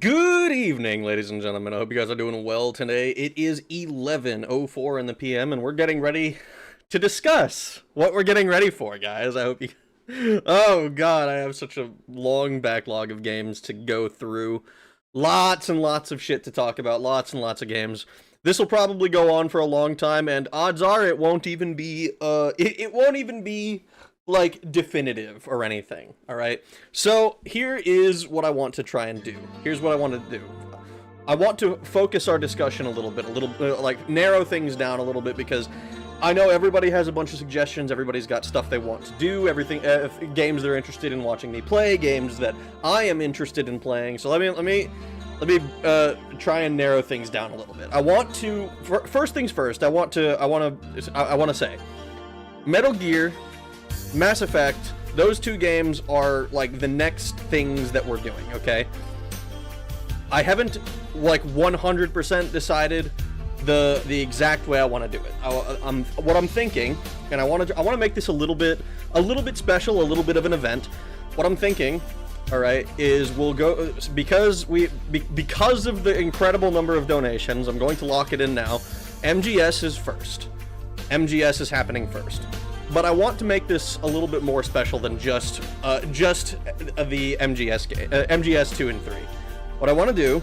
Good evening, ladies and gentlemen. I hope you guys are doing well today. It is 11:04 in the PM, and we're getting ready to discuss what we're getting ready for, guys. I hope you... Oh, God, I have such a long backlog of games to go through. Lots and lots of shit to talk about, lots and lots of games. This will probably go on for a long time, and odds are it won't even be, it won't even be like definitive or anything. All right, so here is what I want to try and do. Here's what I want to do. I want to focus our discussion a little bit, like narrow things down a little bit, because I know everybody has a bunch of suggestions. Everybody's got stuff they want to do. Everything, games they're interested in watching me play, games that I am interested in playing. So let me try and narrow things down a little bit. I want to first things first. I want to say, Metal Gear, Mass Effect. Those two games are like the next things that we're doing. Okay. I haven't like 100% decided the exact way I want to do it. What I'm thinking, and I want to make this a little bit special, a little bit of an event. What I'm thinking, all right, is we'll go because of the incredible number of donations. I'm going to lock it in now. MGS is first. MGS is happening first. But I want to make this a little bit more special than just the MGS 2 and 3. What I want to do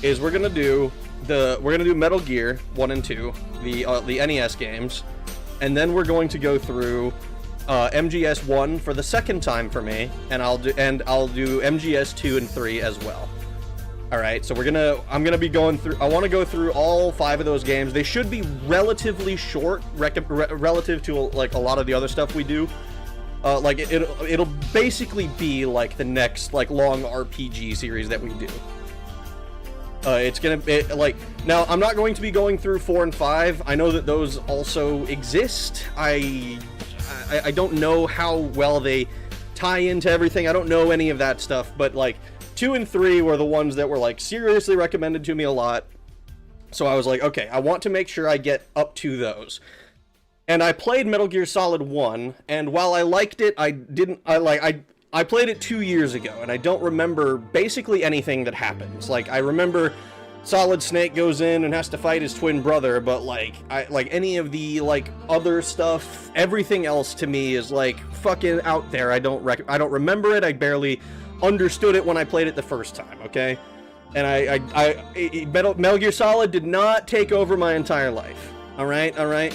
is we're gonna do Metal Gear 1 and 2, the NES games, and then we're going to go through MGS 1 for the second time for me, and I'll do MGS 2 and 3 as well. All right, so I'm gonna be going through. I want to go through all 5 of those games. They should be relatively short, relative to like a lot of the other stuff we do. Like it'll basically be like the next like long RPG series that we do. It's gonna be like, now I'm not going to be going through 4 and 5. I know that those also exist. I don't know how well they tie into everything. I don't know any of that stuff, but like 2 and 3 were the ones that were like seriously recommended to me a lot. So I was like, okay, I want to make sure I get up to those. And I played Metal Gear Solid 1, and while I liked it, I played it 2 years ago, and I don't remember basically anything that happens. Like, I remember Solid Snake goes in and has to fight his twin brother, but like any of the like other stuff, everything else to me is like fucking out there. I don't remember it. I barely understood it when I played it the first time. Okay, and Metal Gear Solid did not take over my entire life. All right.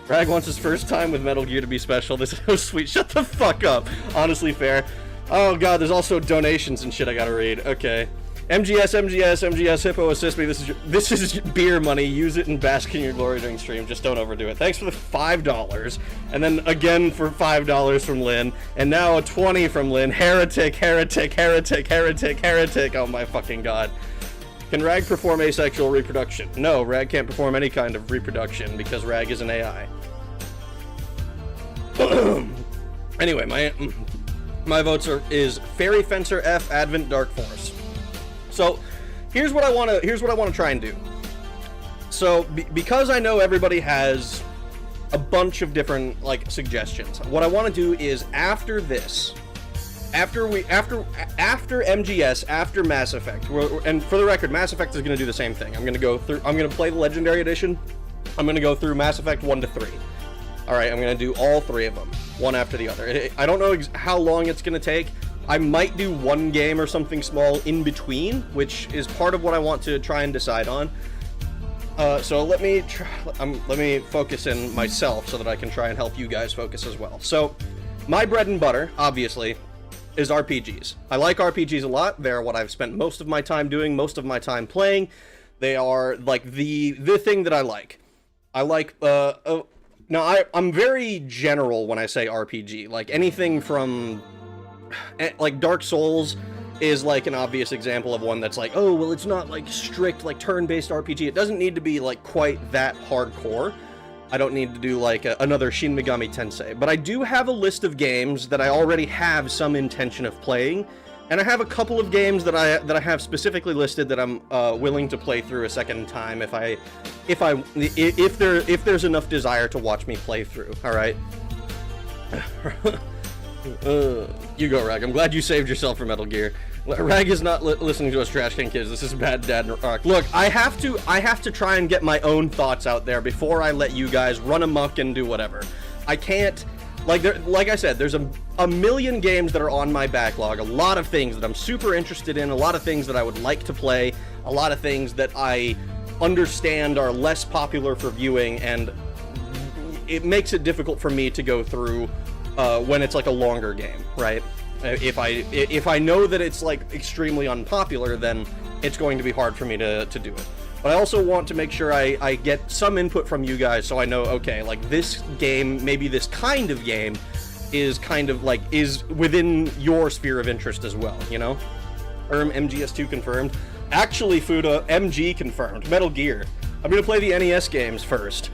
Rag wants his first time with Metal Gear to be special. This is so sweet. Shut the fuck up. Honestly fair. Oh god, there's also donations and shit I gotta read. Okay. MGS, Hippo, assist me. This is beer money. Use it and bask in your glory during stream. Just don't overdo it. Thanks for the $5. And then again for $5 from Lynn. And now a 20 from Lynn. Heretic. Oh my fucking god. Can Rag perform asexual reproduction? No, Rag can't perform any kind of reproduction because Rag is an AI. Anyway, my votes is Fairy Fencer F, Advent Dark Force. So here's what I want to try and do. So because I know everybody has a bunch of different like suggestions, what I want to do is after this. After MGS, after Mass Effect, and for the record, Mass Effect is going to do the same thing. I'm going to play the Legendary Edition. I'm going to go through Mass Effect 1 to 3. Alright, I'm going to do all 3 of them, one after the other. I don't know how long it's going to take. I might do one game or something small in between, which is part of what I want to try and decide on. So let me focus in myself so that I can try and help you guys focus as well. So, my bread and butter, obviously, is RPGs. I like RPGs a lot. They're what I've spent most of my time doing, most of my time playing. They are like the thing that I like. I like now I'm very general when I say RPG. Like anything from like Dark Souls is like an obvious example of one that's like, oh well, it's not like strict like turn-based RPG. It doesn't need to be like quite that hardcore. I don't need to do like another Shin Megami Tensei, but I do have a list of games that I already have some intention of playing, and I have a couple of games that I have specifically listed that I'm willing to play through a second time if there's enough desire to watch me play through. All right. You go, Rag. I'm glad you saved yourself for Metal Gear. Rag is not listening to us trash can kids. This is bad dad rock. Look, I have to try and get my own thoughts out there before I let you guys run amok and do whatever. I can't, like I said, there's a million games that are on my backlog, a lot of things that I'm super interested in, a lot of things that I would like to play, a lot of things that I understand are less popular for viewing, and it makes it difficult for me to go through when it's like a longer game, right? If I know that it's like extremely unpopular, then it's going to be hard for me to do it. But I also want to make sure I get some input from you guys so I know, okay, like this game, maybe this kind of game is kind of like, is within your sphere of interest as well, you know? MGS2 confirmed. Actually, Fuda, MG confirmed. Metal Gear. I'm gonna play the NES games first.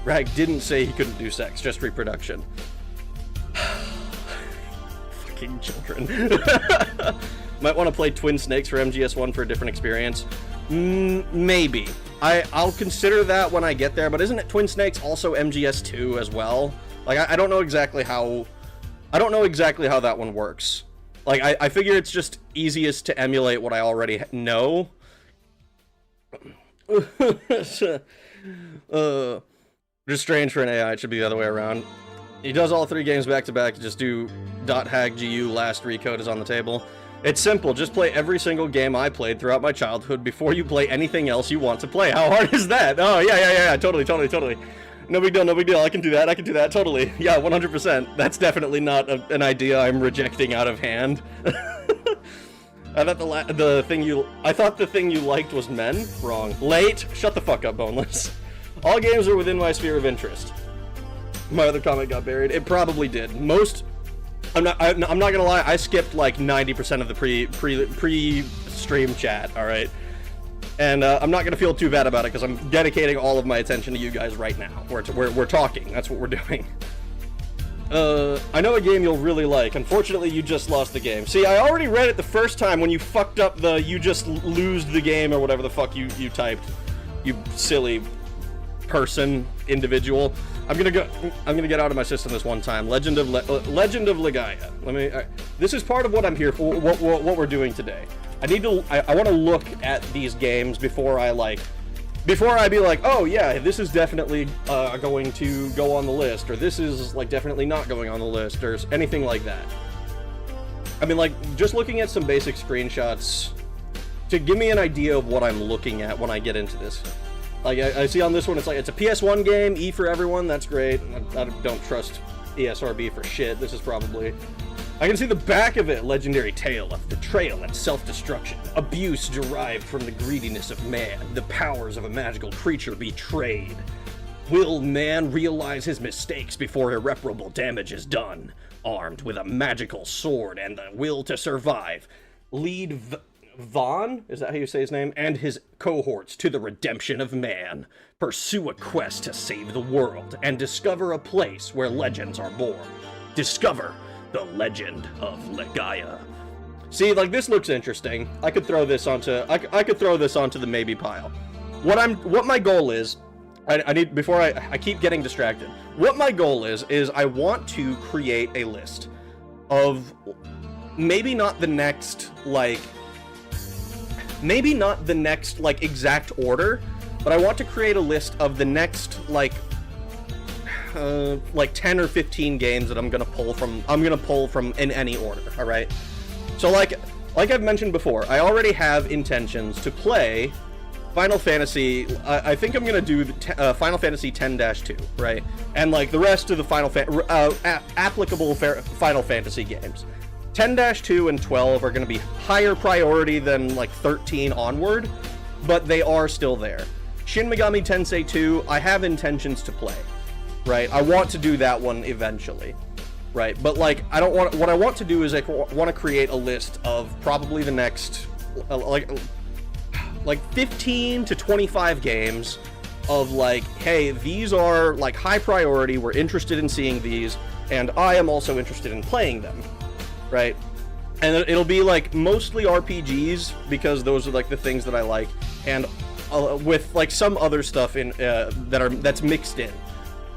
Rag didn't say he couldn't do sex, just reproduction. Fucking children. Might want to play Twin Snakes for MGS1 for a different experience. Maybe. I'll consider that when I get there, but isn't it Twin Snakes also MGS2 as well? Like, I don't know exactly how... I don't know exactly how that one works. Like, I figure it's just easiest to emulate what I already know. Just strange for an AI, it should be the other way around. He does all 3 games back to back, just do .haggu last recode is on the table. It's simple, just play every single game I played throughout my childhood before you play anything else you want to play. How hard is that? Oh, yeah, totally. No big deal, I can do that, totally. Yeah, 100%. That's definitely not an idea I'm rejecting out of hand. I thought the thing you liked was men? Wrong. Late? Shut the fuck up, Boneless. All games are within my sphere of interest. My other comment got buried. It probably did. Most... I'm not gonna lie, I skipped like 90% of the pre-stream chat, alright? And I'm not gonna feel too bad about it, because I'm dedicating all of my attention to you guys right now. We're talking, that's what we're doing. I know a game you'll really like. Unfortunately, you just lost the game. See, I already read it the first time when you fucked up the you just lose the game or whatever the fuck you typed. You silly person, individual. I'm gonna get out of my system this one time. Legend of Legaia. This is part of what I'm here for. What we're doing today. I want to look at these games before I be like, oh yeah, this is definitely going to go on the list, or this is like definitely not going on the list, or anything like that. I mean, like, just looking at some basic screenshots to give me an idea of what I'm looking at when I get into this. Like, I see on this one, it's like, it's a PS1 game, E for everyone, that's great. I don't trust ESRB for shit. This is probably... I can see the back of it. Legendary tale of betrayal and self-destruction. Abuse derived from the greediness of man. The powers of a magical creature betrayed. Will man realize his mistakes before irreparable damage is done? Armed with a magical sword and the will to survive, lead Vaughn, is that how you say his name, and his cohorts to the redemption of man. Pursue a quest to save the world and discover a place where legends are born. Discover the Legend of Legaia. See, like, this looks interesting. I could throw this onto I could throw this onto the maybe pile. What my goal is, I need, before I keep getting distracted. What my goal is I want to create a list of maybe not the next exact order, but I want to create a list of the next like 10 or 15 games that I'm gonna pull from in any order. All right. So like I've mentioned before, I already have intentions to play Final Fantasy. I think I'm gonna do the Final Fantasy X-2, right? And like the rest of the applicable Final Fantasy games. 10-2 and 12 are going to be higher priority than like 13 onward, but they are still there. Shin Megami Tensei 2, I have intentions to play, right? I want to do that one eventually, right? But like, I don't want. What I want to do is I want to create a list of probably the next like 15 to 25 games of like, hey, these are like high priority. We're interested in seeing these, and I am also interested in playing them. Right, and it'll be like mostly RPGs because those are like the things that I like, and with like some other stuff in that's mixed in.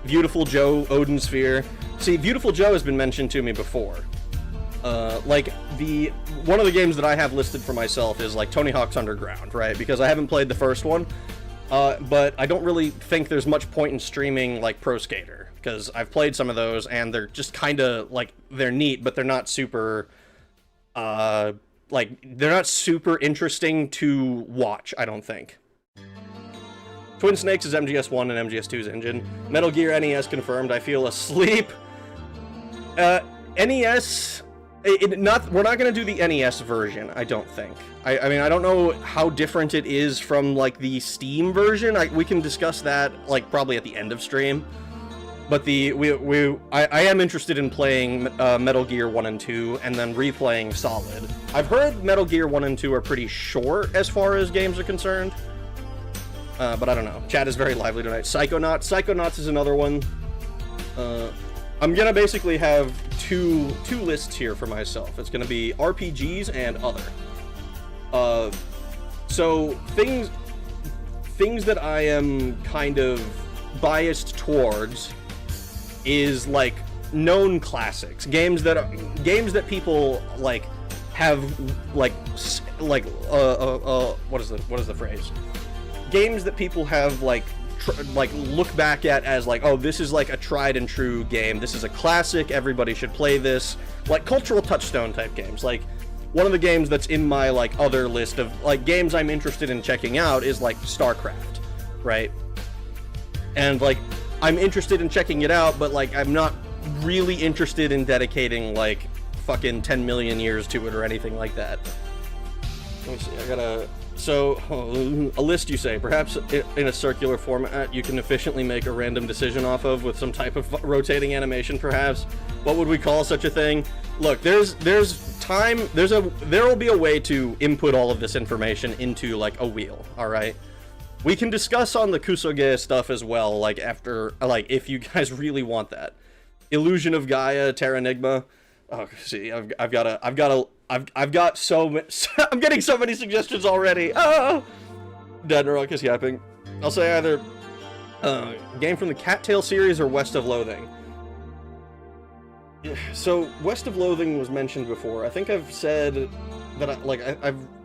Beautiful Joe, Odin Sphere. See, Beautiful Joe has been mentioned to me before. Like one of the games that I have listed for myself is like Tony Hawk's Underground, right? Because I haven't played the first one, but I don't really think there's much point in streaming like Pro Skater. Because I've played some of those, and they're just kind of, like, they're neat, but they're not super, they're not super interesting to watch, I don't think. Twin Snakes is MGS1 and MGS2's engine. Metal Gear NES confirmed. I feel asleep. NES, We're not gonna do the NES version, I don't think. I mean, I don't know how different it is from, like, the Steam version. We can discuss that, like, probably at the end of stream. But I am interested in playing Metal Gear 1 and 2, and then replaying Solid. I've heard Metal Gear 1 and 2 are pretty short as far as games are concerned. But I don't know. Chat is very lively tonight. Psychonauts. Psychonauts is another one. I'm gonna basically have two lists here for myself. It's gonna be RPGs and other. So things that I am kind of biased towards is like known classics, games that people like have what is the phrase? Games that people have like look back at as like, oh, this is like a tried and true game. This is a classic. Everybody should play this. Like cultural touchstone type games. Like one of the games that's in my like other list of like games I'm interested in checking out is like StarCraft, right? And like I'm interested in checking it out, but like I'm not really interested in dedicating like fucking 10 million years to it or anything like that. Let me see. I gotta. So, a list, you say, perhaps in a circular format you can efficiently make a random decision off of with some type of rotating animation, perhaps. What would we call such a thing? Look, there will be a way to input all of this information into, like, a wheel, alright? We can discuss on the Kusoge stuff as well, like, after, like, if you guys really want that. Illusion of Gaia, Terranigma. Oh, see, I've got so I'm getting so many suggestions already. Oh! Dead Rock is yapping. I'll say either game from the Cattail series or West of Loathing. So West of Loathing was mentioned before. I think I've said that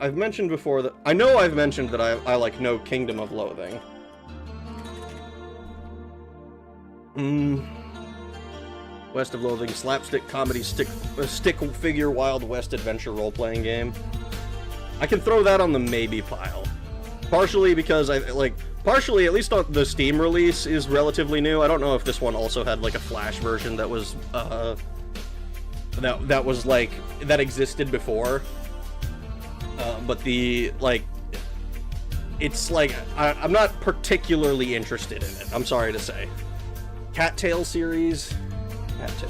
I've mentioned before that I know I've mentioned that I like know Kingdom of Loathing. West of Loathing, slapstick comedy stick figure Wild West adventure role-playing game. I can throw that on the maybe pile. Partially because partially at least on the Steam release is relatively new. I don't know if this one also had like a Flash version that was that was like that existed before. But the like it's like I'm not particularly interested in it. I'm sorry to say. Cattail series. Cattail.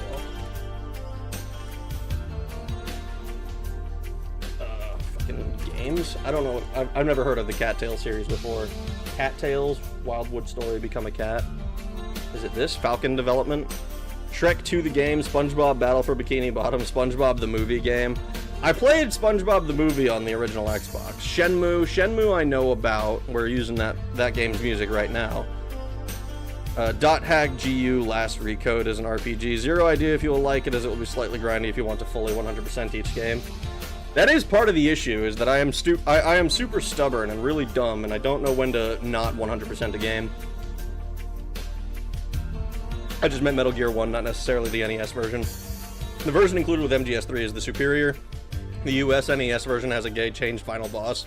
Fucking games? I don't know. I've never heard of the Cattail series before. Cattails, Wildwood Story, Become a Cat. Is it this? Falcon Development? Shrek 2 the game, SpongeBob Battle for Bikini Bottom, SpongeBob the movie game. I played SpongeBob the movie on the original Xbox. Shenmue I know about. We're using that game's music right now. Dot Hack GU Last Recode is an RPG. Zero idea if you will like it, as it will be slightly grindy if you want to fully 100% each game. That is part of the issue, is that I am super stubborn and really dumb, and I don't know when to not 100% a game. I just meant Metal Gear 1, not necessarily the NES version. The version included with MGS3 is the superior. The US NES version has a gay changed final boss.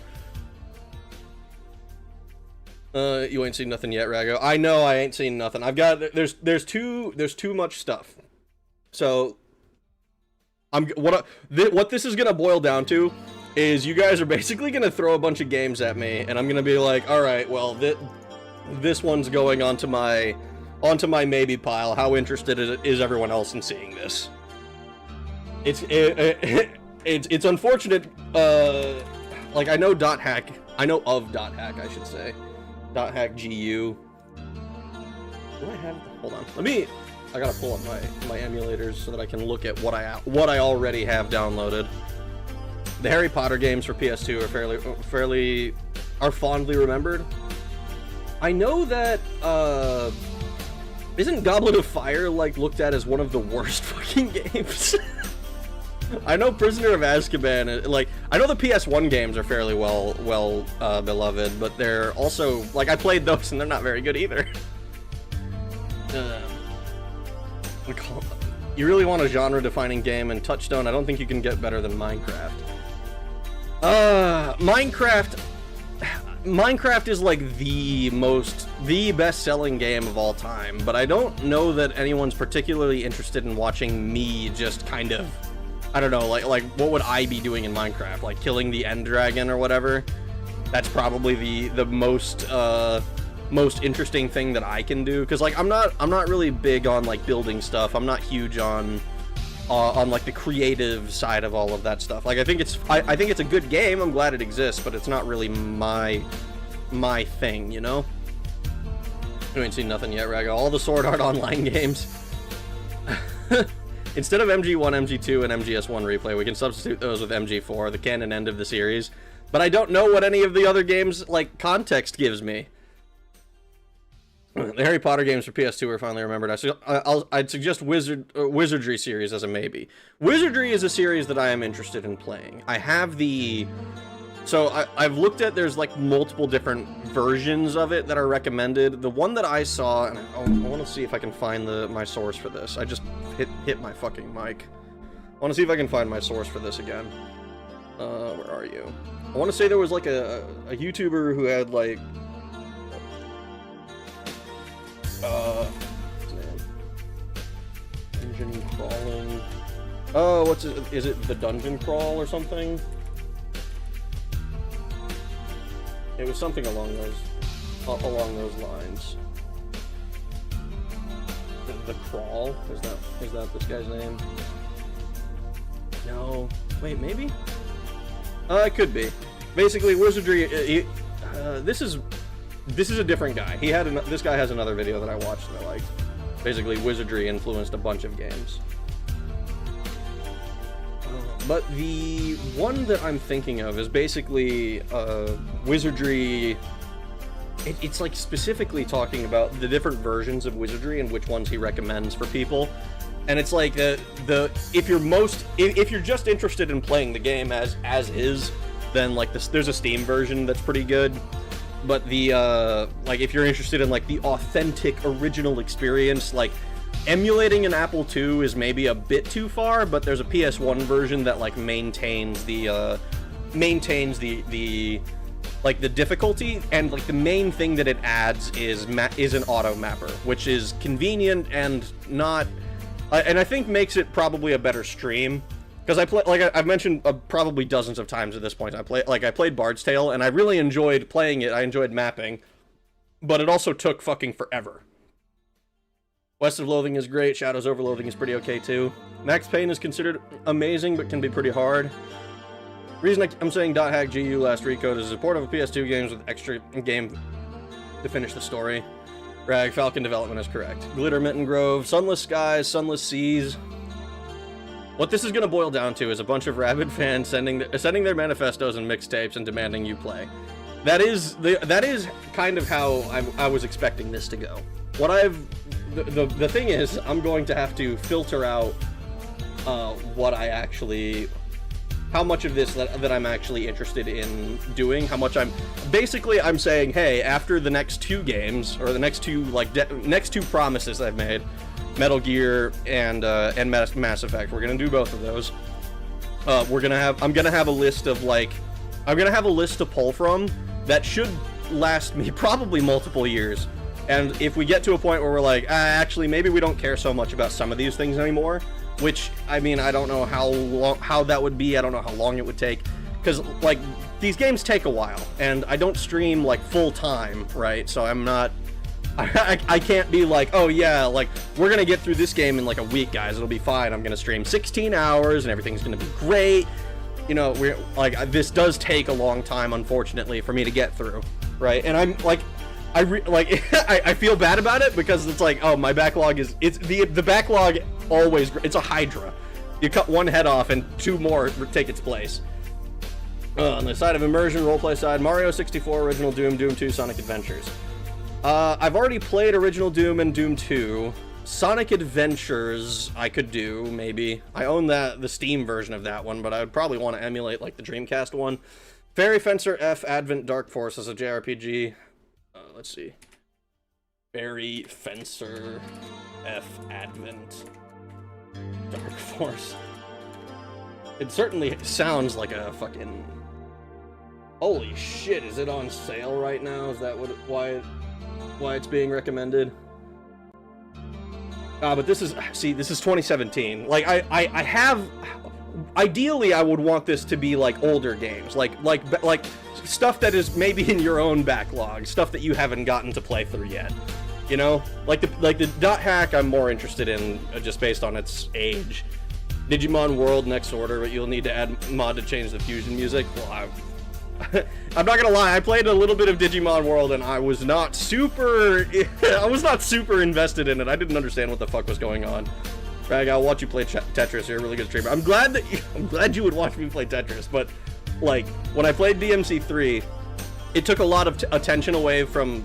You ain't seen nothing yet, Rago. I know I ain't seen nothing. I've got there's too much stuff. So what this is gonna boil down to is you guys are basically gonna throw a bunch of games at me, and I'm gonna be like, all right, well this one's going onto my maybe pile. How interested is everyone else in seeing this? It's unfortunate. Like I know Dot Hack. I know of Dot Hack, I should say. Dot Hack GU. Do I have? Hold on. I gotta pull up my emulators so that I can look at what I already have downloaded. The Harry Potter games for PS2 are fondly remembered. I know that isn't Goblet of Fire like looked at as one of the worst fucking games? I know Prisoner of Azkaban, like, I know the PS1 games are fairly well beloved, but they're also, like, I played those and they're not very good either. You really want a genre-defining game, and Touchstone, I don't think you can get better than Minecraft. Minecraft is like the best-selling game of all time, but I don't know that anyone's particularly interested in watching me just kind of I don't know, like what would I be doing in Minecraft? Like killing the end dragon or whatever? That's probably the most most interesting thing that I can do, because like I'm not really big on like building stuff. I'm not huge on like the creative side of all of that stuff. Like I think it's a good game. I'm glad it exists, but it's not really my thing, you know? You ain't seen nothing yet, Raga. All the Sword Art Online games. Instead of MG1, MG2, and MGS1 replay, we can substitute those with MG4, the canon end of the series. But I don't know what any of the other games, like, context gives me. The Harry Potter games for PS2 are finally remembered. I'd suggest Wizardry series as a maybe. Wizardry is a series that I am interested in playing. I have the... So I've looked at, there's like multiple different versions of it that are recommended. The one that I saw, and I want to see if I can find my source for this. I just hit my fucking mic. I want to see if I can find my source for this again. Where are you? I want to say there was like a YouTuber who had like... Dungeon crawling... Oh, what's it? Is it the Dungeon Crawl or something? It was something along those lines. The Crawl? Is that this guy's name? No. Wait, maybe? It could be. Basically, Wizardry. This is a different guy. This guy has another video that I watched and I liked. Basically, Wizardry influenced a bunch of games. But the one that I'm thinking of is basically Wizardry. It's like specifically talking about the different versions of Wizardry and which ones he recommends for people. And it's like if you're just interested in playing the game as is, then like there's a Steam version that's pretty good. But the like if you're interested in like the authentic original experience, like emulating an Apple II is maybe a bit too far, but there's a PS1 version that like maintains the like the difficulty, and like the main thing that it adds is an auto mapper, which is convenient and not and I think makes it probably a better stream. Because I play, like I've mentioned probably dozens of times at this point, I played Bard's Tale and I really enjoyed playing it. I enjoyed mapping, but it also took fucking forever. West of Loathing is great. Shadows over Loathing is pretty okay too. Max Payne is considered amazing, but can be pretty hard. Reason I'm saying .hack GU last recode is support of PS2 games with extra game to finish the story. Rag Falcon development is correct. Glitter Mitten Grove, Sunless Skies, Sunless Seas. What this is going to boil down to is a bunch of rabid fans sending their manifestos and mixtapes and demanding you play. That is kind of how I was expecting this to go. The thing is, I'm going to have to filter out how much of this that I'm actually interested in doing, how much I'm saying, hey, after the next two games, or the next two next two promises I've made, Metal Gear and Mass Effect, we're gonna do both of those. I'm gonna have a list to pull from that should last me probably multiple years. And if we get to a point where we're like, actually, maybe we don't care so much about some of these things anymore, which, I mean, I don't know how that would be. I don't know how long it would take, because like these games take a while, and I don't stream like full time, right? So I'm not. I can't be like, oh yeah, like we're gonna get through this game in like a week, guys. It'll be fine. I'm gonna stream 16 hours and everything's gonna be great. You know, we're like, this does take a long time, unfortunately, for me to get through, right? And I'm like, I feel bad about it because it's like, oh, my backlog is, the backlog always, it's a hydra. You cut one head off and two more take its place. On the side of immersion, roleplay side, Mario 64, Original Doom, Doom 2, Sonic Adventures. I've already played Original Doom and Doom 2. Sonic Adventures I could do, maybe. I own the Steam version of that one, but I would probably want to emulate like the Dreamcast one. Fairy Fencer F Advent Dark Force is a JRPG. Let's see. Fairy Fencer F Advent Dark Force. It certainly sounds like a fucking... Holy shit, is it on sale right now? Is that why it's being recommended? But this is 2017. Like, I have... ideally I would want this to be like older games, like stuff that is maybe in your own backlog, stuff that you haven't gotten to play through yet. You know, like the dot hack I'm more interested in just based on its age. Digimon World next order, but you'll need to add mod to change the fusion music. Well, I'm not gonna lie, I played a little bit of Digimon World and I was not super invested in it. I didn't understand what the fuck was going on. Rag, I'll watch you play Tetris. You're a really good streamer. I'm glad you would watch me play Tetris, but like when I played DMC3, it took a lot of attention away from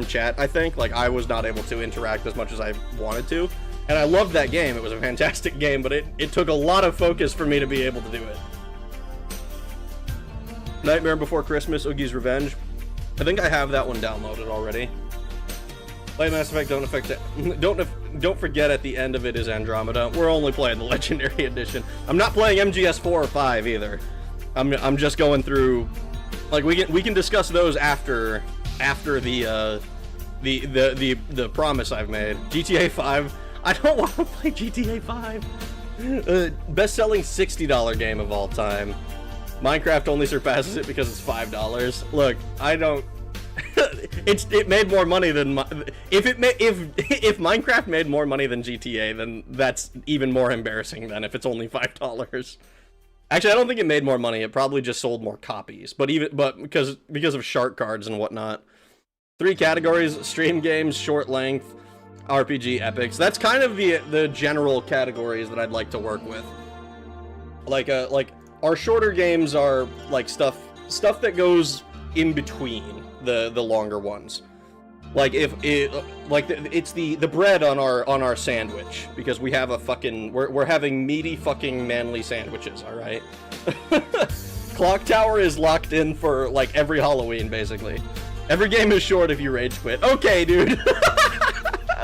chat, I think. Like, I was not able to interact as much as I wanted to. And I loved that game. It was a fantastic game, but it took a lot of focus for me to be able to do it. Nightmare Before Christmas, Oogie's Revenge. I think I have that one downloaded already. Play Mass Effect, don't forget at the end of it is Andromeda. We're only playing the Legendary Edition. I'm not playing MGS 4 or 5 either. I'm just going through. Like, we can discuss those after the promise I've made. GTA 5. I don't want to play GTA 5. Best-selling $60 game of all time. Minecraft only surpasses it because it's $5. Look, I don't. It made more money than if Minecraft made more money than GTA, then that's even more embarrassing than if it's only $5. Actually, I don't think it made more money. It probably just sold more copies. But because of shark cards and whatnot. 3 categories: stream games, short length, RPG, epics. That's kind of the general categories that I'd like to work with. Like our shorter games are like stuff that goes in between the longer ones. Like it's the bread on our sandwich, because we have a fucking we're having meaty fucking manly sandwiches, all right? Clock Tower is locked in for like every Halloween basically. Every game is short if you rage quit. Okay, dude.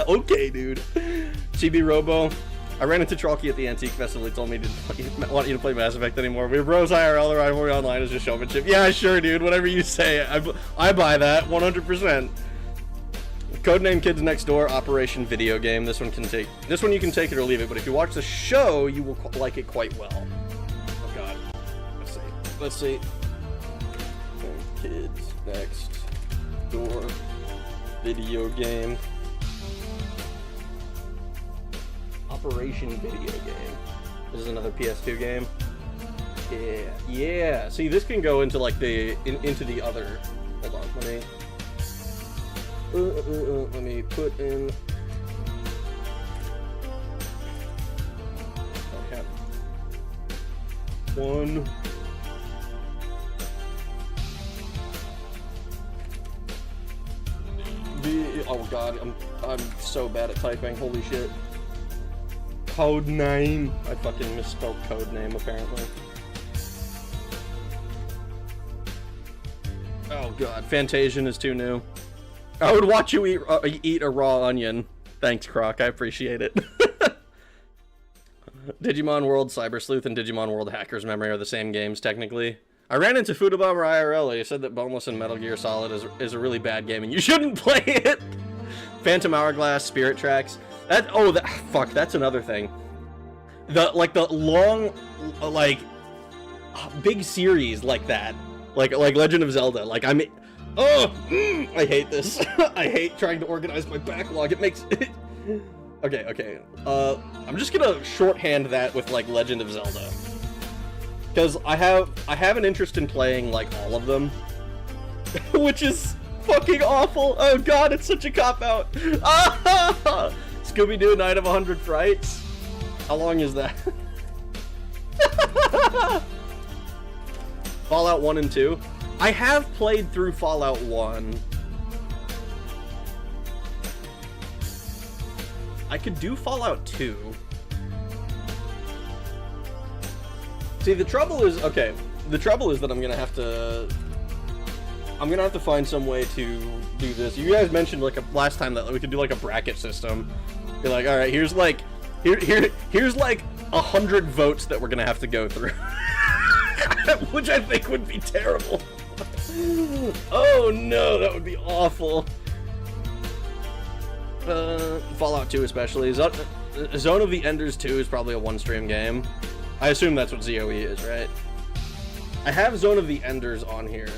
Okay, dude. CB Robo. I ran into Trolky at the Antique Festival. He told me he didn't want you to play Mass Effect anymore. We're bros IRL, the rivalry online is just showmanship. Yeah, sure, dude. Whatever you say. I buy that 100%. Codename Kids Next Door, Operation Video Game. This one you can take it or leave it, but if you watch the show, you will like it quite well. Oh god. Let's see. Kids Next Door Video Game. Operation Video Game. This is another PS2 game. Yeah. See, this can go into like into the other. Hold on, let me put in. Okay. One. Oh god, I'm so bad at typing. Holy shit. Code name. I fucking misspelled code name apparently. Oh god, Fantasian is too new. I would watch you eat a raw onion. Thanks, Croc. I appreciate it. Digimon World Cyber Sleuth and Digimon World Hacker's Memory are the same games, technically. I ran into Foodabomber IRL. He said that Boneless and Metal Gear Solid is a really bad game, and you shouldn't play it! Phantom Hourglass, Spirit Tracks. Fuck, that's another thing. The long, big series like that. Like Legend of Zelda. Like, I hate this. I hate trying to organize my backlog. It makes it... Okay. I'm just gonna shorthand that with, like, Legend of Zelda. Because I have an interest in playing, like, all of them. Which is fucking awful. Oh god, it's such a cop-out. Scooby-Doo Night of 100 Frights. How long is that? Fallout 1 and 2. I have played through Fallout 1. I could do Fallout 2. See, the trouble is that I'm gonna have to find some way to do this. You guys mentioned like last time that we could do like a bracket system. You're like, all right, here's like 100 votes that we're gonna have to go through, which I think would be terrible. Oh no, that would be awful. Fallout 2 especially. Zone of the Enders 2 is probably a one-stream game. I assume that's what ZOE is, right? I have Zone of the Enders on here,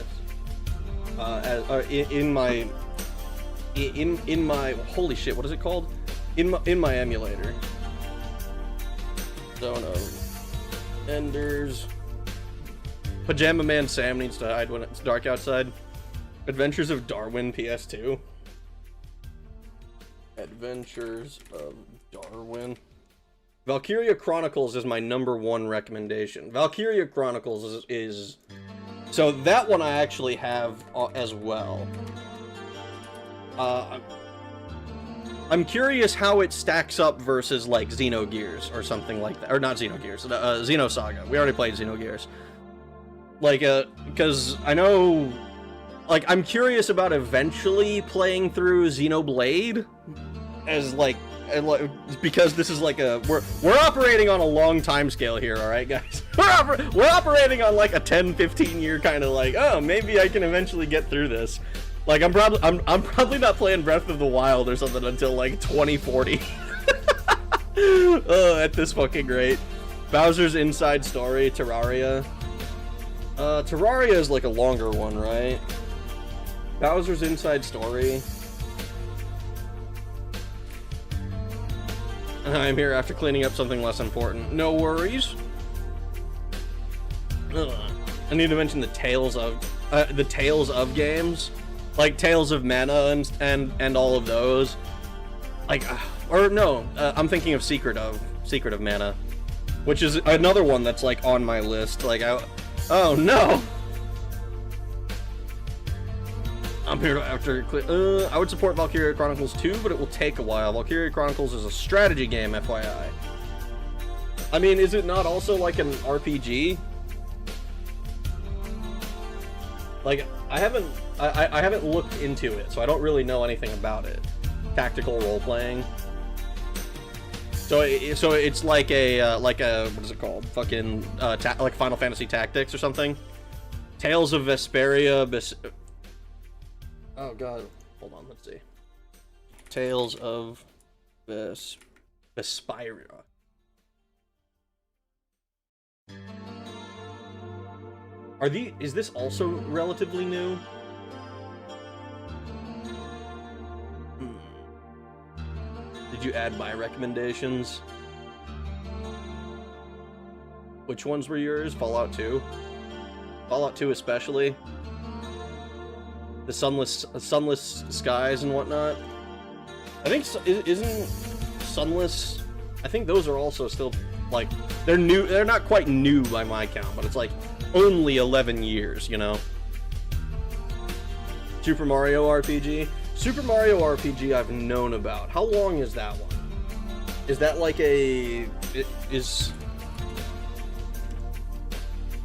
in my holy shit, what is it called? In my emulator. Zone of Enders. Pajama Man Sam needs to hide when it's dark outside. Adventures of Darwin PS2. Adventures of Darwin. Valkyria Chronicles is my #1 recommendation. Valkyria Chronicles is so that one I actually have as well. I'm curious how it stacks up versus like Xenogears or something like that, or not Xenogears, Xenosaga. We already played Xenogears. Like, because I know, like, I'm curious about eventually playing through Xenoblade as like. Because this is like we're operating on a long time scale here, all right, guys. We're operating on like a 10-15 year kind of like, oh, maybe I can eventually get through this. Like I'm probably not playing Breath of the Wild or something until like 2040. Oh, at this fucking rate. Bowser's Inside Story, Terraria. Terraria is like a longer one, right? Bowser's Inside Story. I'm here after cleaning up something less important. No worries. Ugh. I need to mention the Tales of games, like Tales of Mana and all of those. Like, or no, I'm thinking of Secret of Mana, which is another one that's like on my list. Like, oh no. I'm here after. I would support Valkyria Chronicles 2, but it will take a while. Valkyria Chronicles is a strategy game, FYI. I mean, is it not also like an RPG? Like, I haven't looked into it, so I don't really know anything about it. Tactical role playing. So it's like a what is it called? Fucking like Final Fantasy Tactics or something. Tales of Vesperia. Oh god, hold on, let's see. Tales of Vesperia. Is this also relatively new? Did you add my recommendations? Which ones were yours? Fallout 2? Fallout 2 especially? The sunless skies and whatnot. I think isn't Sunless. I think those are also still like they're new. They're not quite new by my count, but it's like only 11 years, you know. Super Mario RPG. Super Mario RPG I've known about. How long is that one? Is that like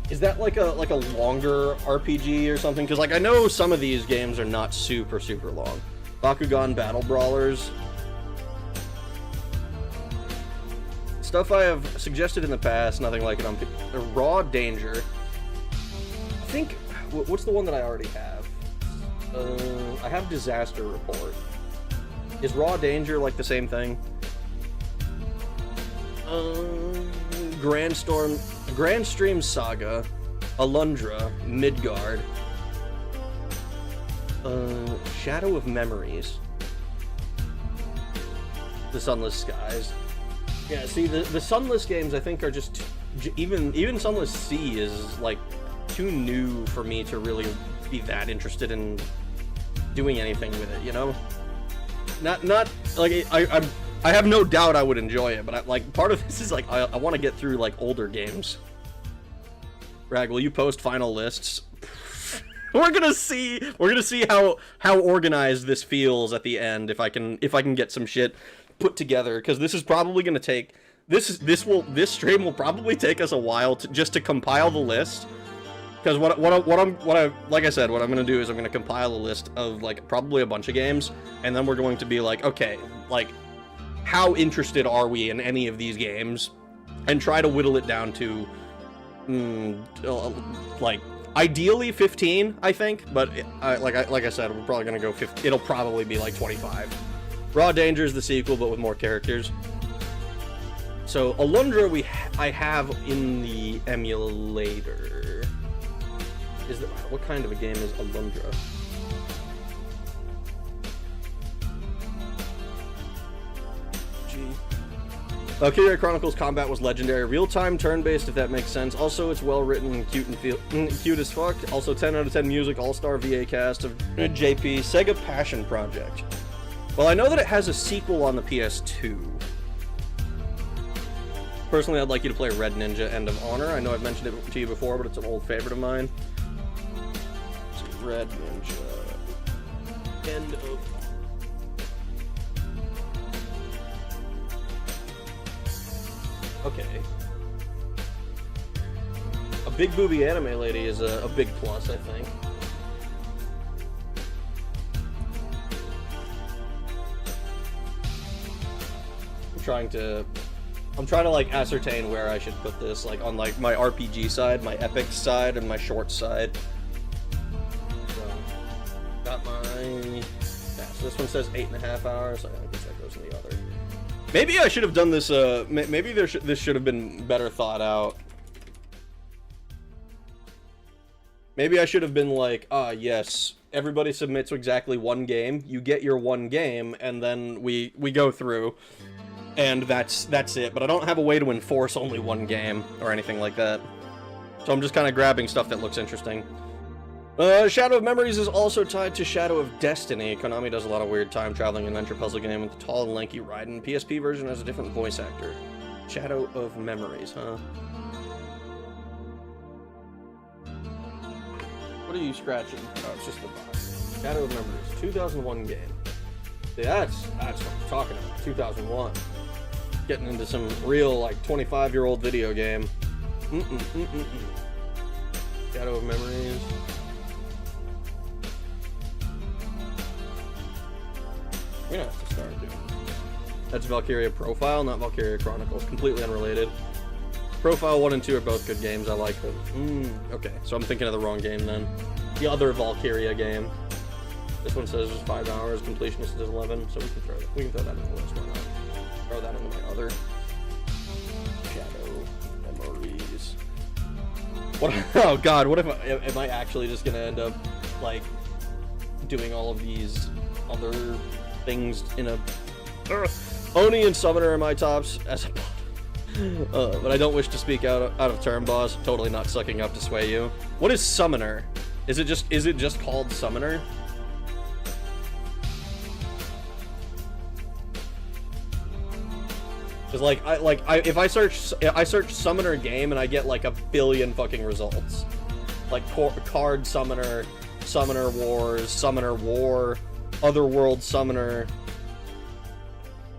Is that like a longer RPG or something? Because like I know some of these games are not super long. Bakugan Battle Brawlers. Stuff I have suggested in the past, nothing like it on Raw Danger. I think what's the one that I already have? I have Disaster Report. Is Raw Danger like the same thing? Grand Stream Saga, Alundra, Midgard, Shadow of Memories, The Sunless Skies. Yeah, see, the Sunless games I think are just even Sunless Sea is like too new for me to really be that interested in doing anything with it, you know? Not like I have no doubt I would enjoy it, but like part of this is like I want to get through like older games. Rag, will you post final lists? We're gonna see how organized this feels at the end if I can get some shit put together, because this is probably gonna take this stream will probably take us a while to compile the list. Because what I'm like I said, what I'm gonna do is I'm gonna compile a list of like probably a bunch of games, and then we're going to be like, okay, like how interested are we in any of these games, and try to whittle it down to like ideally 15, I think, but like I said, we're probably gonna go 50. It'll probably be like 25. Raw Danger is the sequel, but with more characters. So Alundra I have in the emulator. What kind of a game is Alundra? Valkyria Chronicles combat was legendary. Real-time, turn-based, if that makes sense. Also, it's well-written and cute as fuck. Also, 10 out of 10 music, all-star VA cast of JP. Sega Passion Project. Well, I know that it has a sequel on the PS2. Personally, I'd like you to play Red Ninja End of Honor. I know I've mentioned it to you before, but it's an old favorite of mine. So, Red Ninja End of Honor. Okay. A big booby anime lady is a big plus, I think. I'm trying to like ascertain where I should put this, like on like my RPG side, my epic side, and my short side. So, got my... Yeah, so this one says 8.5 hours, so I guess that goes in the other. Maybe I should have done this, maybe this should have been better thought out. Maybe I should have been like, yes, everybody submits exactly one game, you get your one game, and then we go through, and that's it. But I don't have a way to enforce only one game, or anything like that. So I'm just kind of grabbing stuff that looks interesting. Shadow of Memories is also tied to Shadow of Destiny. Konami does a lot of weird time-traveling adventure puzzle game with the tall and lanky Raiden. PSP version has a different voice actor. Shadow of Memories, huh? What are you scratching? Oh, it's just the box. Shadow of Memories, 2001 game. See, that's what I'm talking about, 2001. Getting into some real, like, 25-year-old video game. Shadow of Memories. We're gonna have to start doing this. That's Valkyria Profile, not Valkyria Chronicles. Completely unrelated. Profile 1 and 2 are both good games. I like them. Okay, so I'm thinking of the wrong game then. The other Valkyria game. This one says just 5 hours. Completionist is 11, so we can throw that in the list. Why not? Throw that into my other. Shadow Memories. What? Oh God! What if am I actually just gonna end up like doing all of these other things in a... Oni and Summoner are my tops as a... but I don't wish to speak out of turn, boss. Totally not sucking up to sway you. What is Summoner? Is it just called Summoner? Because if I search Summoner game and I get like a billion fucking results, like card Summoner, Summoner Wars, Summoner War, Otherworld Summoner.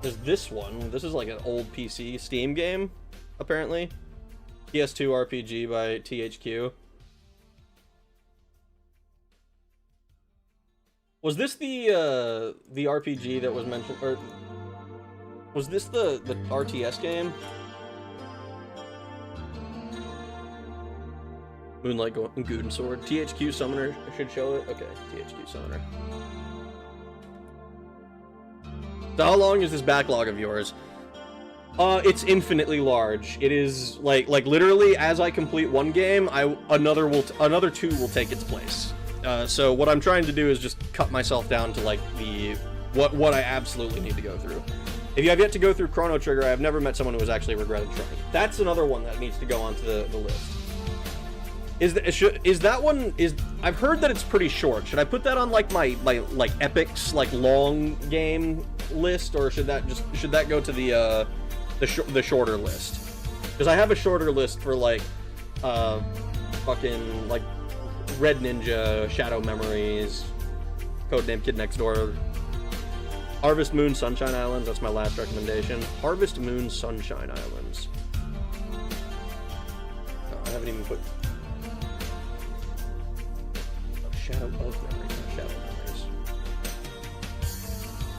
There's this one. This is like an old PC Steam game, apparently. PS2 RPG by THQ. Was this the RPG that was mentioned, or was this the RTS game? Moonlight Guden Sword. THQ Summoner should show it. Okay, THQ Summoner. So how long is this backlog of yours? It's infinitely large. It is like literally as I complete one game, another two will take its place. So what I'm trying to do is just cut myself down to like what I absolutely need to go through. If you have yet to go through Chrono Trigger, I have never met someone who has actually regretted trying. That's another one that needs to go onto the list. I've heard that it's pretty short. Should I put that on like my like epics, like long game list, or should that go to the shorter list? Because I have a shorter list for like fucking like Red Ninja, Shadow Memories, Codename Kid Next Door, Harvest Moon, Sunshine Islands. That's my last recommendation. Harvest Moon, Sunshine Islands. No, I haven't even put. Shadow of Memories, not Shadow Memories.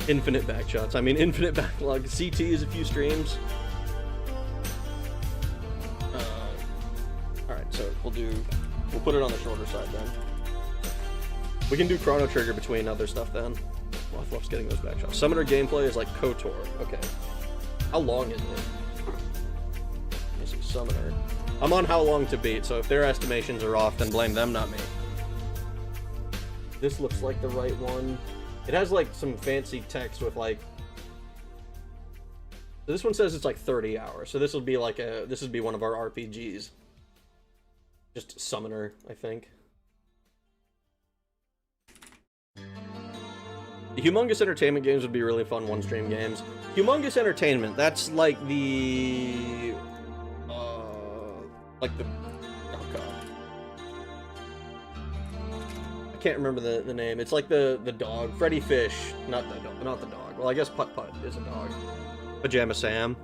Infinite backshots. I mean, infinite backlog. CT is a few streams. Alright, so we'll put it on the shorter side then. We can do Chrono Trigger between other stuff then. Fluff's getting those backshots. Summoner gameplay is like KOTOR. Okay. How long is it? Summoner. I'm on how long to beat, so if their estimations are off, then blame them, not me. This looks like the right one. It has like some fancy text with like... This one says it's like 30 hours, so this will be like this would be one of our RPGs. Just Summoner, I think. The Humongous Entertainment games would be really fun one-stream games. Humongous Entertainment, that's like the... like the... Oh god. I can't remember the name. It's like the dog. Freddy Fish. Not the dog. Well, I guess Putt Putt is a dog. Pajama Sam.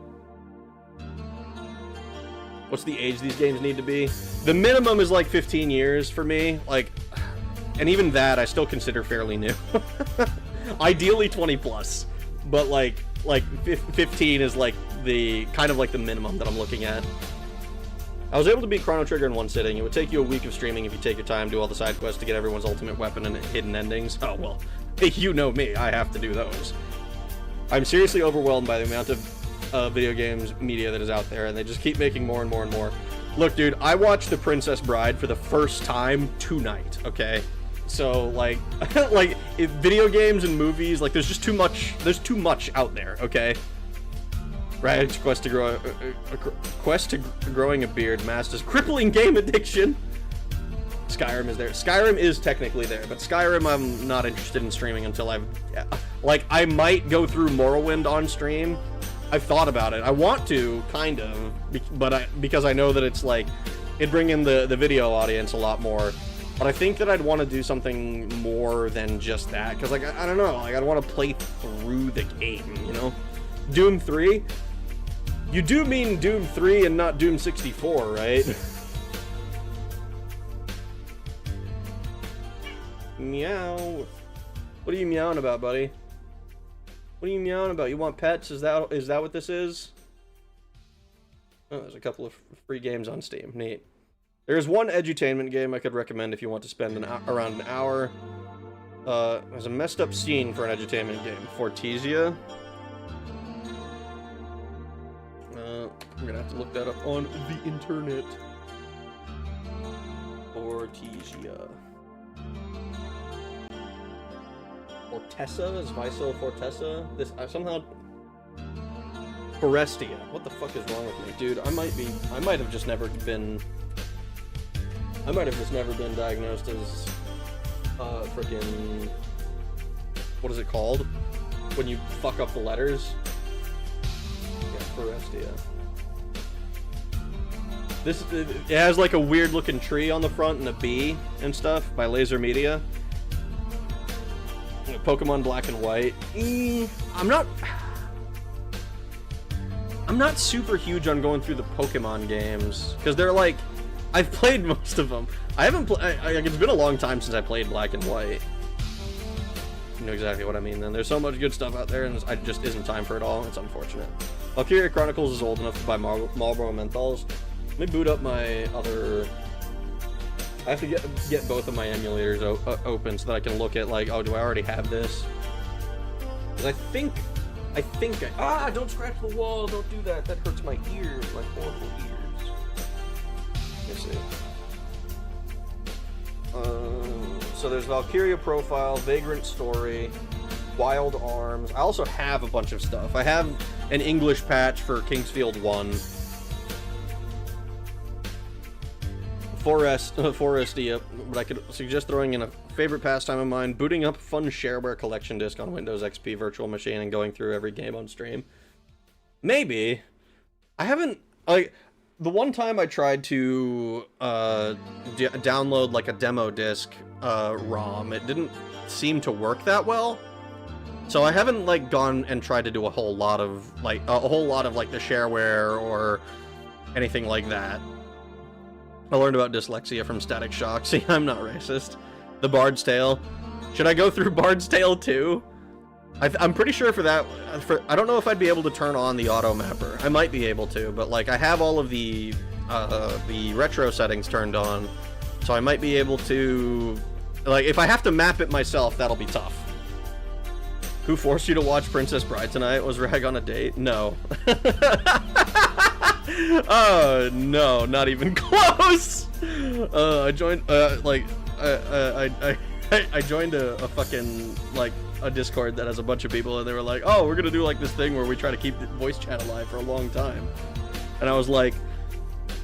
What's the age these games need to be? The minimum is like 15 years for me. Like, and even that I still consider fairly new. Ideally 20 plus, but like 15 is like the kind of like the minimum that I'm looking at. I was able to beat Chrono Trigger in one sitting. It would take you a week of streaming if you take your time, do all the side quests to get everyone's ultimate weapon and hidden endings. Oh well, you know me, I have to do those. I'm seriously overwhelmed by the amount of video games media that is out there, and they just keep making more and more and more. Look, dude, I watched The Princess Bride for the first time tonight, okay? So, like, like, video games and movies, like, there's just too much out there, okay? Right, quest to growing a beard, masters crippling game addiction. Skyrim is there. Skyrim is technically there, but Skyrim I'm not interested in streaming until like, I might go through Morrowind on stream. I've thought about it. I want to, kind of, but because I know that it's like, it'd bring in the video audience a lot more. But I think that I'd want to do something more than just that, because, like, I don't know, like, I'd want to play through the game, you know? Doom 3? You do mean Doom 3 and not Doom 64, right? Meow. What are you meowing about, buddy? What are you meowing about? You want pets? Is that what this is? Oh, there's a couple of free games on Steam. Neat. There's one edutainment game I could recommend if you want to spend around an hour. There's a messed up scene for an edutainment game. Fortizia. I'm gonna have to look that up on the internet. Fortizia. Fortessa? Is Visel Fortessa? This somehow... Forestia. What the fuck is wrong with me? Dude, I might have just never been diagnosed as, freaking... What is it called? When you fuck up the letters? Yeah, Forestia. It has like a weird looking tree on the front and a bee and stuff by Laser Media. Pokemon Black and White. I'm not super huge on going through the Pokemon games, because they're like, I've played most of them. I haven't like, it's been a long time since I played Black and White. You know exactly what I mean then. There's so much good stuff out there, and it just isn't time for it all. It's unfortunate. Valkyria Chronicles is old enough to buy Marlboro Menthols. Let me boot up my other... I have to get both of my emulators open so that I can look at, like, oh, do I already have this? Because I think don't scratch the wall, don't do that. That hurts my ears, my horrible ears. Let me see. So there's Valkyria Profile, Vagrant Story, Wild Arms. I also have a bunch of stuff. I have an English patch for Kingsfield 1. Forestia, but I could suggest throwing in a favorite pastime of mine, booting up fun shareware collection disc on Windows XP Virtual Machine and going through every game on stream. Maybe. I haven't, like, the one time I tried to download like a demo disc ROM, it didn't seem to work that well. So I haven't like gone and tried to do a whole lot of like the shareware or anything like that. I learned about dyslexia from Static Shock. See, I'm not racist. The Bard's Tale. Should I go through Bard's Tale too? I'm pretty sure for that... I don't know if I'd be able to turn on the auto mapper. I might be able to, but like I have all of the retro settings turned on, so I might be able to... Like, if I have to map it myself, that'll be tough. Who forced you to watch Princess Bride tonight? Was Rag on a date? No. Oh no, not even close. I joined I joined a fucking like a Discord that has a bunch of people, and they were like, oh, we're gonna do like this thing where we try to keep the voice chat alive for a long time. And I was like,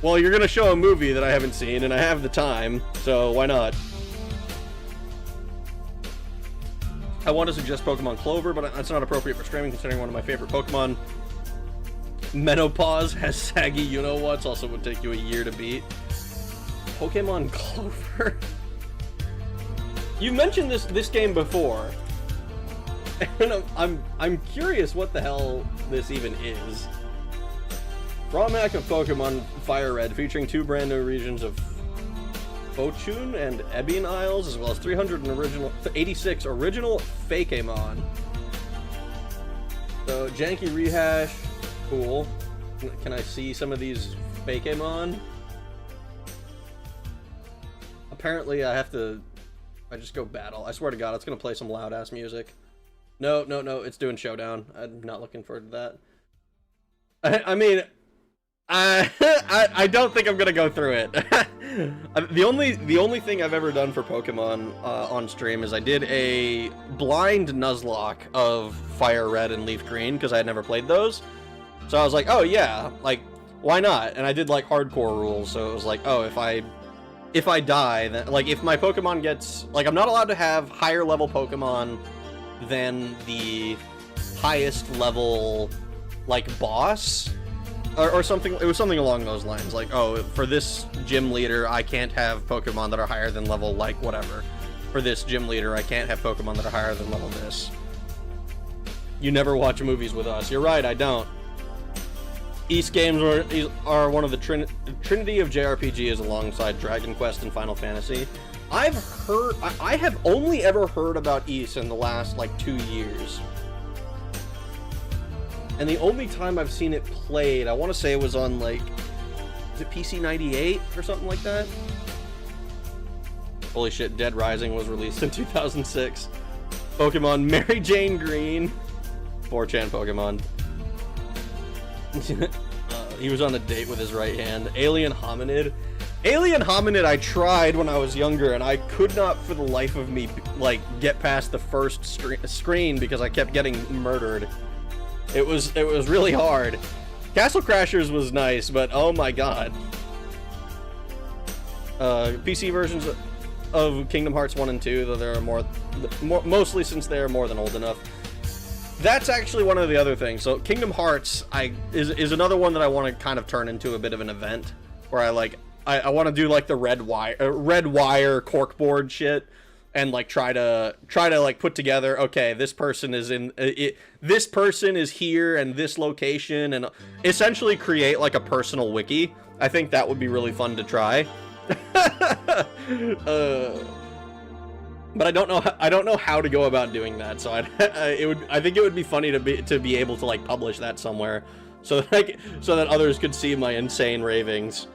well, you're gonna show a movie that I haven't seen, and I have the time, so why not? I want to suggest Pokemon Clover, but that's not appropriate for streaming, considering one of my favorite Pokemon, Menopause, has saggy you-know-whats, also would take you a year to beat. Pokemon Clover? You mentioned this game before, and I'm curious what the hell this even is. Raw map of Pokemon Fire Red, featuring 2 brand new regions of Fortune and Ebene Isles, as well as 86 original Fakemon. So, janky rehash, cool. Can I see some of these Fakemon? Apparently I just go battle. I swear to God, it's gonna play some loud ass music. No, it's doing Showdown. I'm not looking forward to that. I mean, I don't think I'm gonna go through it. The only thing I've ever done for Pokemon on stream is I did a blind Nuzlocke of Fire Red and Leaf Green because I had never played those. So I was like, oh yeah, like why not? And I did like hardcore rules, so it was like, oh, if I die, then like if my Pokemon gets like I'm not allowed to have higher level Pokemon than the highest level like boss. Or something, it was something along those lines, like, oh, for this gym leader, I can't have Pokemon that are higher than level, like, whatever. For this gym leader, I can't have Pokemon that are higher than level this. You never watch movies with us. You're right, I don't. East games are one of the trinity of JRPGs alongside Dragon Quest and Final Fantasy. I have only ever heard about East in the last, like, 2 years. And the only time I've seen it played, I want to say it was on, like, is it PC 98 or something like that? Holy shit, Dead Rising was released in 2006. Pokemon Mary Jane Green. 4chan Pokemon. He was on a date with his right hand. Alien Hominid. Alien Hominid I tried when I was younger, and I could not for the life of me, like, get past the first screen because I kept getting murdered. It was really hard. Castle Crashers was nice, but oh my god. PC versions of Kingdom Hearts 1 and 2, though there are mostly since they are more than old enough. That's actually one of the other things. So Kingdom Hearts is another one that I want to kind of turn into a bit of an event, where I want to do like the red wire corkboard shit. And like try to like put together, okay, this person is this person is here and this location, and essentially create like a personal wiki. I think that would be really fun to try. But I don't know how to go about doing that. So I think it would be funny to be able to like publish that somewhere, so that others could see my insane ravings.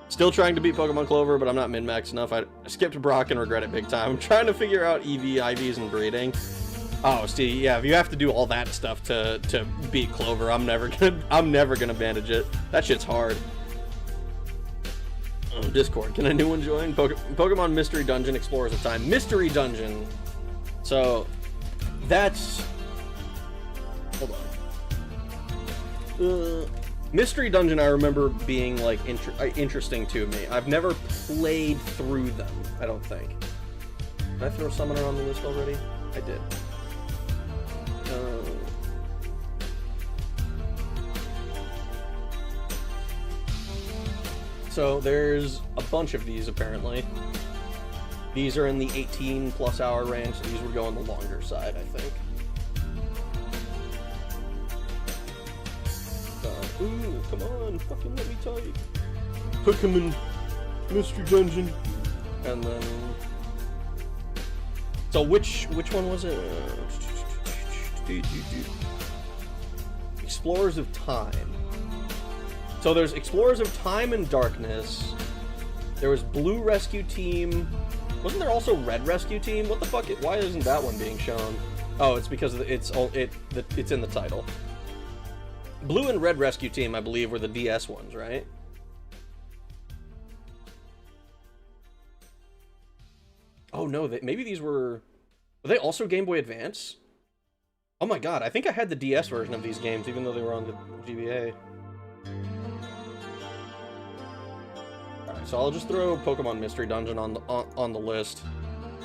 Still trying to beat Pokemon Clover, but I'm not min-max enough. I skipped Brock and regret it big time. I'm trying to figure out EV, IVs, and breeding. Oh, see, yeah, if you have to do all that stuff to beat Clover, I'm never gonna manage it. That shit's hard. Oh, Discord, can a new one join? Pokemon Mystery Dungeon Explorers of Time. Mystery Dungeon. So, that's... Hold on. Mystery Dungeon, I remember being, like, interesting to me. I've never played through them, I don't think. Did I throw Summoner on the list already? I did. So, there's a bunch of these, apparently. These are in the 18-plus hour range, so these would go on the longer side, I think. Ooh, come on, fucking let me type. Pokemon Mystery Dungeon. And then... So which one was it? Explorers of Time. So there's Explorers of Time and Darkness. There was Blue Rescue Team. Wasn't there also Red Rescue Team? What the fuck? Why isn't that one being shown? Oh, it's because it's in the title. Blue and Red Rescue Team, I believe, were the DS ones, right? Oh no, maybe these were they also Game Boy Advance? Oh my god, I think I had the DS version of these games, even though they were on the GBA. Alright, so I'll just throw Pokemon Mystery Dungeon on the list.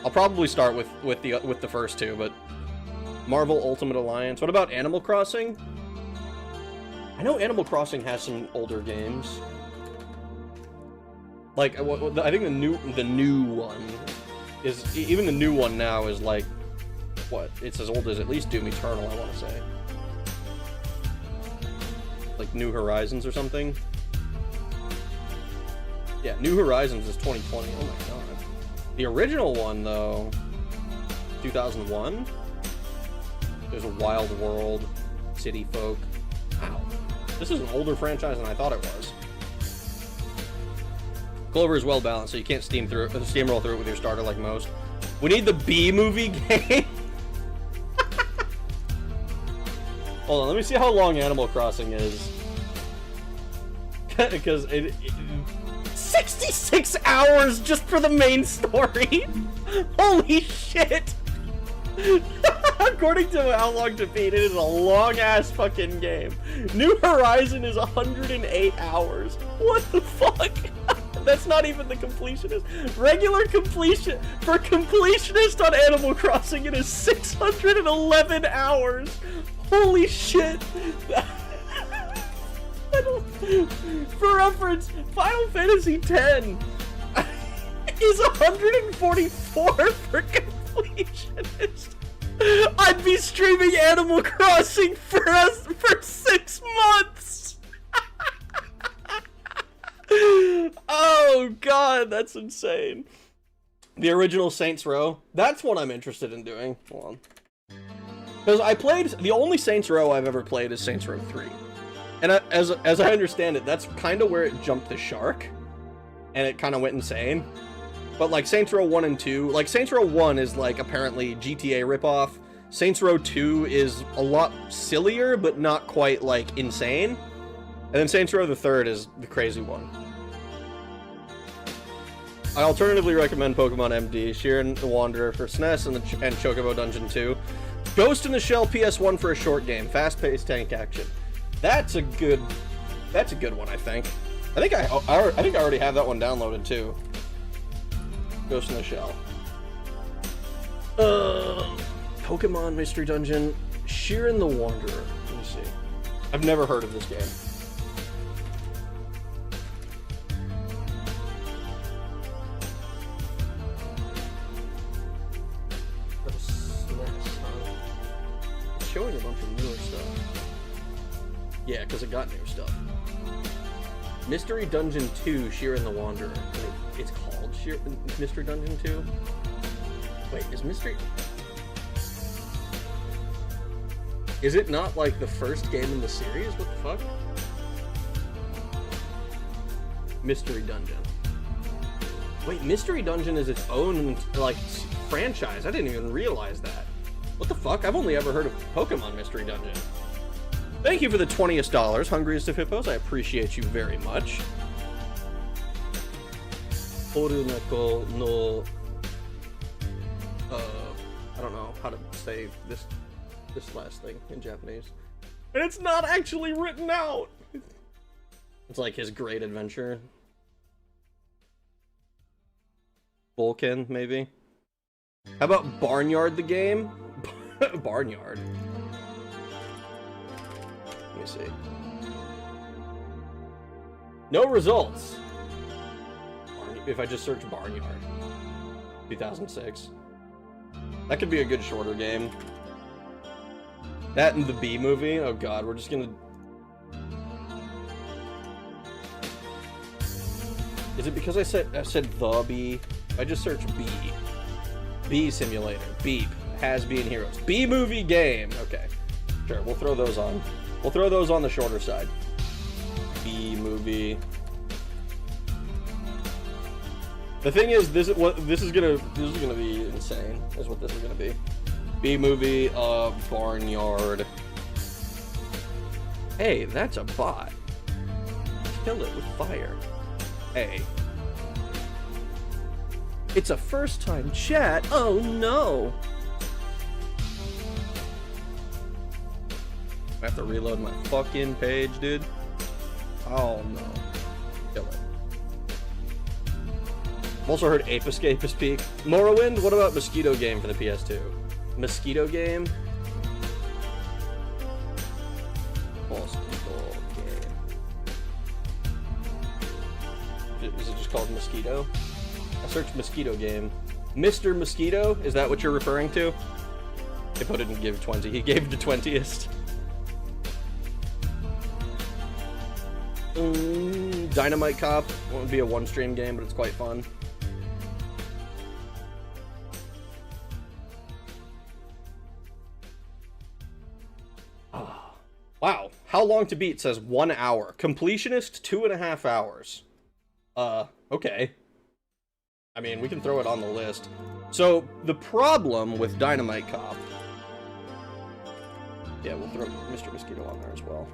I'll probably start with the first two, but Marvel Ultimate Alliance. What about Animal Crossing? I know Animal Crossing has some older games. Like, I think the new one is, even the new one now is like, what? It's as old as at least Doom Eternal, I want to say. Like New Horizons or something. Yeah, New Horizons is 2020. Oh my god. The original one, though, 2001. There's a Wild World, City Folk. Wow. This is an older franchise than I thought it was. Clover is well balanced, so you can't steamroll through it with your starter like most. We need the B-movie game. Hold on, let me see how long Animal Crossing is. Because it 66 hours just for the main story. Holy shit. According to How Long to Beat, it is a long-ass fucking game. New Horizon is 108 hours. What the fuck? That's not even the completionist. Regular completion, for completionist on Animal Crossing, it is 611 hours. Holy shit. For reference, Final Fantasy X is 144 for completionist. I'd be streaming Animal Crossing for 6 months. Oh god, that's insane. The original Saints Row, that's what I'm interested in doing. Hold on. Because I played, the only Saints Row I've ever played is Saints Row 3. And as I understand it, that's kind of where it jumped the shark. And it kind of went insane. But like Saints Row 1 and 2, like Saints Row 1 is like apparently GTA ripoff. Saints Row 2 is a lot sillier, but not quite like insane. And then Saints Row the Third is the crazy one. I alternatively recommend Pokemon MD, Sheeran the Wanderer for SNES, and Chocobo Dungeon 2. Ghost in the Shell PS1 for a short game, fast-paced tank action. That's a good one, I think. I think I already have that one downloaded too. Ghost in the Shell. Pokemon Mystery Dungeon, Sheeran the Wanderer. Let me see. I've never heard of this game. Showing a bunch of newer stuff. Yeah, because it got new stuff. Mystery Dungeon 2, Sheeran the Wanderer. Wait, it's called Mystery Dungeon 2? Wait, is Mystery... Is it not, like, the first game in the series? What the fuck? Mystery Dungeon. Wait, Mystery Dungeon is its own, like, franchise. I didn't even realize that. What the fuck? I've only ever heard of Pokemon Mystery Dungeon. Thank you for the $20, Hungriest of Hippos. I appreciate you very much. Oruneko no... I don't know how to say this last thing in Japanese. And it's not actually written out! It's like his great adventure. Vulcan, maybe? How about Barnyard the game? Barnyard. Let me see. No results. If I just search Barnyard. 2006. That could be a good shorter game. That and the B movie. Oh god, we're just gonna... Is it because I said the B? I just searched B. B Simulator. Beep. Has-been Heroes. B-movie game. Okay. Sure, we'll throw those on. We'll throw those on the shorter side. B-movie. The thing is, this is gonna be insane, is what this is gonna be. B-movie, Barnyard. Hey, that's a bot. Kill it with fire. Hey. It's a first-time chat. Oh no. I have to reload my fucking page, dude. Oh no. Kill it. I've also heard Ape Escape is peak. Morrowind? What about Mosquito Game for the PS2? Mosquito Game? Mosquito Game. Is it just called Mosquito? I searched Mosquito Game. Mr. Mosquito? Is that what you're referring to? Hippo didn't give 20. He gave the 20th. Dynamite Cop won't be a one-stream game, but it's quite fun. Wow, how long to beat says 1 hour. Completionist, 2.5 hours. Okay. I mean, we can throw it on the list. So, the problem with Dynamite Cop... Yeah, we'll throw Mr. Mosquito on there as well.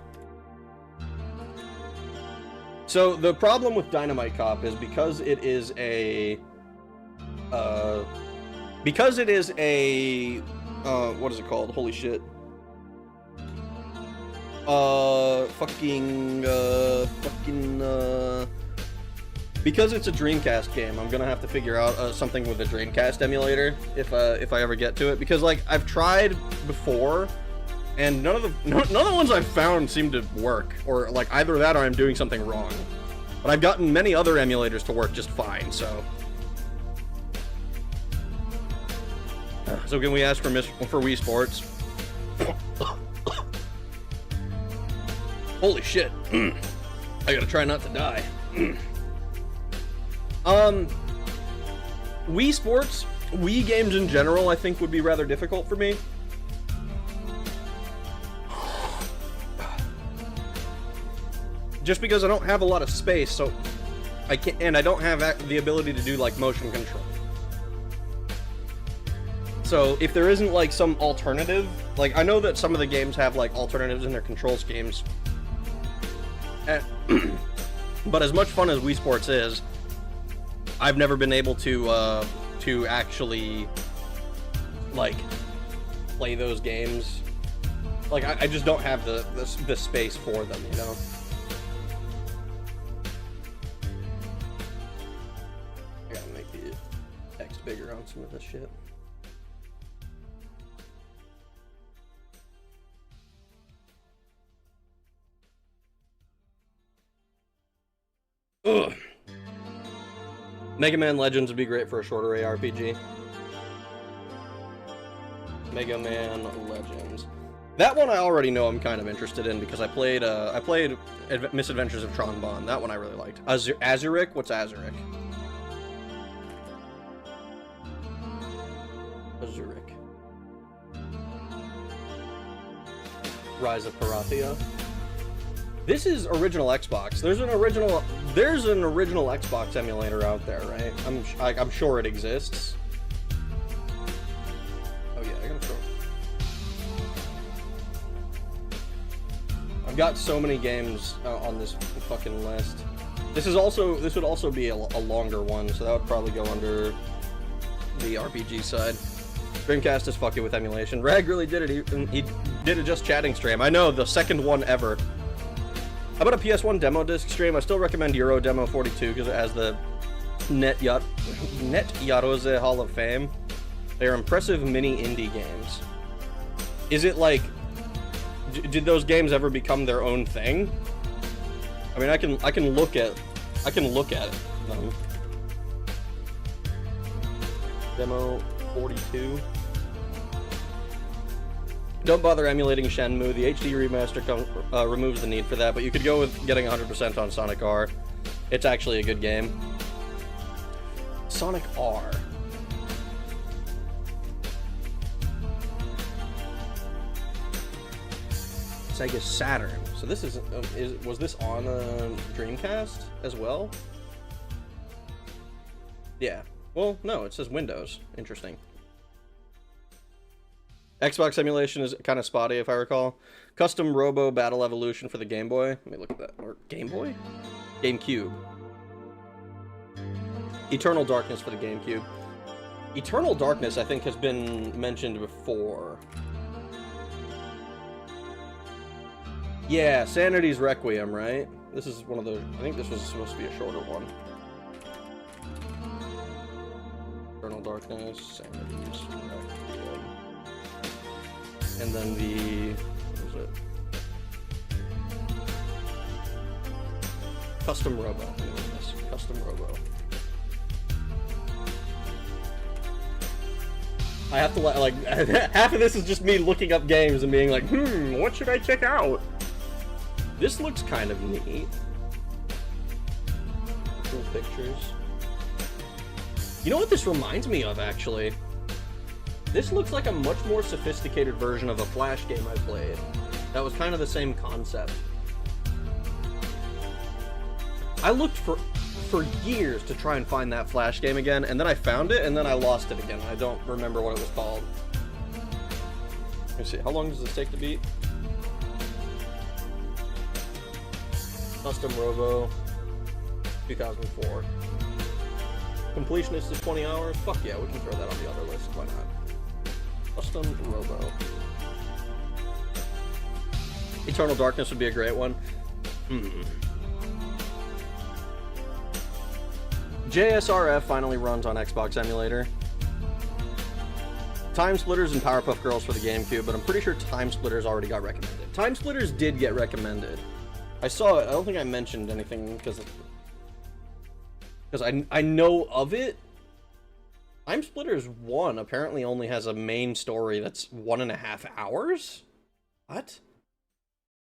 So, the problem with Dynamite Cop is because it is a... what is it called? Holy shit. Because it's a Dreamcast game, I'm gonna have to figure out something with a Dreamcast emulator if I ever get to it. Because, like, I've tried before, and none of the ones I've found seem to work. Or, like, either that or I'm doing something wrong. But I've gotten many other emulators to work just fine, so... So can we ask for Wii Sports? Holy shit. I gotta try not to die. Wii Sports, Wii games in general, I think would be rather difficult for me. Just because I don't have a lot of space, so I can't, and I don't have the ability to do, like, motion control. So if there isn't, like, some alternative, like, I know that some of the games have, like, alternatives in their control schemes. But as much fun as Wii Sports is, I've never been able to actually, like, play those games. Like, I just don't have the space for them, you know? I gotta make the text bigger on some of this shit. Ugh. Mega Man Legends would be great for a shorter ARPG. Mega Man Legends. That one I already know I'm kind of interested in because I played Misadventures of Tron Bonne. That one I really liked. Azuric? What's Azuric? Azuric. Rise of Parathia. This is original Xbox. There's an original Xbox emulator out there, right? I'm sure it exists. Oh yeah, I gotta throw. I've got so many games on this fucking list. This would also be a longer one, so that would probably go under the RPG side. Dreamcast is fucking with emulation. Rag really did it. He did a just chatting stream. I know, the second one ever. How about a PS1 demo disc stream? I still recommend Euro Demo 42 because it has the Net Yarose Hall of Fame. They're impressive mini indie games. Is it like, did those games ever become their own thing? I mean, I can look at them. Demo 42. Don't bother emulating Shenmue. The HD remaster removes the need for that, but you could go with getting 100% on Sonic R. It's actually a good game. Sonic R. Sega Saturn. So this is was this on Dreamcast as well? Yeah. Well, no, it says Windows. Interesting. Xbox emulation is kind of spotty, if I recall. Custom Robo Battle Evolution for the Game Boy. Let me look at that. Or Game Boy? GameCube. Eternal Darkness for the GameCube. Eternal Darkness, I think, has been mentioned before. Yeah, Sanity's Requiem, right? This is one of the... I think this was supposed to be a shorter one. Eternal Darkness, Sanity's Requiem. And then the... What was it? Custom Robo. Custom Robo. I have to, like, half of this is just me looking up games and being like, what should I check out? This looks kind of neat. Cool pictures. You know what this reminds me of, actually? This looks like a much more sophisticated version of a Flash game I played. That was kind of the same concept. I looked for years to try and find that Flash game again, and then I found it, and then I lost it again. I don't remember what it was called. Let me see. How long does this take to beat? Custom Robo, 2004. Completionist is 20 hours? Fuck yeah, we can throw that on the other list. Why not? Custom Robo. Eternal Darkness would be a great one. JSRF finally runs on Xbox emulator. Time Splitters and Powerpuff Girls for the GameCube, but I'm pretty sure Time Splitters already got recommended. Time Splitters did get recommended. I saw it. I don't think I mentioned anything because I know of it. Time Splitters 1 apparently only has a main story that's 1.5 hours? What?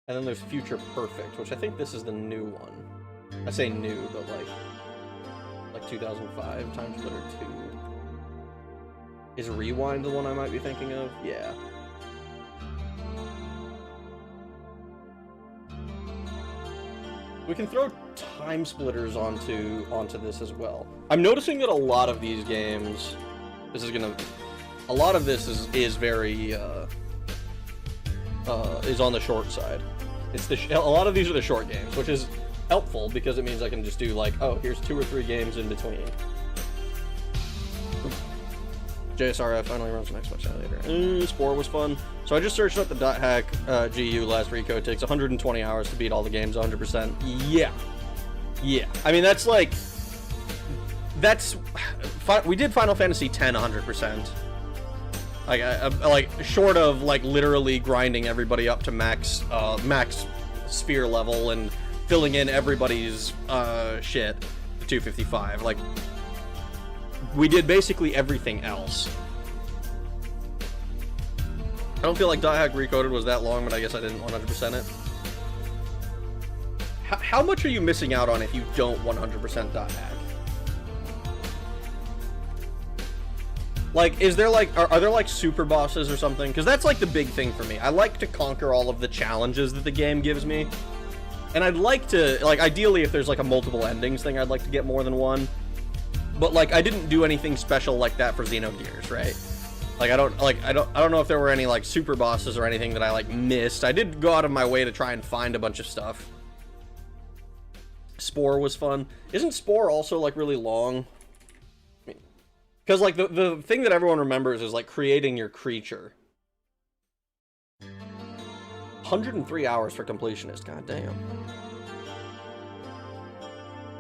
And then there's Future Perfect, which I think this is the new one. I say new, but like 2005, Time Splitter 2. Is Rewind the one I might be thinking of? Yeah. We can throw Time Splitters onto this as well. I'm noticing that a lot of these games, a lot of this is very, is on the short side. A lot of these are the short games, which is helpful because it means I can just do like, oh, here's 2 or 3 games in between. JSRF finally runs on Xbox emulator. Spore was fun. So I just searched up the .hack GU last recode. It takes 120 hours to beat all the games 100%. Yeah. Yeah. I mean, that's like... we did Final Fantasy X 100%. Like, short of, like, literally grinding everybody up to max sphere level and filling in everybody's shit to 255. Like, we did basically everything else. I don't feel like .hack Recoded was that long, but I guess I didn't 100% it. How much are you missing out on if you don't 100% .hack? Like, is there like, are there like super bosses or something? Because that's like the big thing for me. I like to conquer all of the challenges that the game gives me. And I'd like to, like, ideally if there's like a multiple endings thing, I'd like to get more than one. But like, I didn't do anything special like that for Xenogears, right? Like, I don't know if there were any like super bosses or anything that I like missed. I did go out of my way to try and find a bunch of stuff. Spore was fun. Isn't Spore also like really long? Because like the thing that everyone remembers is like creating your creature. 103 hours for completionist, god damn.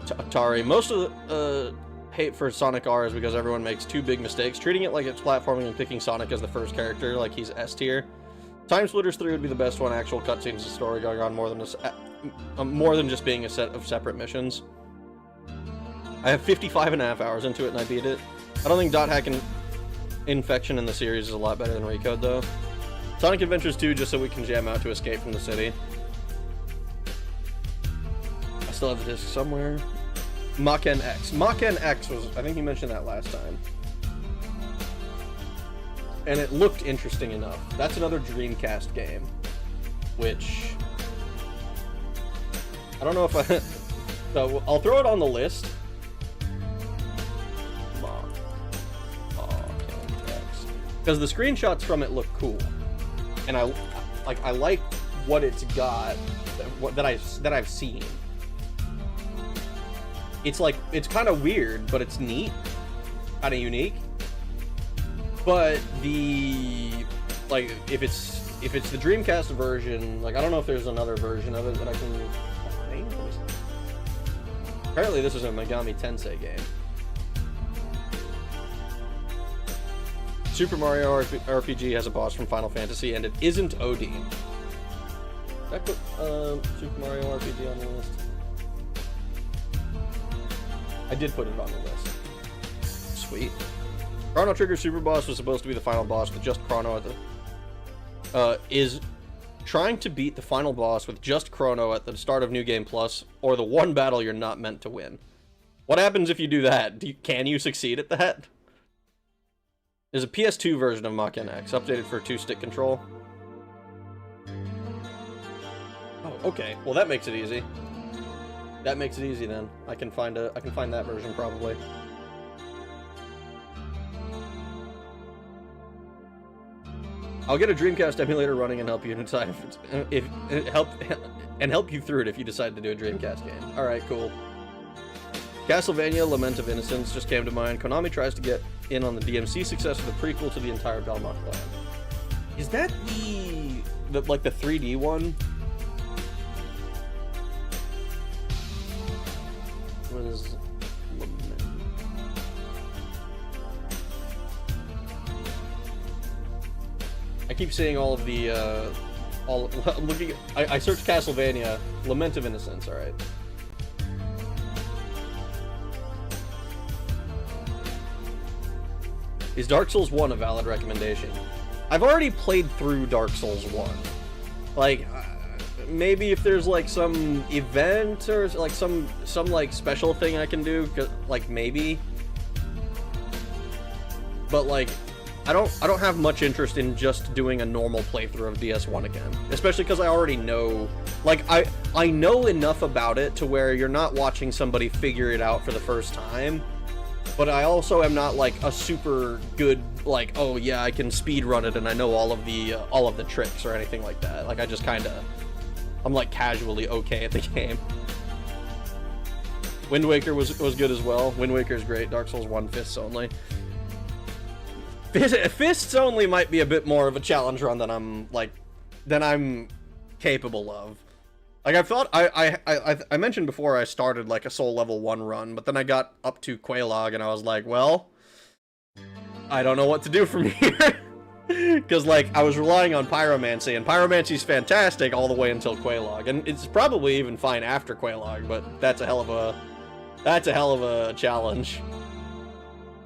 Atari, most of the hate for Sonic R is because everyone makes 2 big mistakes, treating it like it's platforming and picking Sonic as the first character, like he's S tier. Time Splitters 3 would be the best one, actual cutscenes and story going on more than just being a set of separate missions. I have 55.5 hours into it and I beat it. I don't think .hack and Infection in the series is a lot better than Recode though. Sonic Adventures 2 just so we can jam out to escape from the city. I still have the disc somewhere. Maken X. Maken X was, I think you mentioned that last time. And it looked interesting enough. That's another Dreamcast game. Which... I don't know if I... So I'll throw it on the list. because the screenshots from it look cool, and I like what it's got, that I've seen. It's like, it's kind of weird, but it's neat, kind of unique. But if it's the Dreamcast version, like, I don't know if there's another version of it that I can find. Apparently this is a Megami Tensei game. Super Mario RPG has a boss from Final Fantasy, and it isn't Odin. Did I put Super Mario RPG on the list? I did put it on the list. Sweet. Chrono Trigger Super Boss was supposed to be the final boss with just Chrono at the... is trying to beat the final boss with just Chrono at the start of New Game Plus, or the one battle you're not meant to win. What happens if you do that? Can you succeed at that? There's a PS2 version of Mach NX, updated for 2-stick control. Oh, okay. Well, that makes it easy. That makes it easy then. I can find that version probably. I'll get a Dreamcast emulator running and help you decide help you through it if you decide to do a Dreamcast game. All right, cool. Castlevania: Lament of Innocence just came to mind. Konami tries to get in on the DMC success of the prequel to the entire Belmont clan. Is that the 3D one? What is Lament? I keep seeing all of the looking. I searched Castlevania: Lament of Innocence. All right. Is Dark Souls 1 a valid recommendation? I've already played through Dark Souls 1. Like, maybe if there's like some event or like some like special thing I can do, like maybe. But like, I don't have much interest in just doing a normal playthrough of DS1 again, especially because I already know, like, I know enough about it to where you're not watching somebody figure it out for the first time. But I also am not like a super good, like, oh yeah, I can speed run it and I know all of the tricks or anything like that. Like, I just I'm like casually okay at the game. Wind Waker was good as well. Wind Waker is great. Dark Souls 1 fists only. Fists only might be a bit more of a challenge run than I'm capable of. Like, I've thought, I mentioned before I started, like, a Soul Level 1 run, but then I got up to Quelaag, and I was like, well, I don't know what to do from here. Because, like, I was relying on Pyromancy, and Pyromancy's fantastic all the way until Quelaag, and it's probably even fine after Quelaag, but that's a hell of a challenge.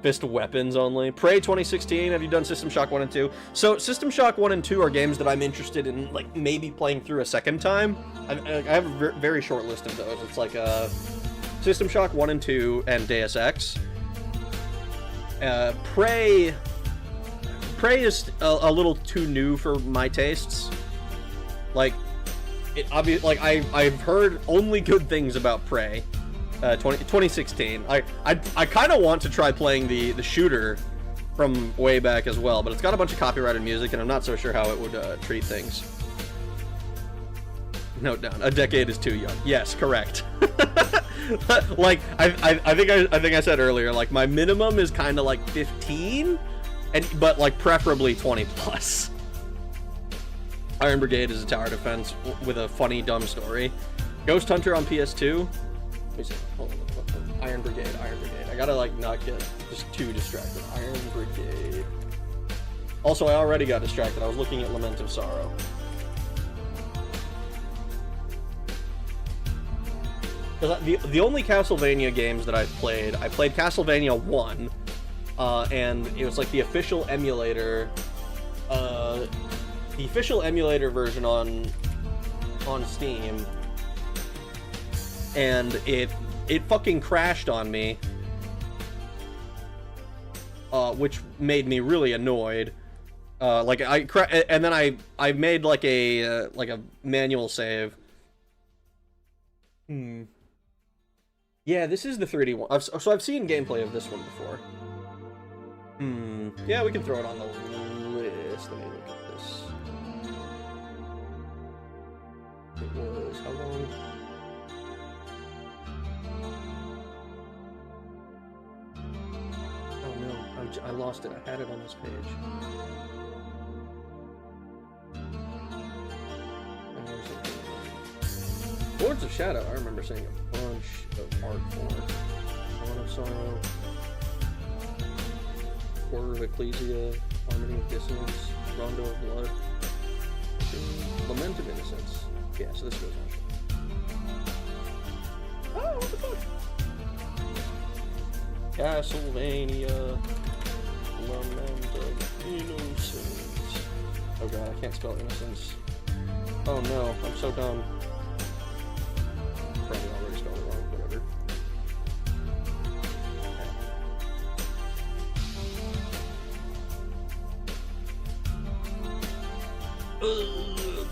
Fist weapons only. Prey 2016, have you done System Shock 1 and 2? So, System Shock 1 and 2 are games that I'm interested in, like, maybe playing through a second time. I have a very short list of those. It's like, System Shock 1 and 2 and Deus Ex. Prey is a little too new for my tastes. Like, I've heard only good things about Prey. 2016. I kind of want to try playing the shooter from way back as well, but it's got a bunch of copyrighted music, and I'm not so sure how it would treat things. Note down: a decade is too young. Yes, correct. Like I think I said earlier, like my minimum is kind of like 15, but like preferably 20 plus. Iron Brigade is a tower defense with a funny dumb story. Ghost Hunter on PS2. Let me see. Hold on. Iron Brigade. I gotta, like, not get just too distracted. Iron Brigade. Also, I already got distracted. I was looking at Lament of Sorrow. Because the only Castlevania games that I played Castlevania 1, and it was, like, the official emulator, version on Steam. And it fucking crashed on me, which made me really annoyed. Like and then I made like a manual save. Yeah, this is the 3D one. So I've seen gameplay of this one before. Yeah, we can throw it on the this. Let me look at this. It was how long? Oh no, I lost it. I had it on this page. Lords of Shadow, I remember seeing a bunch of art for. Dawn of Sorrow, Horror of Ecclesia, Harmony of Dissonance, Rondo of Blood, Lament of Innocence. Yeah, so this goes on. Oh, what the fuck? Castlevania, Lament of Innocence. Oh god, I can't spell Innocence. Oh no, I'm so dumb. Probably already spelled it wrong, whatever.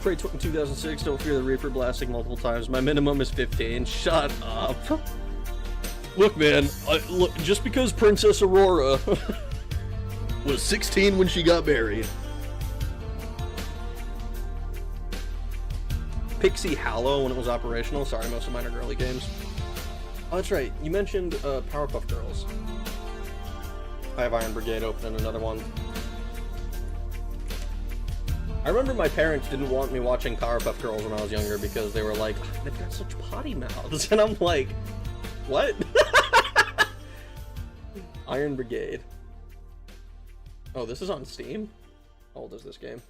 Prey 2006, don't fear the Reaper blasting multiple times. My minimum is 15. Shut up. Look, man, look, just because Princess Aurora was 16 when she got married. Pixie Hallow when it was operational. Sorry, most of mine are girly games. Oh, that's right. You mentioned Powerpuff Girls. I have Iron Brigade open and another one. I remember my parents didn't want me watching Powerpuff Girls when I was younger because they were like, oh, they've got such potty mouths. And I'm like, what? Iron Brigade. Oh, this is on Steam? How old is this game?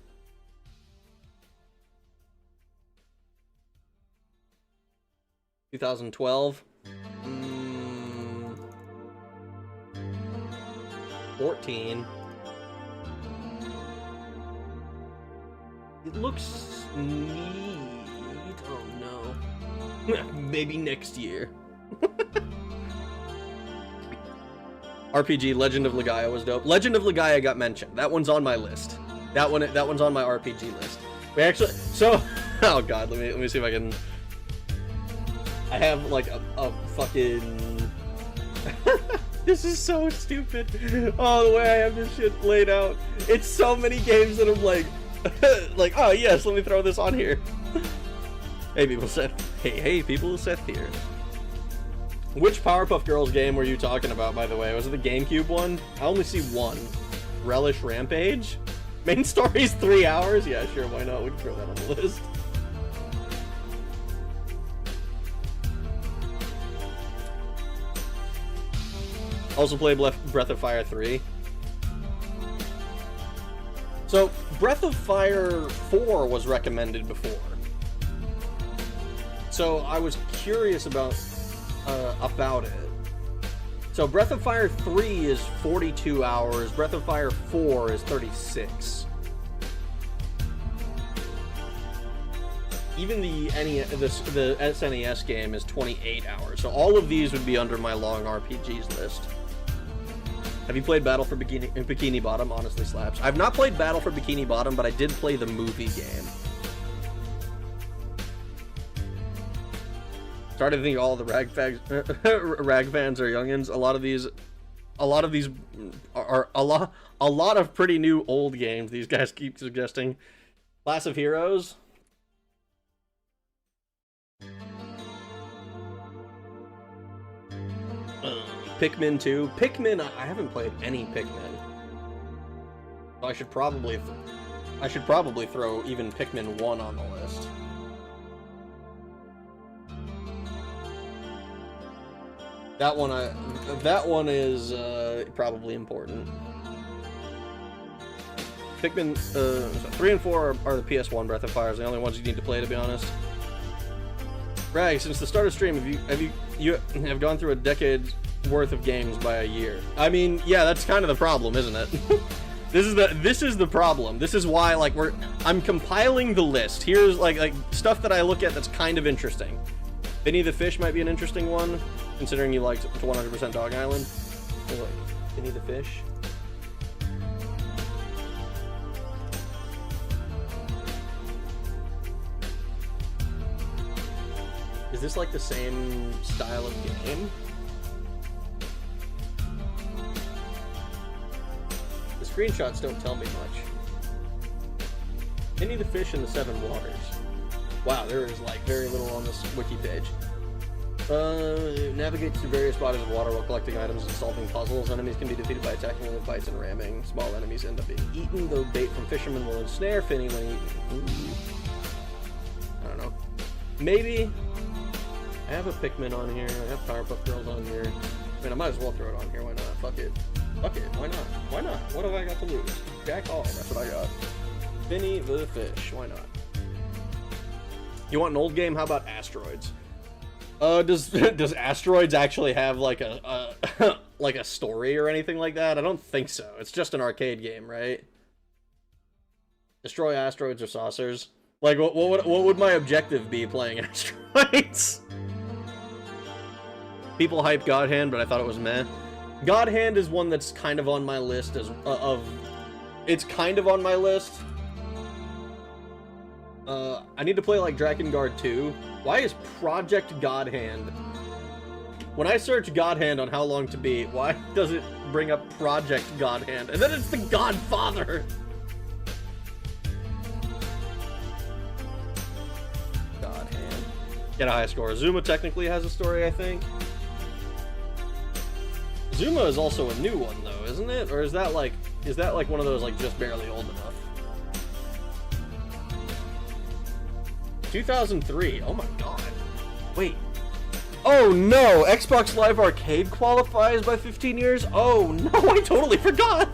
2012. 14. It looks neat. Oh no. Maybe next year. RPG Legend of Legaia was dope. Legend of Legaia got mentioned. That one's on my list. That one's on my RPG list. We actually oh god, let me see if I can. I have like a fucking this is so stupid. Oh, the way I have this shit laid out. It's so many games that I'm like like, oh yes, let me throw this on here. Hey people, Seth. Hey people, Seth here. Which Powerpuff Girls game were you talking about, by the way? Was it the GameCube one? I only see one. Relish Rampage? Main story's 3 hours? Yeah, sure, why not? We can throw that on the list. Also play Breath of Fire 3. So, Breath of Fire 4 was recommended before. So, I was curious about it. So, Breath of Fire 3 is 42 hours, Breath of Fire 4 is 36. Even the SNES game is 28 hours, so all of these would be under my long RPGs list. Have you played Battle for Bikini Bottom? Honestly slaps. I've not played Battle for Bikini Bottom, but I did play the movie game. Started to think all the rag fans are youngins. A lot of these are a lot of pretty new old games. These guys keep suggesting. Class of Heroes. Pikmin 2. Pikmin, I haven't played any Pikmin. So I should probably throw even Pikmin 1 on the list. That one is probably important. Pikmin 3 and 4 are the PS1 Breath of Fire, the only ones you need to play, to be honest. Rag, since the start of stream, you have gone through a decade's worth of games by a year. I mean, yeah, that's kind of the problem, isn't it? This is the problem. This is why, like, I'm compiling the list. Here's like stuff that I look at that's kind of interesting. Vinny the Fish might be an interesting one, considering you liked 100% Dog Island. So, like, Vinny the Fish. Is this like the same style of game? The screenshots don't tell me much. Any of the fish in the Seven Waters. Wow, there is like very little on this wiki page. Navigates through various bodies of water while collecting items and solving puzzles. Enemies can be defeated by attacking with bites and ramming. Small enemies end up being eaten, though bait from fishermen will ensnare Finny when eaten. Ooh. I don't know. Maybe. I have a Pikmin on here. I have Powerpuff Girls on here. I mean, I might as well throw it on here. Why not? Fuck it. Fuck it. Why not? Why not? What have I got to lose? Jack all. That's what I got. Finny the Fish. Why not? You want an old game? How about Asteroids? Does Asteroids actually have like a like a story or anything like that? I don't think so. It's just an arcade game, right? Destroy asteroids or saucers. Like, what would my objective be playing Asteroids? People hype God Hand, but I thought it was meh. God Hand is one that's kind of on my list as it's kind of on my list. I need to play like Drakengard 2. Why is Project God Hand? When I search God Hand on how long to beat, why does it bring up Project God Hand? And then it's the Godfather! God Hand. Get a high score. Zuma technically has a story, I think. Zuma is also a new one though, isn't it? Or is that like one of those like just barely old enough? 2003. Oh my god. Wait. Oh no! Xbox Live Arcade qualifies by 15 years? Oh no, I totally forgot!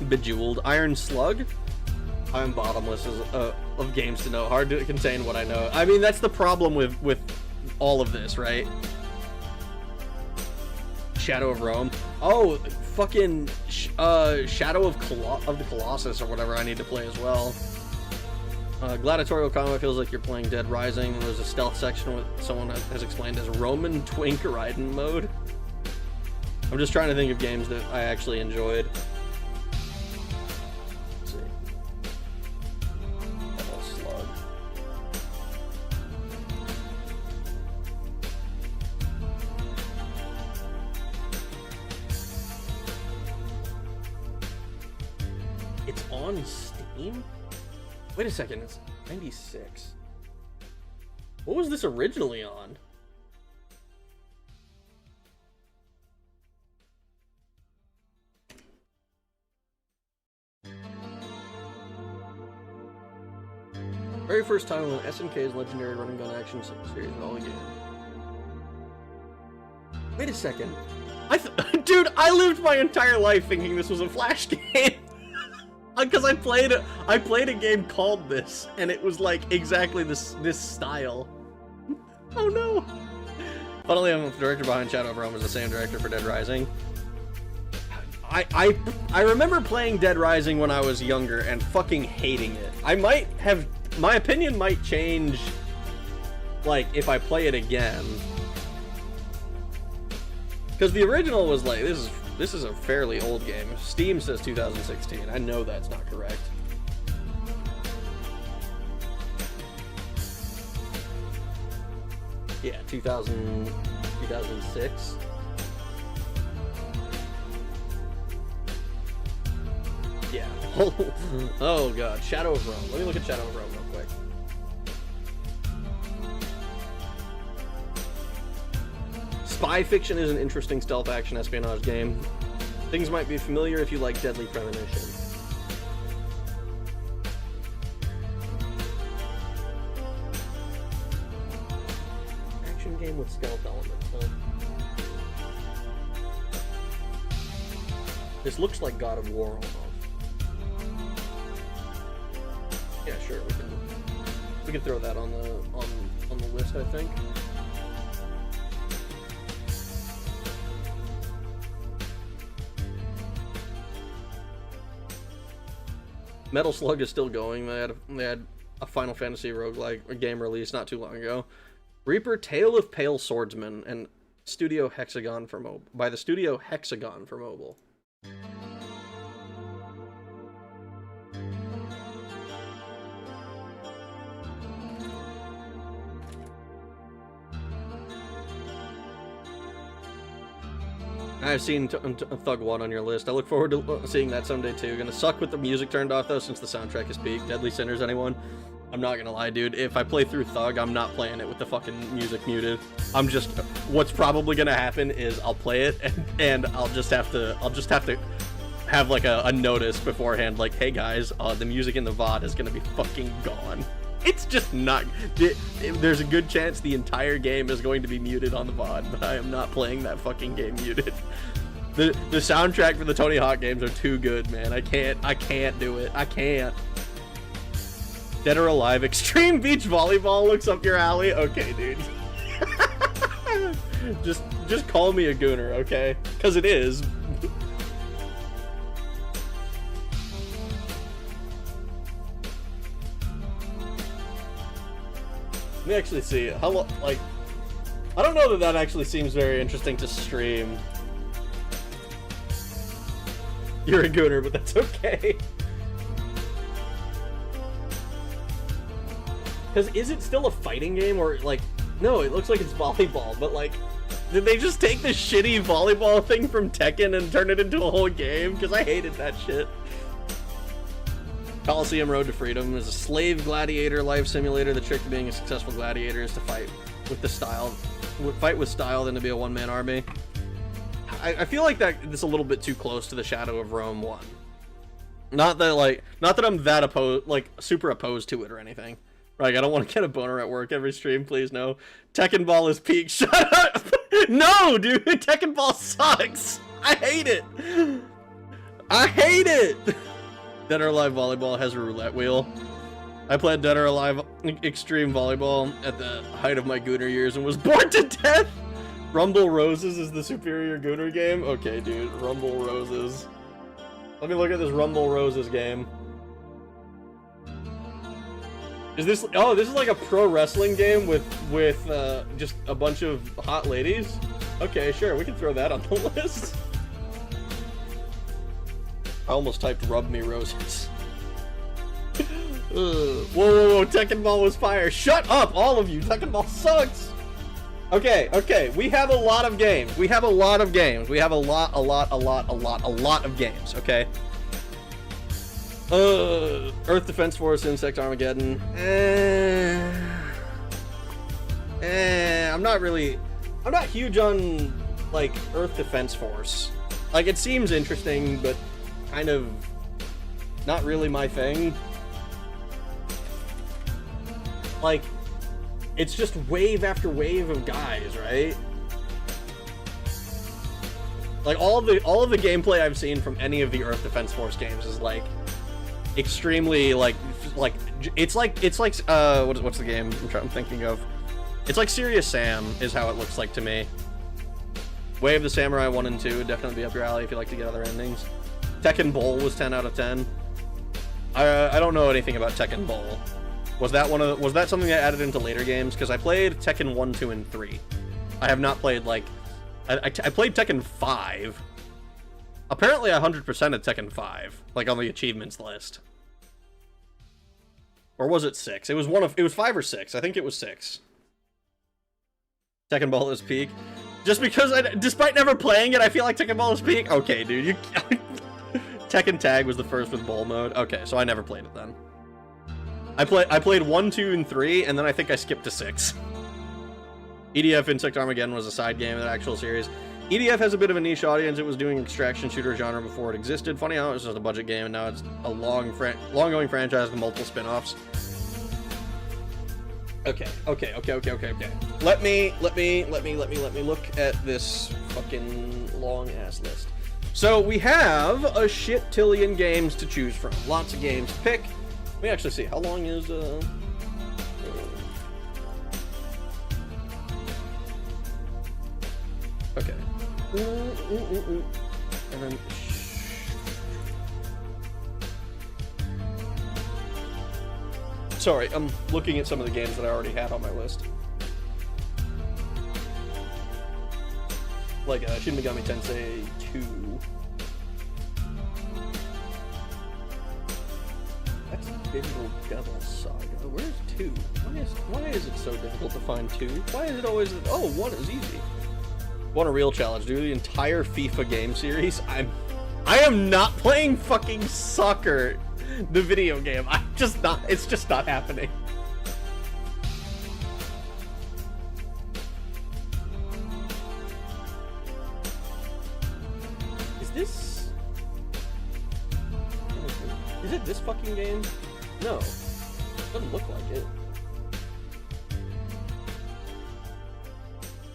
Bejeweled. Iron Slug? I'm bottomless of games to know. Hard to contain what I know. I mean, that's the problem with all of this, right? Shadow of Rome. Oh, fucking Shadow of the Colossus or whatever I need to play as well. Gladiatorial combat feels like you're playing Dead Rising. There's a stealth section with someone has explained as Roman Twink Raiden mode. I'm just trying to think of games that I actually enjoyed. Let's see. Metal Slug. It's on Steam? Wait a second, it's 96. What was this originally on? Very first title in SNK's legendary run and gun action series all again. Wait a second. Dude, I lived my entire life thinking this was a Flash game. Because I played a game called this, and it was like exactly this style. Oh no! Funnily enough, the director behind Shadow of Rome was the same director for Dead Rising. I remember playing Dead Rising when I was younger and fucking hating it. My opinion might change, like, if I play it again. Because the original was like, this is a fairly old game. Steam says 2016. I know that's not correct. Yeah, 2006. Yeah. Oh god, Shadow of Rome. Let me look at Shadow of Rome real quick. Spy Fiction is an interesting stealth action espionage game. Things might be familiar if you like Deadly Premonition. Action game with stealth elements, huh? This looks like God of War almost. Yeah, sure, we can throw that on the list, I think. Metal Slug is still going. They had a Final Fantasy roguelike game release not too long ago. Reaper: Tale of Pale Swordsman and Studio Hexagon for mobile by the Studio Hexagon for mobile. I've seen Thug 1 on your list. I look forward to seeing that someday too. Gonna suck with the music turned off though, since the soundtrack is peak. Deadly Sinners, anyone? I'm not gonna lie, dude. If I play through Thug, I'm not playing it with the fucking music muted. I'm just, what's probably gonna happen is I'll play it and I'll just have to have like a notice beforehand, like, hey guys, the music in the VOD is gonna be fucking gone. It's just not, there's a good chance the entire game is going to be muted on the VOD, but I am not playing that fucking game muted. The soundtrack for the Tony Hawk games are too good, man. I can't do it. I can't. Dead or Alive, Extreme Beach Volleyball looks up your alley. Okay, dude. just call me a gooner, okay? Because it is. Let me actually see how long, like, I don't know that actually seems very interesting to stream. You're a gooner, but that's okay. Because is it still a fighting game, or, like, no, it looks like it's volleyball, but, like, did they just take the shitty volleyball thing from Tekken and turn it into a whole game? Because I hated that shit. Coliseum Road to Freedom is a slave gladiator life simulator. The trick to being a successful gladiator is to fight with style than to be a one-man army. I feel like that's a little bit too close to the Shadow of Rome 1. Not that I'm that opposed, like, super opposed to it or anything. Like, I don't want to get a boner at work every stream, please, no. Tekken Ball is peak. Shut up! No, dude! Tekken Ball sucks! I hate it! I hate it! Dead or Alive Volleyball has a roulette wheel. I played Dead or Alive Extreme Volleyball at the height of my Gooner years and was bored to death! Rumble Roses is the superior Gooner game? Okay, dude. Rumble Roses. Let me look at this Rumble Roses game. Is this... Oh, this is like a pro wrestling game with just a bunch of hot ladies? Okay, sure. We can throw that on the list. I almost typed Rub Me Roses. Whoa, Tekken Ball was fire. Shut up, all of you. Tekken Ball sucks. Okay, we have a lot of games. We have a lot of games, okay? Earth Defense Force, Insect Armageddon. I'm not huge on, like, Earth Defense Force. Like, it seems interesting, but kind of not really my thing. Like, it's just wave after wave of guys, right? Like, all of the gameplay I've seen from any of the Earth Defense Force games is, like, extremely, like it's like what's the game I'm thinking of? It's like Serious Sam is how it looks like to me. Way of the Samurai 1 and 2 would definitely be up your alley if you like to get other endings. Tekken Bowl was 10 out of 10. I don't know anything about Tekken Bowl. Was that something I added into later games? Because I played Tekken 1, 2, and 3. I have not played, like... I played Tekken 5. Apparently 100% of Tekken 5, like on the achievements list. Or was it 6? It was 5 or 6. I think it was 6. Tekken Ball is peak. Just because, despite never playing it, I feel like Tekken Ball is peak? Okay, dude, Tekken Tag was the first with Bowl mode. Okay, so I never played it then. I played 1, 2, and 3, and then I think I skipped to 6. EDF Insect Armageddon was a side game of the actual series. EDF has a bit of a niche audience. It was doing extraction shooter genre before it existed. Funny how it was just a budget game, and now it's a long-going franchise with multiple spin-offs. Okay. Let me look at this fucking long-ass list. So we have a shit-tillion games to choose from. Lots of games to pick. Let me actually see. How long is, okay. And then... Sorry, I'm looking at some of the games that I already had on my list. Like, Shin Megami Tensei 2. That's a Digital Devil Saga. Where's 2? Why is it so difficult to find 2? Why is it always... Oh, 1 is easy. Want a real challenge? Do the entire FIFA game series? I am not playing fucking soccer, the video game. It's just not happening. Is it this fucking game? No. Doesn't look like it.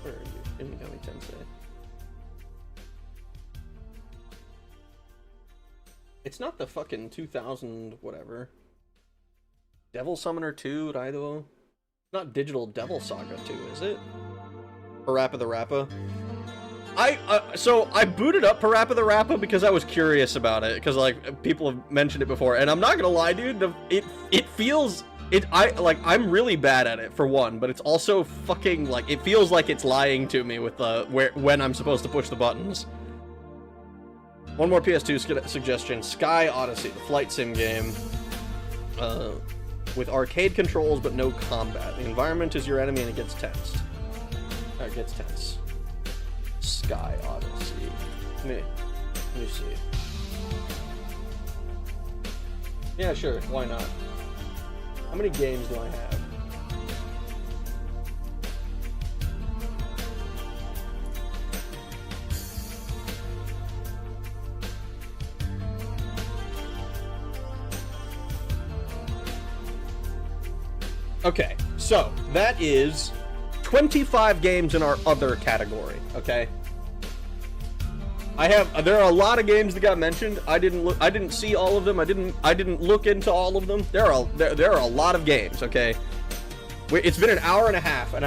Where are you? Inugami Tensei. It's not the fucking 2000 whatever. Devil Summoner 2 Raido. It's not Digital Devil Saga 2, is it? Parappa the Rappa. So I booted up Parappa the Rappa because I was curious about it, because like people have mentioned it before, and I'm not gonna lie, dude, I'm really bad at it for one, but it's also fucking like it feels like it's lying to me with when I'm supposed to push the buttons. One more PS2 suggestion: Sky Odyssey, the flight sim game, with arcade controls but no combat. The environment is your enemy and it gets tense. It gets tense. Sky Odyssey. Let me see. Yeah, sure. Why not? How many games do I have? Okay, so that is 25 games in our other category, okay? There are a lot of games that got mentioned. I didn't see all of them. I didn't look into all of them. There are a lot of games, okay? It's been an hour and a half, and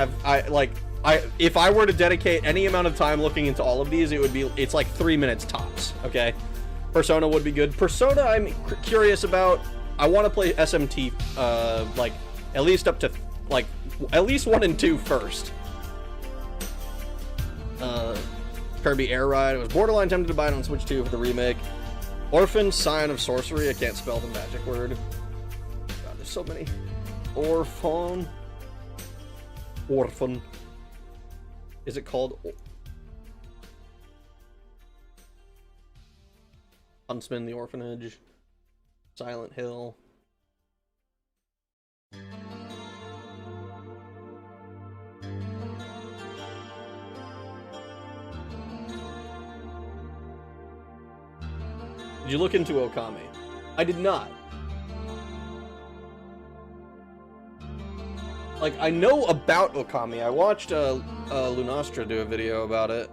if I were to dedicate any amount of time looking into all of these, it's like 3 minutes tops, okay? Persona would be good. Persona I'm curious about. I want to play SMT like at least up to like at least 1 and 2 first. Kirby Air Ride. I was borderline tempted to buy it on Switch 2 for the remake. Orphan Sign of Sorcery. I can't spell the magic word. God, there's so many. Orphan. Is it called? Huntsman, the Orphanage. Silent Hill. Did you look into Okami? I did not. Like, I know about Okami. I watched Lunastra do a video about it.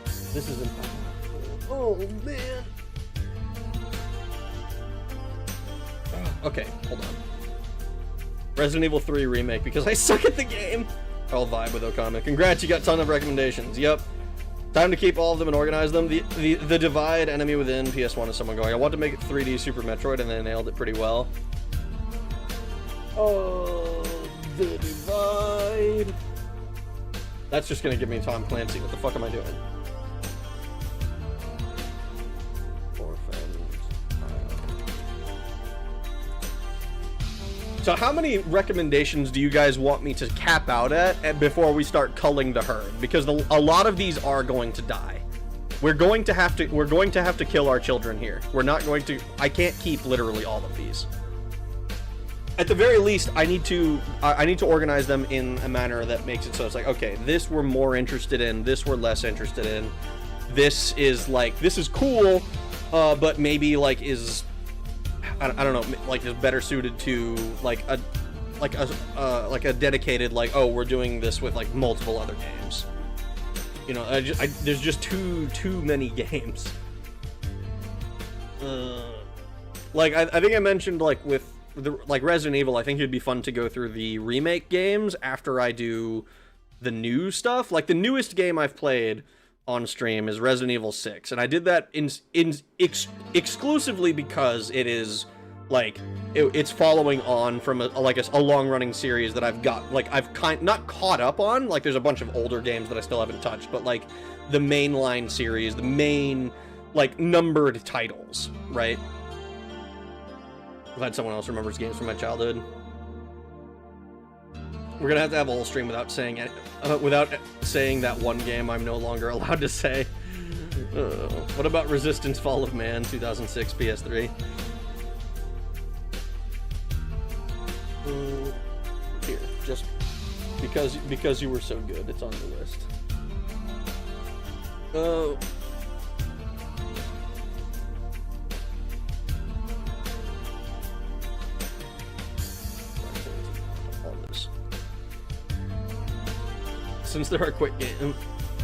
This is impossible. Oh, man. Okay, hold on. Resident Evil 3 Remake, because I suck at the game. I'll vibe with Okami. Congrats, you got a ton of recommendations. Yep. Time to keep all of them and organize them. The Divide, Enemy Within, PS1 is someone going, I want to make it 3D Super Metroid, and they nailed it pretty well. Oh, The Divide. That's just gonna give me Tom Clancy. What the fuck am I doing? So how many recommendations do you guys want me to cap out at before we start culling the herd? Because a lot of these are going to die. We're going to have to kill our children here. We're not going to. I can't keep literally all of these. At the very least, I need to organize them in a manner that makes it so it's like, okay, this we're more interested in, this we're less interested in. This is cool, but maybe like is. I don't know, like is better suited to like a dedicated like, oh, we're doing this with like multiple other games. You know, there's just too many games. Like I think I mentioned like with like Resident Evil, I think it'd be fun to go through the remake games after I do the new stuff. Like the newest game I've played on stream is Resident Evil 6, and I did that exclusively because it is like it's following on from a long-running series that I've got, like I've not caught up on. Like there's a bunch of older games that I still haven't touched, but like the mainline series, the main like numbered titles, right? Glad someone else remembers games from my childhood. We're gonna have to have a whole stream without saying that one game I'm no longer allowed to say. What about Resistance Fall of Man 2006 PS3? Here, just because you were so good, it's on the list. Since there are quick games,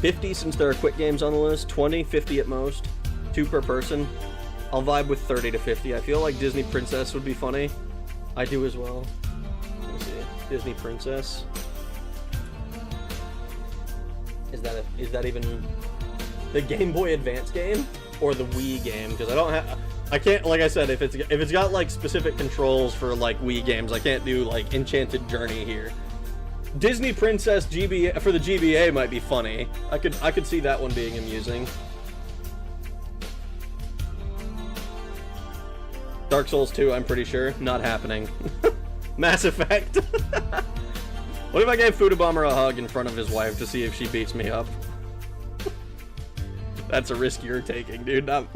50 since there are quick games on the list, 20, 50 at most, 2 per person. I'll vibe with 30 to 50. I feel like Disney Princess would be funny. I do as well. Let me see. Disney Princess. Is that even the Game Boy Advance game or the Wii game? Because I can't, like I said, if it's got like specific controls for like Wii games, I can't do like Enchanted Journey here. Disney Princess GBA for the GBA might be funny. I could see that one being amusing. Dark Souls 2, I'm pretty sure. Not happening. Mass Effect. What if I gave Futubomber a hug in front of his wife to see if she beats me up? That's a risk you're taking, dude. I'll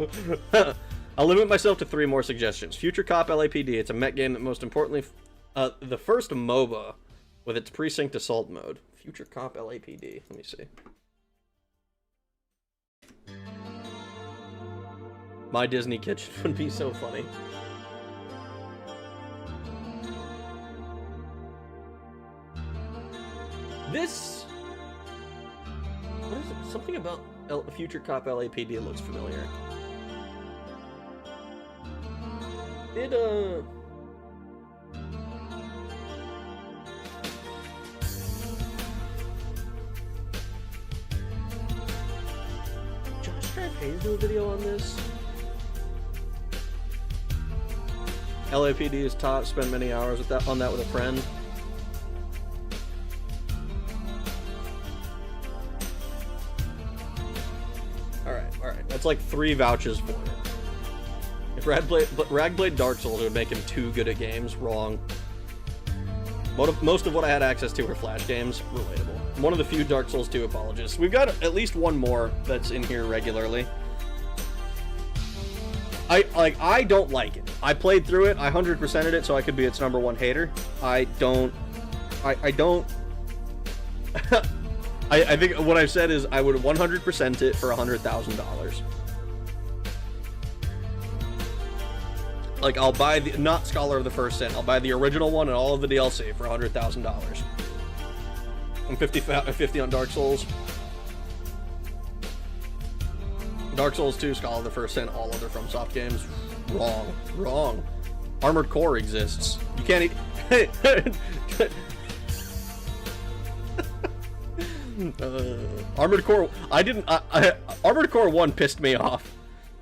limit myself to 3 more suggestions. Future Cop LAPD. It's a mech game that most importantly... the first MOBA with its precinct assault mode. Future Cop LAPD. Let me see. My Disney Kitchen would be so funny. This... What is it? Something about Future Cop LAPD looks familiar. It, Josh Drive Hayes do a video on this? LAPD is top, spend many hours on that with a friend. Alright. That's like 3 vouches for it. If Ragblade Dark Souls would make him too good at games, wrong. Most of what I had access to were Flash games, relatable. I'm one of the few Dark Souls 2 apologists. We've got at least one more that's in here regularly. I don't like it. I played through it, I 100%ed it so I could be its #1 hater. I think what I've said is I would 100% it for $100,000. Like, I'll buy the, not Scholar of the First Sin, I'll buy the original one and all of the DLC for $100,000. I'm 50 on Dark Souls. Dark Souls 2, Scholar of the First Sin, all other FromSoft games. Wrong. Armored Core exists. You can't Armored Core, Armored Core 1 pissed me off.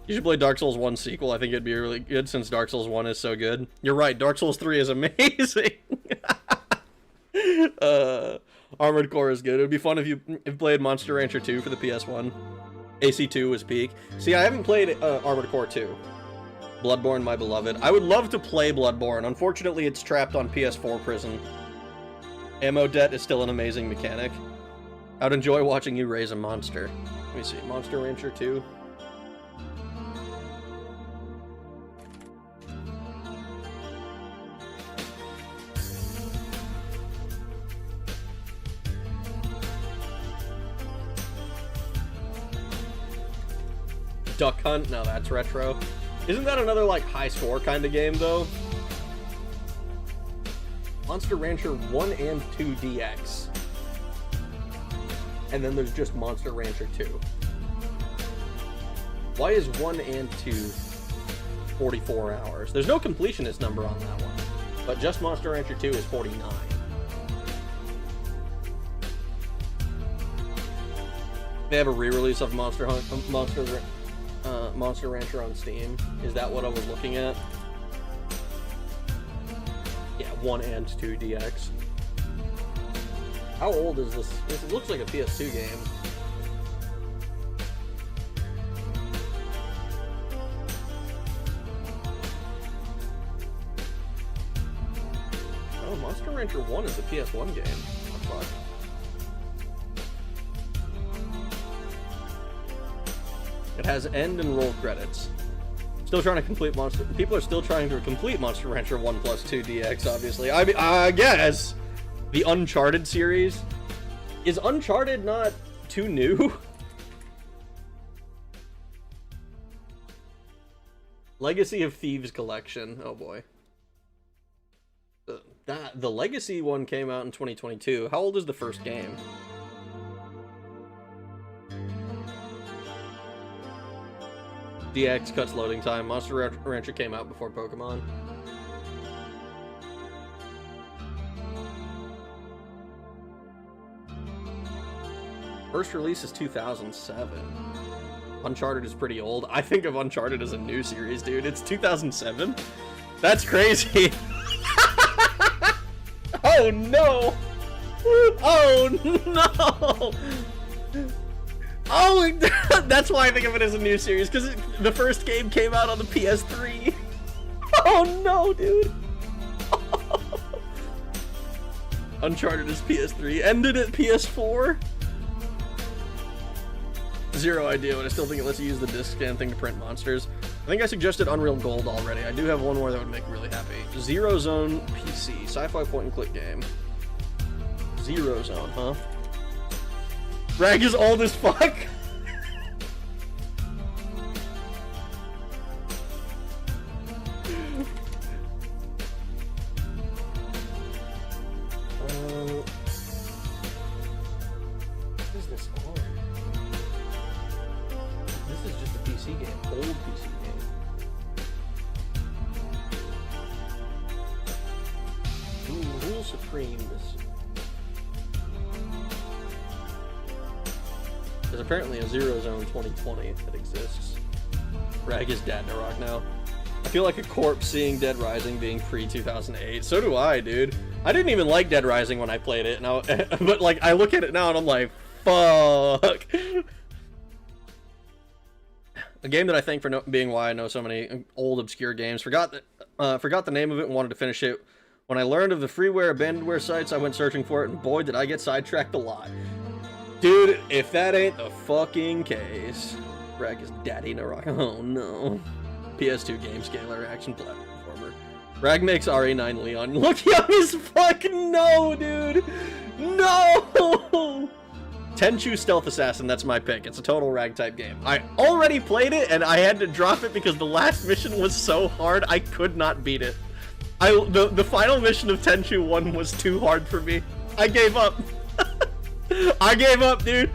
You should play Dark Souls 1 sequel. I think it'd be really good since Dark Souls 1 is so good. You're right, Dark Souls 3 is amazing. Armored Core is good. It would be fun if you played Monster Rancher 2 for the PS1. AC2 was peak. See, I haven't played Armored Core 2. Bloodborne, my beloved. I would love to play Bloodborne. Unfortunately, it's trapped on PS4 prison. Ammo debt is still an amazing mechanic. I'd enjoy watching you raise a monster. Let me see. Monster Rancher 2. Duck Hunt? No, that's retro. Isn't that another, like, high score kind of game, though? Monster Rancher 1 and 2 DX. And then there's just Monster Rancher 2. Why is 1 and 2 44 hours? There's no completionist number on that one. But just Monster Rancher 2 is 49. They have a re-release of Monster Rancher on Steam. Is that what I was looking at? Yeah, 1 and 2 DX. How old is this? This looks like a PS2 game. Oh, Monster Rancher 1 is a PS1 game. What the fuck? It has end and roll credits. Still trying to complete Monster... People are still trying to complete Monster Rancher 1 plus 2 DX, obviously. I mean, I guess. The Uncharted series. Is Uncharted not too new? Legacy of Thieves Collection. Oh boy. The Legacy one came out in 2022. How old is the first game? DX cuts loading time. Monster Rancher came out before Pokemon. First release is 2007. Uncharted is pretty old. I think of Uncharted as a new series, dude. It's 2007? That's crazy. Oh no! Oh no! Oh, that's why I think of it as a new series, because the first game came out on the PS3. Oh no, dude! Uncharted is PS3. Ended at PS4? Zero idea, but I still think it lets you use the disc scan thing to print monsters. I think I suggested Unreal Gold already. I do have one more that would make me really happy. Zero Zone PC. Sci-fi point-and-click game. Zero Zone, huh? Rag is old as fuck? What is this on? This is just a PC game. Old PC game. Ooh, Rule Supreme. There's apparently a Zero Zone 2020 that exists. Rag is Dad in Iraq now. I feel like a corpse seeing Dead Rising being pre-2008. So do I, dude. I didn't even like Dead Rising when I played it, but like I look at it now and I'm like, fuck. A game that I think for being why I know so many old obscure games. Forgot the name of it and wanted to finish it. When I learned of the freeware abandonware sites, I went searching for it, and boy, did I get sidetracked a lot. Dude, if that ain't the fucking case. Rag is Daddy in Iraq. Oh no. PS2 game scaler action platformer. Rag makes RA9 Leon look young as fuck. No, dude. No. Tenchu Stealth Assassin, that's my pick. It's a total Rag type game. I already played it and I had to drop it because the last mission was so hard I could not beat it. The final mission of Tenchu 1 was too hard for me. I gave up. I gave up, dude.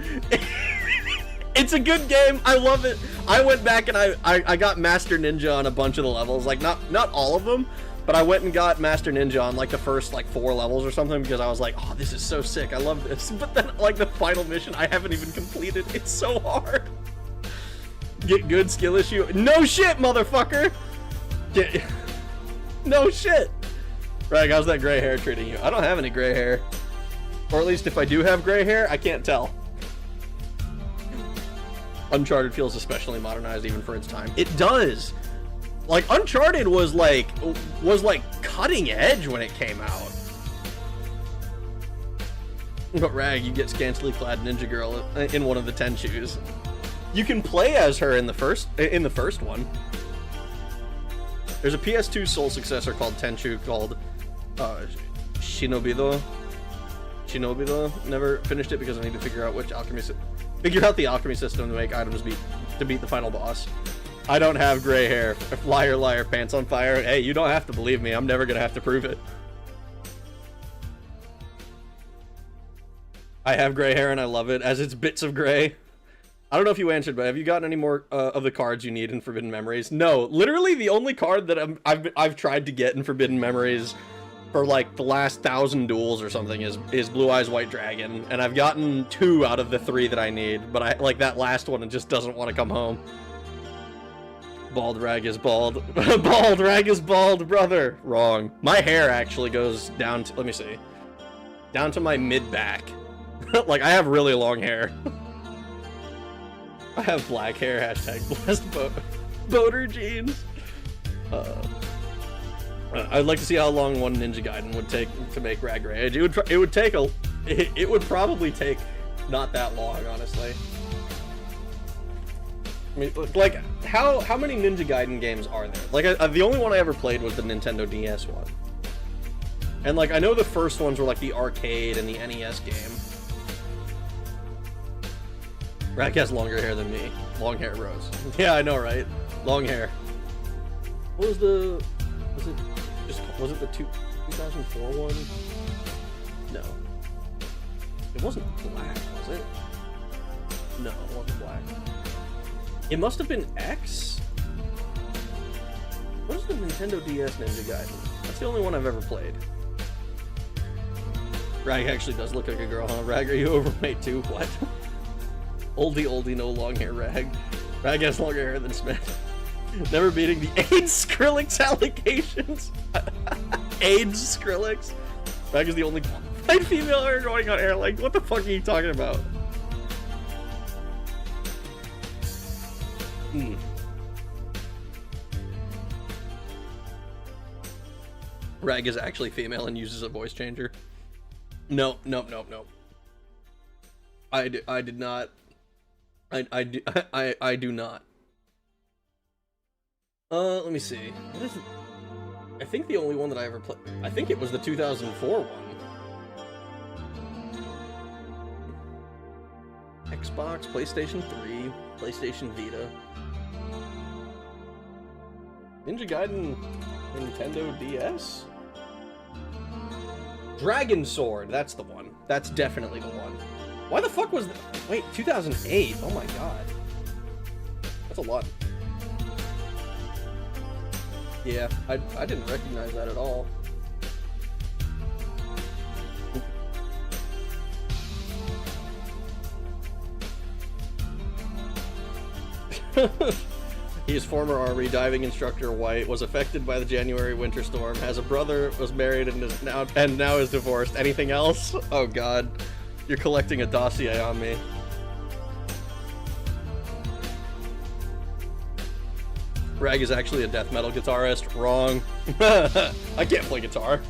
It's a good game. I love it. I went back and I got Master Ninja on a bunch of the levels. Like, not all of them, but I went and got Master Ninja on, like, the first, like, 4 levels or something because I was like, oh, this is so sick. I love this. But then, like, the final mission, I haven't even completed. It's so hard. Get good skill issue. No shit, motherfucker. No shit. Rag, how's that gray hair treating you? I don't have any gray hair. Or at least if I do have gray hair, I can't tell. Uncharted feels especially modernized even for its time. It does. Like, Uncharted was like cutting edge when it came out. But Rag, you get scantily clad ninja girl in one of the Tenchus. You can play as her in the first one. There's a PS2 Soul successor called Tenchu called Shinobido. Never finished it because I need to figure out the alchemy system to make items to beat the final boss. I don't have gray hair. Liar, liar, pants on fire. Hey, you don't have to believe me. I'm never gonna have to prove it. I have gray hair and I love it, as it's bits of gray. I don't know if you answered, but have you gotten any more of the cards you need in Forbidden Memories? No, literally the only card that I've tried to get in Forbidden Memories for like the last 1,000 duels or something is Blue Eyes White Dragon, and I've gotten 2 out of the 3 that I need, but I like that last one and just doesn't want to come home. Bald Rag is bald. Bald Rag is bald, brother. Wrong. My hair actually goes down to, let me see, down to my mid back. Like, I have really long hair. I have black hair. Hashtag blessed boater jeans. I'd like to see how long one Ninja Gaiden would take to make Rag Rage. It would probably take not that long, honestly. I mean, like, how many Ninja Gaiden games are there? Like, the only one I ever played was the Nintendo DS one. And, like, I know the first ones were, like, the arcade and the NES game. Rag has longer hair than me. Long hair, Rose. Yeah, I know, right? Long hair. What was the... Was it the 2004 one? No. It wasn't black, was it? No, it wasn't black. It must have been X? What is the Nintendo DS Ninja Gaiden? That's the only one I've ever played. Rag actually does look like a girl, huh? Rag, are you overweight too? What? Oldie, no long hair, Rag. Rag has longer hair than Smith. Never beating the AIDS Skrillex allegations. AIDS Skrillex. Rag is the only qualified female ever going on air. Like, what the fuck are you talking about? Rag is actually female and uses a voice changer. No. I did not. I do not. Let me see. What is it? I think the only one that I ever played. I think it was the 2004 one. Xbox, PlayStation 3, PlayStation Vita. Ninja Gaiden, Nintendo DS? Dragon Sword, that's the one. That's definitely the one. Why the fuck was that? Wait, 2008? Oh my god. That's a lot. Yeah, I didn't recognize that at all. He is former Army diving instructor, white, was affected by the January winter storm, has a brother, was married, and now is divorced. Anything else? Oh god. You're collecting a dossier on me. Rag is actually a death metal guitarist. Wrong. I can't play guitar.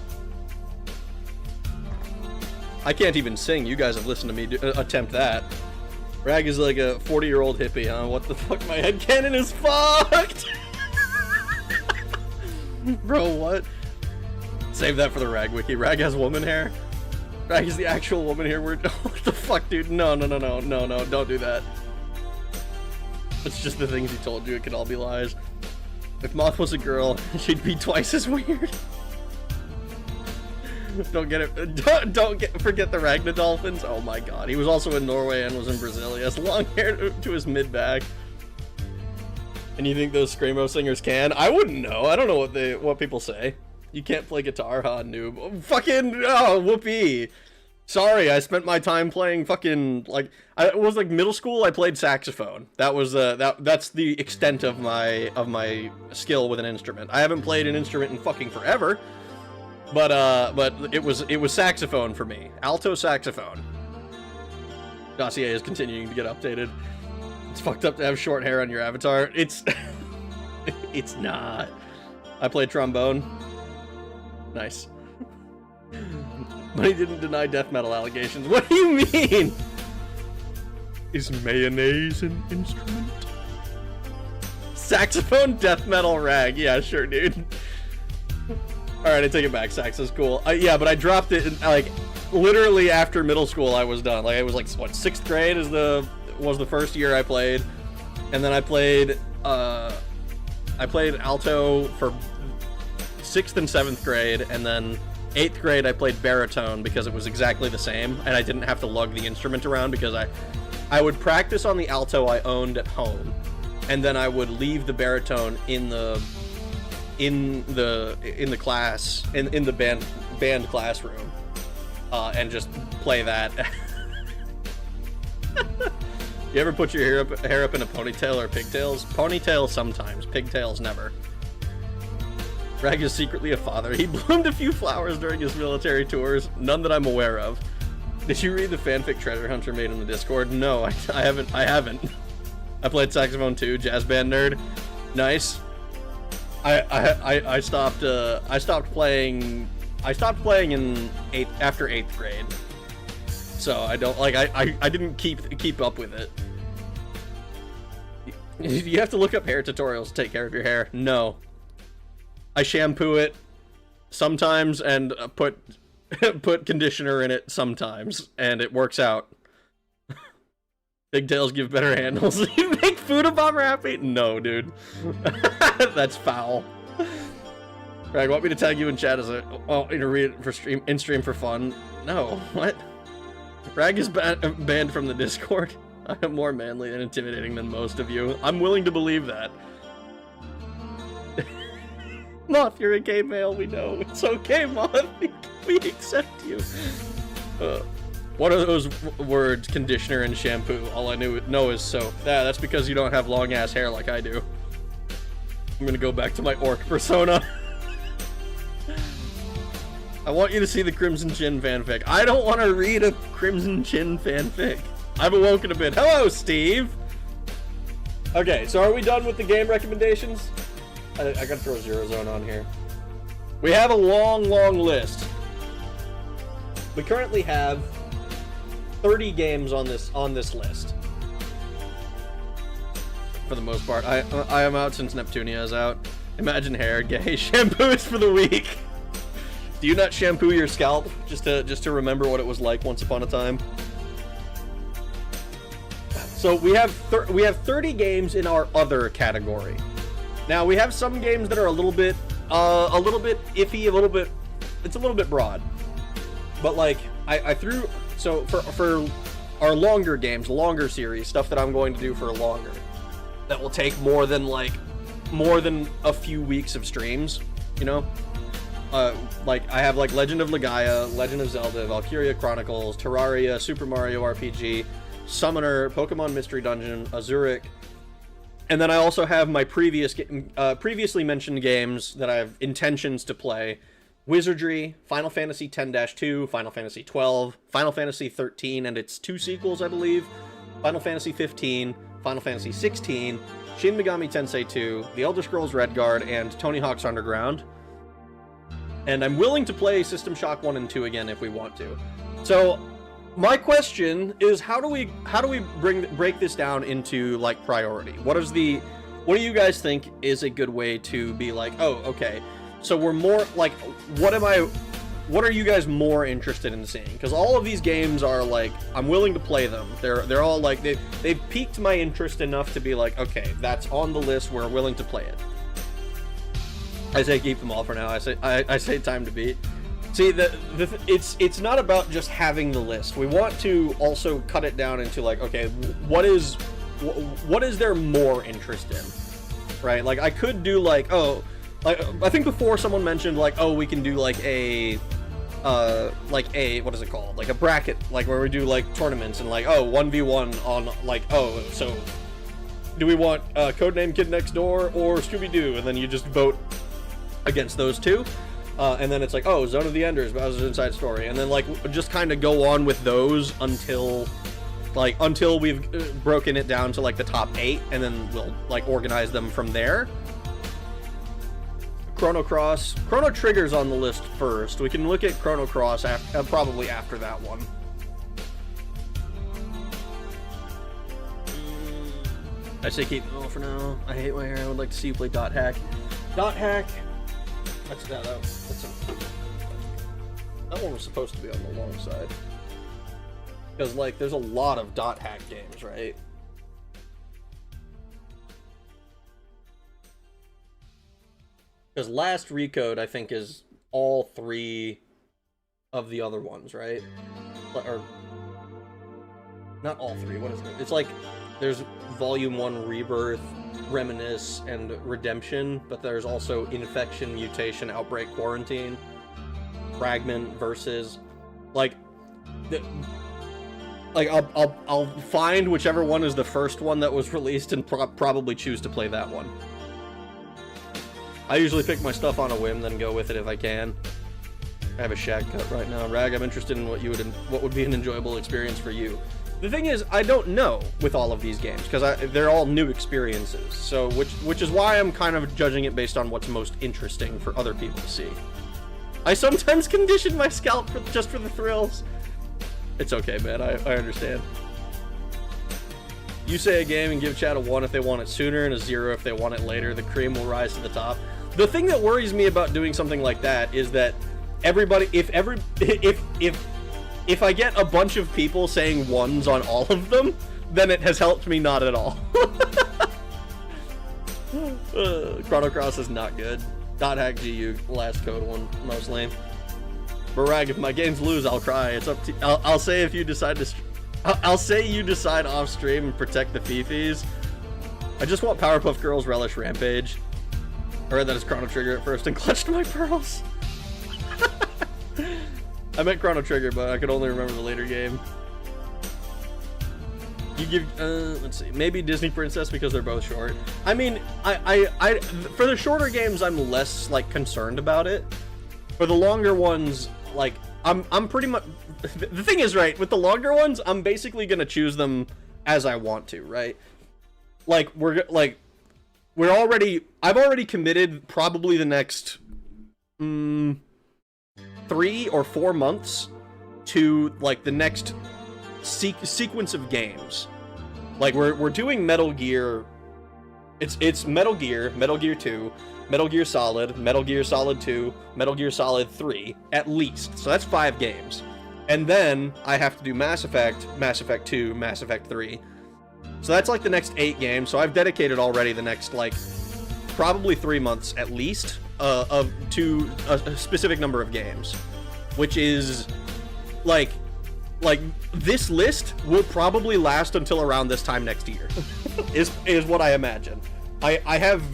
I can't even sing. You guys have listened to me attempt that. Rag is like a 40-year-old hippie, huh? What the fuck? My headcanon is fucked! Bro, what? Save that for the Rag wiki. Rag has woman hair? Rag is the actual woman here. What the fuck, dude? No, don't do that. It's just the things he told you. It could all be lies. If Moth was a girl, she'd be twice as weird. Don't get it. Don't forget the Ragna Dolphins. Oh my god. He was also in Norway and was in Brazil. He has long hair to his mid-back. And you think those Screamo singers can? I wouldn't know. I don't know what people say. You can't play guitar, huh, noob? Fucking, oh, whoopee. Sorry, I spent my time playing fucking, like, it was like middle school, I played saxophone. That was, that's the extent of my skill with an instrument. I haven't played an instrument in fucking forever. But it was saxophone for me. Alto saxophone. Dossier is continuing to get updated. It's fucked up to have short hair on your avatar. It's it's not. I played trombone. Nice. But he didn't deny death metal allegations. What do you mean? Is mayonnaise an instrument? Saxophone, death metal, Rag. Yeah, sure, dude. Alright, I take it back. Sax is cool. Yeah, but I dropped it, like, literally after middle school I was done. Like, it was like, what, 6th grade was the first year I played. And then I played alto for 6th and 7th grade, and then 8th grade I played baritone because it was exactly the same, and I didn't have to lug the instrument around because I would practice on the alto I owned at home, and then I would leave the baritone in the class, in the band classroom, and just play that. You ever put your hair up in a ponytail or pigtails? Ponytails sometimes, pigtails never. Rag is secretly a father. He bloomed a few flowers during his military tours, none that I'm aware of. Did you read the fanfic Treasure Hunter made in the Discord? No, I haven't. I played saxophone too, jazz band nerd. Nice. I stopped playing in after 8th grade. So I don't like I didn't keep up with it. You have to look up hair tutorials to take care of your hair. No. I shampoo it sometimes and put conditioner in it sometimes, and it works out. Pigtails give better handles. You make food a bummer happy? No, dude. That's foul. Rag, want me to tag you in chat as a read it for stream for fun? No, what? Rag is banned from the Discord. I am more manly and intimidating than most of you. I'm willing to believe that. Moth, you're a gay male, we know. It's okay, Moth. We accept you. What are those words, conditioner and shampoo? All I know is soap. Yeah, that's because you don't have long-ass hair like I do. I'm gonna go back to my orc persona. I want you to see the Crimson Chin fanfic. I don't want to read a Crimson Chin fanfic. I've awoken a bit. Hello, Steve! Okay, so are we done with the game recommendations? I gotta throw Zero Zone on here. We have a long list. We currently have 30 games on this list. For the most part. I am out since Neptunia is out. Imagine hair, gay. Shampoo is for the weak. Do you not shampoo your scalp just to remember what it was like once upon a time? So we have 30 games in our other category. Now we have some games that are a little bit iffy, it's a little bit broad. But like I threw, so for our longer games, longer series, stuff that I'm going to do for longer, that will take more than a few weeks of streams, you know? Like I have like Legend of Legaia, Legend of Zelda, Valkyria Chronicles, Terraria, Super Mario RPG, Summoner, Pokemon Mystery Dungeon, Azuric, and then I also have my previously mentioned games that I have intentions to play: Wizardry, Final Fantasy X-2, Final Fantasy XII, Final Fantasy XIII and its 2 sequels, I believe, Final Fantasy XV, Final Fantasy XVI, Shin Megami Tensei 2, The Elder Scrolls Redguard, and Tony Hawk's Underground. And I'm willing to play System Shock 1 and 2 again if we want to. So my question is, how do we break this down into like priority? What do you guys think is a good way to be like, oh, okay, so we're more like, what are you guys more interested in seeing? Because all of these games are like, I'm willing to play them. They're all like, they've piqued my interest enough to be like, okay, that's on the list, we're willing to play it. I say keep them all for now. I say time to beat. See, it's not about just having the list. We want to also cut it down into like, okay, what is there more interest in, right? Like I could do like, oh, like I think before someone mentioned like, oh, we can do like a what is it called? Like a bracket, like where we do like tournaments and like, oh, 1v1 on like, oh, so do we want Codename Kid Next Door or Scooby-Doo? And then you just vote against those two. And then it's like, oh, Zone of the Enders, Bowser's Inside Story. And then like just kind of go on with those until we've broken it down to like the top 8, and then we'll like organize them from there. Chrono Trigger's on the list first. We can look at Chrono Cross probably after that one. I say keep them all for now. I hate my hair. I would like to see you play Dot Hack. Dot Hack. That one was supposed to be on the long side. Because, like, there's a lot of Dot Hack games, right? Because Last Recode, I think, is all 3 of the other ones, right? Or not all 3, what is it? It's like, there's Volume 1 Rebirth, Reminisce, and Redemption, but there's also Infection, Mutation, Outbreak, Quarantine, Fragment, Versus. Like, I'll find whichever one is the first one that was released and probably choose to play that one. I usually pick my stuff on a whim, then go with it if I can. I have a shag cut right now. Rag, I'm interested in what would be an enjoyable experience for you. The thing is, I don't know with all of these games, because they're all new experiences, so which is why I'm kind of judging it based on what's most interesting for other people to see. I sometimes condition my scalp just for the thrills. It's okay, man, I understand. You say a game and give chat a 1 if they want it sooner and a 0 if they want it later. The cream will rise to the top. The thing that worries me about doing something like that is that everybody, if I get a bunch of people saying 1s on all of them, then it has helped me not at all. Chrono Cross is not good. .hack GU, last code one, most lame. Barag, if my games lose, I'll cry. It's up to. I'll say if you decide to. I'll say you decide off stream and protect the Fifis. I just want Powerpuff Girls Relish Rampage. I read that as Chrono Trigger at first and clutched my pearls. I meant Chrono Trigger, but I could only remember the later game. You give, let's see, maybe Disney Princess because they're both short. I mean, I for the shorter games, I'm less, like, concerned about it. For the longer ones, like, I'm pretty much, the thing is, right, with the longer ones, I'm basically gonna choose them as I want to, right? Like, I've already committed probably the next, 3 or 4 months to, like, the next sequence of games. Like, we're doing Metal Gear. It's Metal Gear, Metal Gear 2, Metal Gear Solid, Metal Gear Solid 2, Metal Gear Solid 3, at least. So that's 5 games. And then I have to do Mass Effect, Mass Effect 2, Mass Effect 3. So that's like the next 8 games. So I've dedicated already the next, like, probably 3 months at least to a specific number of games, which is like this list will probably last until around this time next year. is what I imagine. I have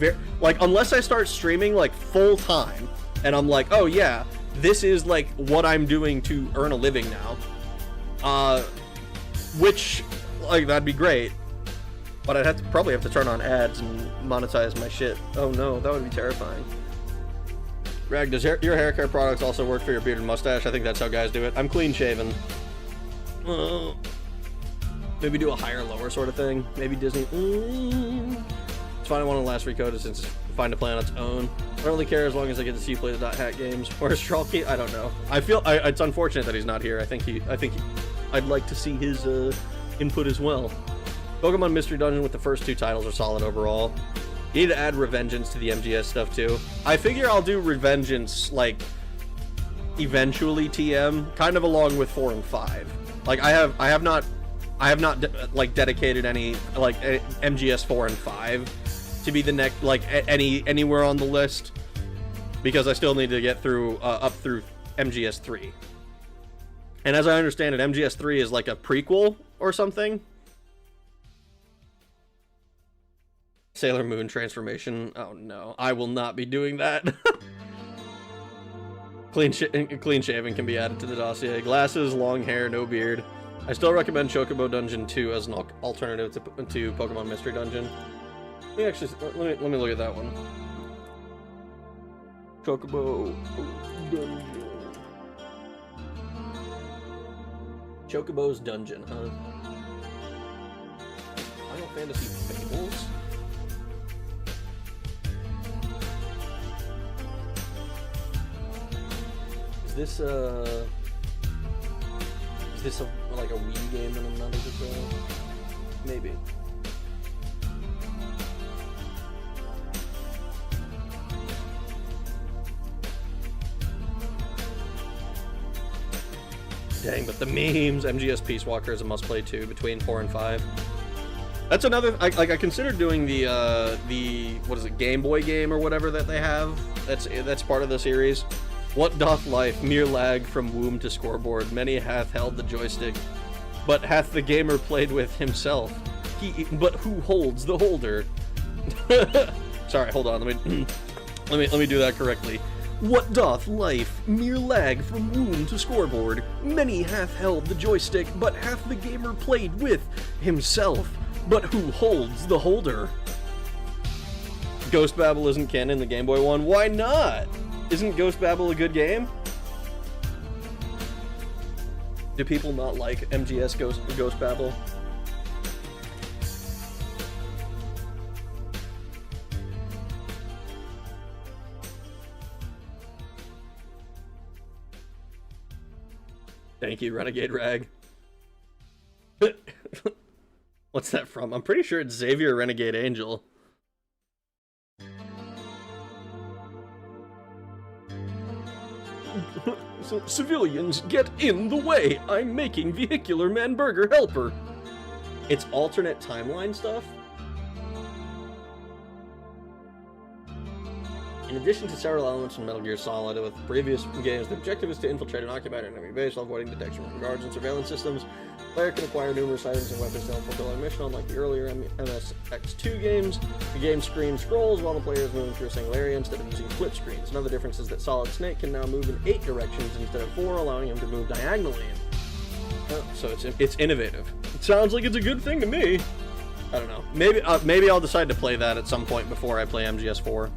unless I start streaming like full time and I'm like, oh yeah, this is like what I'm doing to earn a living now, which, like, that'd be great, but I'd probably have to turn on ads and monetize my shit. Oh no, that would be terrifying. Rag, does your hair care products also work for your beard and mustache? I think that's how guys do it. I'm clean shaven. Maybe do a higher lower sort of thing. Maybe Disney. It's fine. I want to last recoded since it's fine to play on its own. I don't really care as long as I get to see you play the .hack games. Or is Stralky? I don't know. I feel it's unfortunate that he's not here. I'd like to see his input as well. Pokemon Mystery Dungeon with the first 2 titles are solid overall. You need to add Revengeance to the MGS stuff too. I figure I'll do Revengeance, like, eventually TM, kind of along with 4 and 5. Like, I have not like dedicated any, like, MGS 4 and 5 to be the next, like, anywhere on the list, because I still need to get through up through MGS 3. And as I understand it, MGS 3 is like a prequel or something. Sailor Moon transformation. Oh no, I will not be doing that. Clean shaving can be added to the dossier. Glasses, long hair, no beard. I still recommend Chocobo Dungeon 2 as an alternative to Pokemon Mystery Dungeon. Let me look at that one. Chocobo Dungeon. Chocobo's Dungeon, huh? Final Fantasy Fables? Is this like a Wii game that I'm not able to play? Maybe. Dang, but the memes. MGS Peace Walker is a must-play too, between 4 and 5. That's another. I considered doing the what is it, Game Boy game or whatever that they have. That's part of the series. What doth life, mere lag from womb to scoreboard? Many hath held the joystick, but hath the gamer played with himself? But who holds the holder? Sorry, hold on. Let me do that correctly. What doth life, mere lag from womb to scoreboard? Many hath held the joystick, but hath the gamer played with himself? But who holds the holder? Ghost Babel isn't canon, the Game Boy one. Why not? Isn't Ghost Babel a good game? Do people not like MGS Ghost Babel? Thank you, Renegade Rag. What's that from? I'm pretty sure it's Xavier Renegade Angel. So, civilians, get in the way! I'm making vehicular man burger helper! It's alternate timeline stuff? In addition to several elements from Metal Gear Solid with previous games, the objective is to infiltrate and occupy an enemy base while avoiding detection from guards and surveillance systems. The player can acquire numerous items and weapons to help fulfill a mission. Unlike the earlier MSX2 games, the game screen scrolls while the player is moving through a single area instead of using flip screens. Another difference is that Solid Snake can now move in 8 directions instead of 4, allowing him to move diagonally. So it's innovative. It sounds like it's a good thing to me. I don't know. Maybe I'll decide to play that at some point before I play MGS4.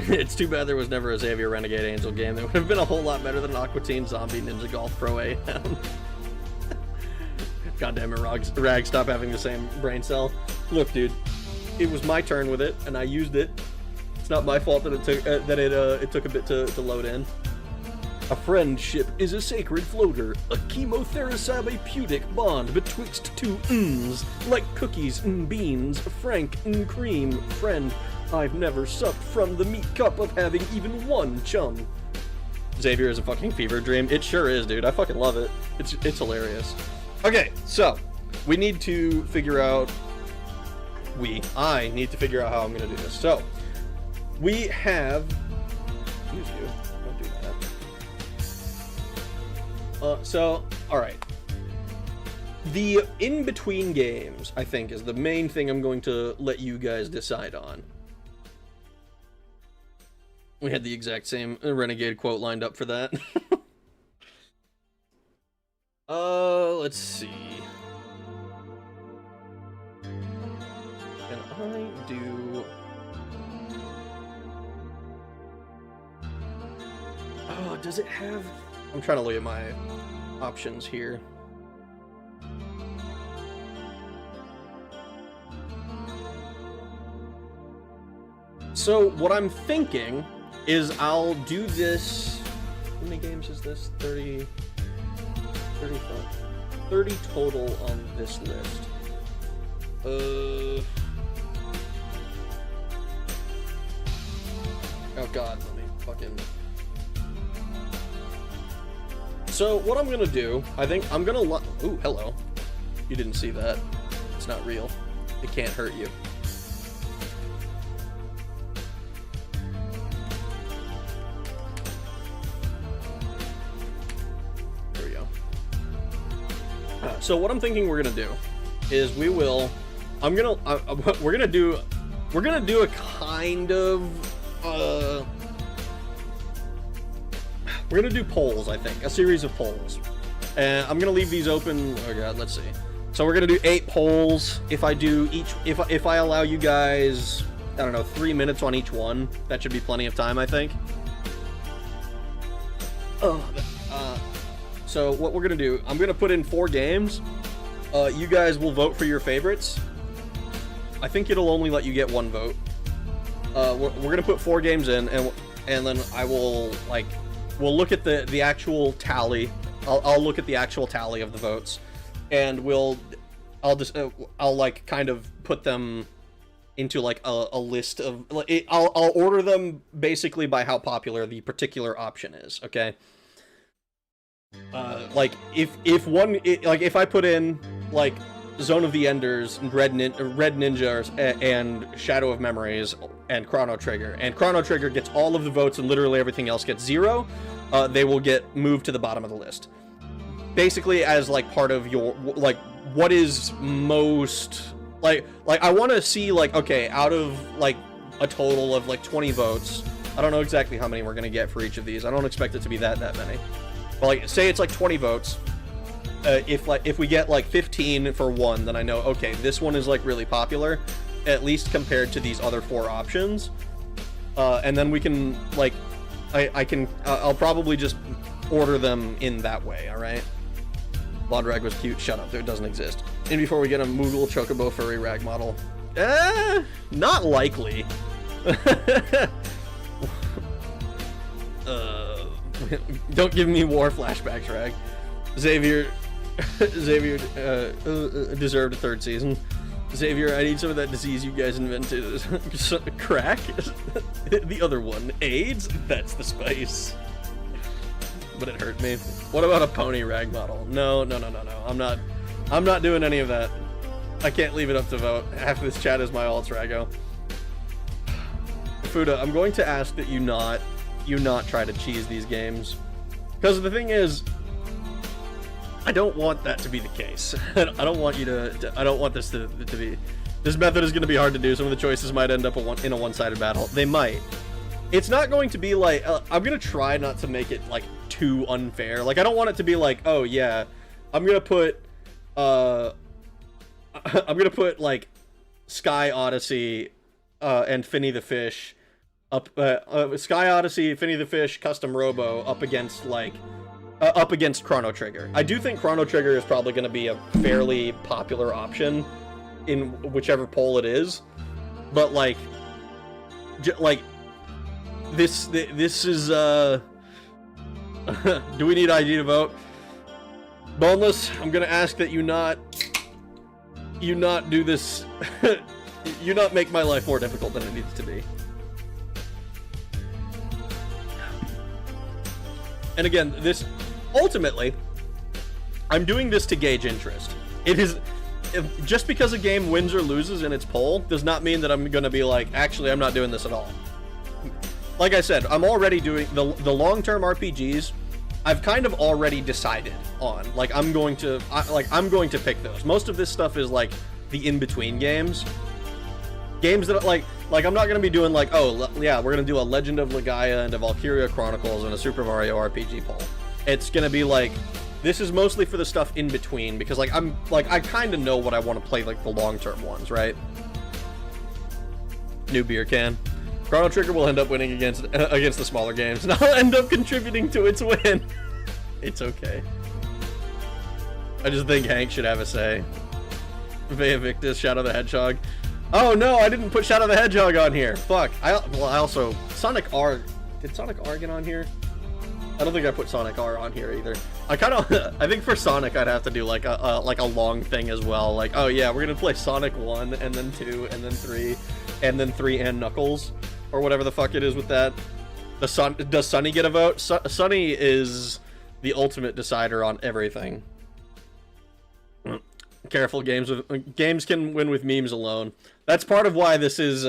It's too bad there was never a Xavier Renegade Angel game. That would have been a whole lot better than Aqua Teen Zombie Ninja Golf Pro AM. God damn it, Rag, stop having the same brain cell. Look, dude, it was my turn with it, and I used it. It's not my fault that it took a bit to load in. A friendship is a sacred floater, a chemotherapeutic bond betwixt two mms, like cookies and beans, frank and cream, friend. I've never supped from the meat cup of having even one chum. Xavier is a fucking fever dream. It sure is, dude. I fucking love it. It's hilarious. Okay, so we need to figure out. I need to figure out how I'm gonna do this. So we have. Excuse you. Don't do that. So all right. The in-between games, I think, is the main thing I'm going to let you guys decide on. We had the exact same Renegade quote lined up for that. Let's see. Can I do... Oh, does it have... I'm trying to look at my options here. So, what I'm thinking is I'll do this... How many games is this? 30 total on this list. Oh god, let me fucking... So, what I'm gonna do, I think I'm gonna... Ooh, hello. You didn't see that. It's not real. It can't hurt you. So what I'm thinking we're gonna do is we're gonna do a kind of we're gonna do polls, I think, a series of polls, and I'm gonna leave these open. Oh god, let's see. So we're gonna do 8 polls. If I do each, if I allow you guys, I don't know, 3 minutes on each one, that should be plenty of time, I think. So what we're gonna do, I'm gonna put in 4 games. You guys will vote for your favorites. I think it'll only let you get 1 vote. We're gonna put 4 games in, and then I will we'll look at the actual tally. I'll look at the actual tally of the votes, and I'll like kind of put them into like a list of I'll order them basically by how popular the particular option is. Okay. Like if I put in like Zone of the Enders, Red Ninja, and Shadow of Memories, and Chrono Trigger gets all of the votes and literally everything else gets 0, they will get moved to the bottom of the list. Basically as like part of your, like, what is most, like I want to see, like, okay, out of like a total of like 20 votes, I don't know exactly how many we're gonna get for each of these. I don't expect it to be that many. But like, say it's like 20 votes. If we get like 15 for one, then I know, okay, this one is like really popular, at least compared to these other 4 options. And then we can like I'll probably just order them in that way, alright? Blodrag was cute, shut up, it doesn't exist. And before we get a Moogle Chocobo furry rag model. Not likely. Don't give me war flashbacks, rag. Xavier deserved a third season. Xavier, I need some of that disease you guys invented. Crack? The other one. AIDS? That's the spice. But it hurt me. What about a pony rag model? No. I'm not doing any of that. I can't leave it up to vote. Half of this chat is my alts, Rago. Fuda, I'm going to ask that you not try to cheese these games. Because the thing is, I don't want that to be the case. I don't want you to I don't want this to be... This method is going to be hard to do. Some of the choices might end up in a one-sided battle. They might. It's not going to be like... I'm going to try not to make it, like, too unfair. Like, I don't want it to be like, oh, yeah, I'm going to put... I'm going to put, like, Sky Odyssey and Finny the Fish up... Sky Odyssey, Finny the Fish, Custom Robo up against, like... up against Chrono Trigger. I do think Chrono Trigger is probably going to be a fairly popular option in whichever poll it is, but like, this is do we need ID to vote? Boneless, I'm going to ask that you not do this. You not make my life more difficult than it needs to be. And again, this ultimately, I'm doing this to gauge interest. It is just because a game wins or loses in its poll does not mean that I'm gonna be like, actually, I'm not doing this at all. Like I said, I'm already doing the long-term RPGs. I've kind of already decided on. Like, I'm going to pick those. Most of this stuff is like the in-between games. Games that like I'm not gonna be doing like, oh yeah, we're gonna do a Legend of Legaia and a Valkyria Chronicles and a Super Mario RPG poll. It's gonna be like, this is mostly for the stuff in between, because like I kind of know what I want to play, like the long-term ones, right? New beer can. Chrono Trigger will end up winning against the smaller games, and I'll end up contributing to its win. It's okay. I just think Hank should have a say. Vea Victus, Shadow the Hedgehog. Oh no, I didn't put Shadow the Hedgehog on here. Fuck. I also Sonic R. Did Sonic R get on here? I don't think I put Sonic R on here either. I think for Sonic I'd have to do like a long thing as well. Like, oh yeah, we're gonna play Sonic 1 and then 2 and then 3 and then 3 and Knuckles or whatever the fuck it is with that. Does Sunny get a vote? Sunny is the ultimate decider on everything. Careful, games can win with memes alone. That's part of why this is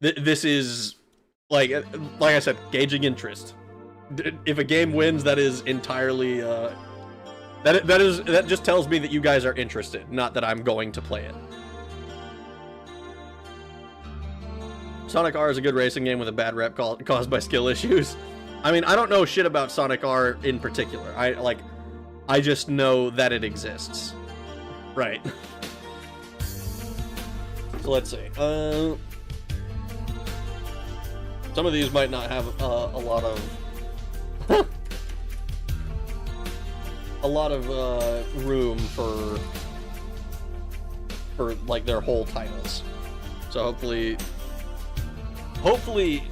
this is like I said, gauging interest. If a game wins, that is entirely that just tells me that you guys are interested, not that I'm going to play it. Sonic R is a good racing game with a bad rep caused by skill issues. I mean, I don't know shit about Sonic R in particular. I just know that it exists. Right. So let's see. Some of these might not have a lot of room for like their whole titles. So hopefully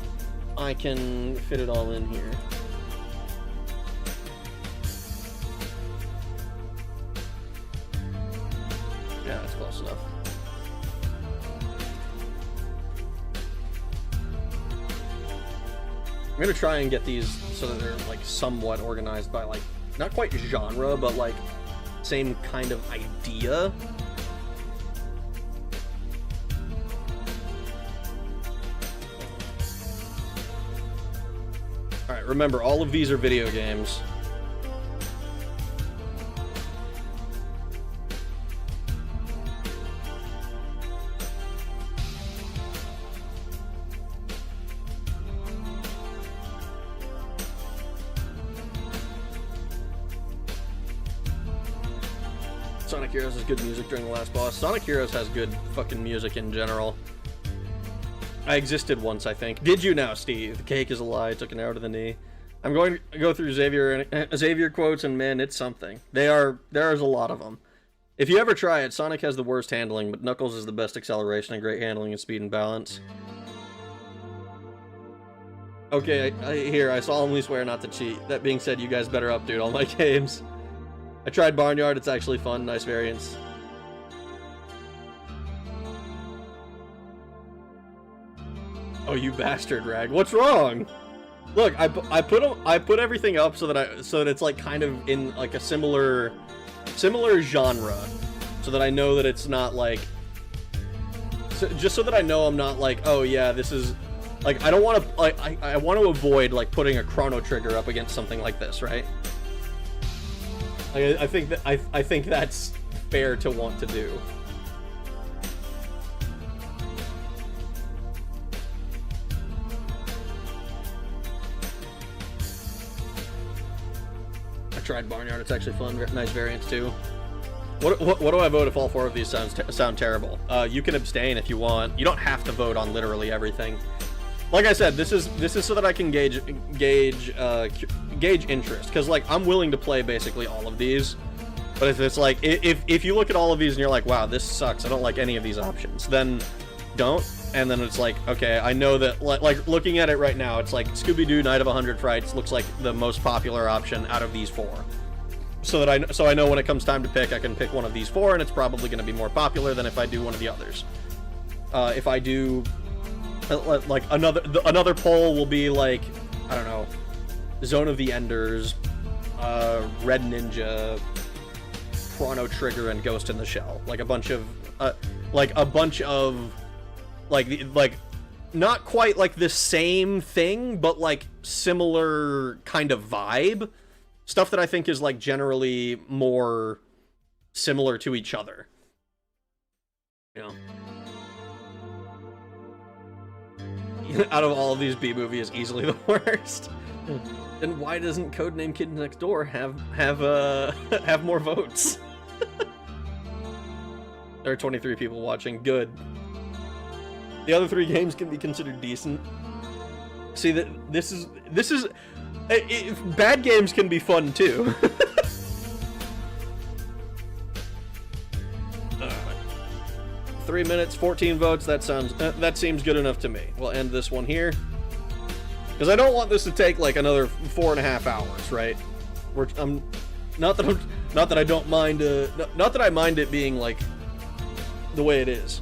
I can fit it all in here. Yeah, that's close enough. I'm gonna try and get these so that they're like somewhat organized by like, not quite genre, but like same kind of idea. Alright, remember, all of these are video games. Sonic Heroes has good music during the last boss. Sonic Heroes has good fucking music in general. I existed once, I think. Did you now, Steve? The cake is a lie. Took an arrow to the knee. I'm going to go through Xavier quotes, and man, it's something. There's a lot of them. If you ever try it, Sonic has the worst handling, but Knuckles is the best acceleration and great handling and speed and balance. Okay, I solemnly swear not to cheat. That being said, you guys better update all my games. I tried Barnyard, it's actually fun, nice variants. Oh, you bastard, Rag. What's wrong? Look, I put everything up so that it's like kind of in like a similar genre, so that I know that it's not like, just so that I know I'm not like, oh yeah, this is like, I don't want to, like, I want to avoid like putting a Chrono Trigger up against something like this, right? I think that's fair to want to do. I tried Barnyard, it's actually fun, nice variants too. What do I vote if all four of these sound terrible? You can abstain if you want. You don't have to vote on literally everything. Like I said, this is so that I can gauge interest, because like I'm willing to play basically all of these. But if it's like, if you look at all of these and you're like, wow, this sucks, I don't like any of these options, then don't. And then it's like, okay, I know that, like looking at it right now, it's like Scooby-Doo Night of 100 Frights looks like the most popular option out of these four. So I know when it comes time to pick, I can pick one of these four, and it's probably going to be more popular than if I do one of the others. If I do, like another poll will be like, I don't know, Zone of the Enders, Red Ninja, Chrono Trigger, and Ghost in the Shell. Like a bunch of like not quite like the same thing, but like similar kind of vibe. Stuff that I think is like generally more similar to each other. You know? Out of all of these, B-Movie is easily the worst. Then why doesn't Codename Kids Next Door have more votes? There are 23 people watching. Good. The other three games can be considered decent. See, this is bad games can be fun too. 3 minutes, 14 votes. That seems good enough to me. We'll end this one here, because I don't want this to take like another 4.5 hours, right? Not that I don't mind. Not that I mind it being like the way it is.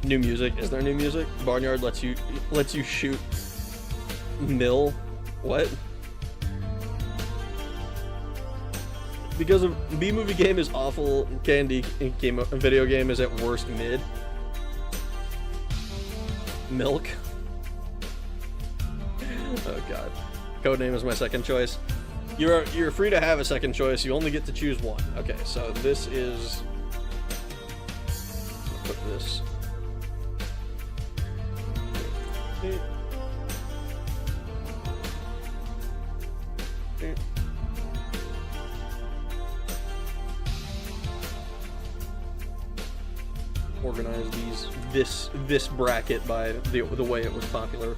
New music. Is there new music? Barnyard lets you shoot mill. What? Because a B-Movie game is awful, Candy game video game is at worst mid. Milk. Oh god. Codename is my second choice. You're free to have a second choice. You only get to choose one. Okay, so this is. I'll put this. Organize this bracket by the way it was popular.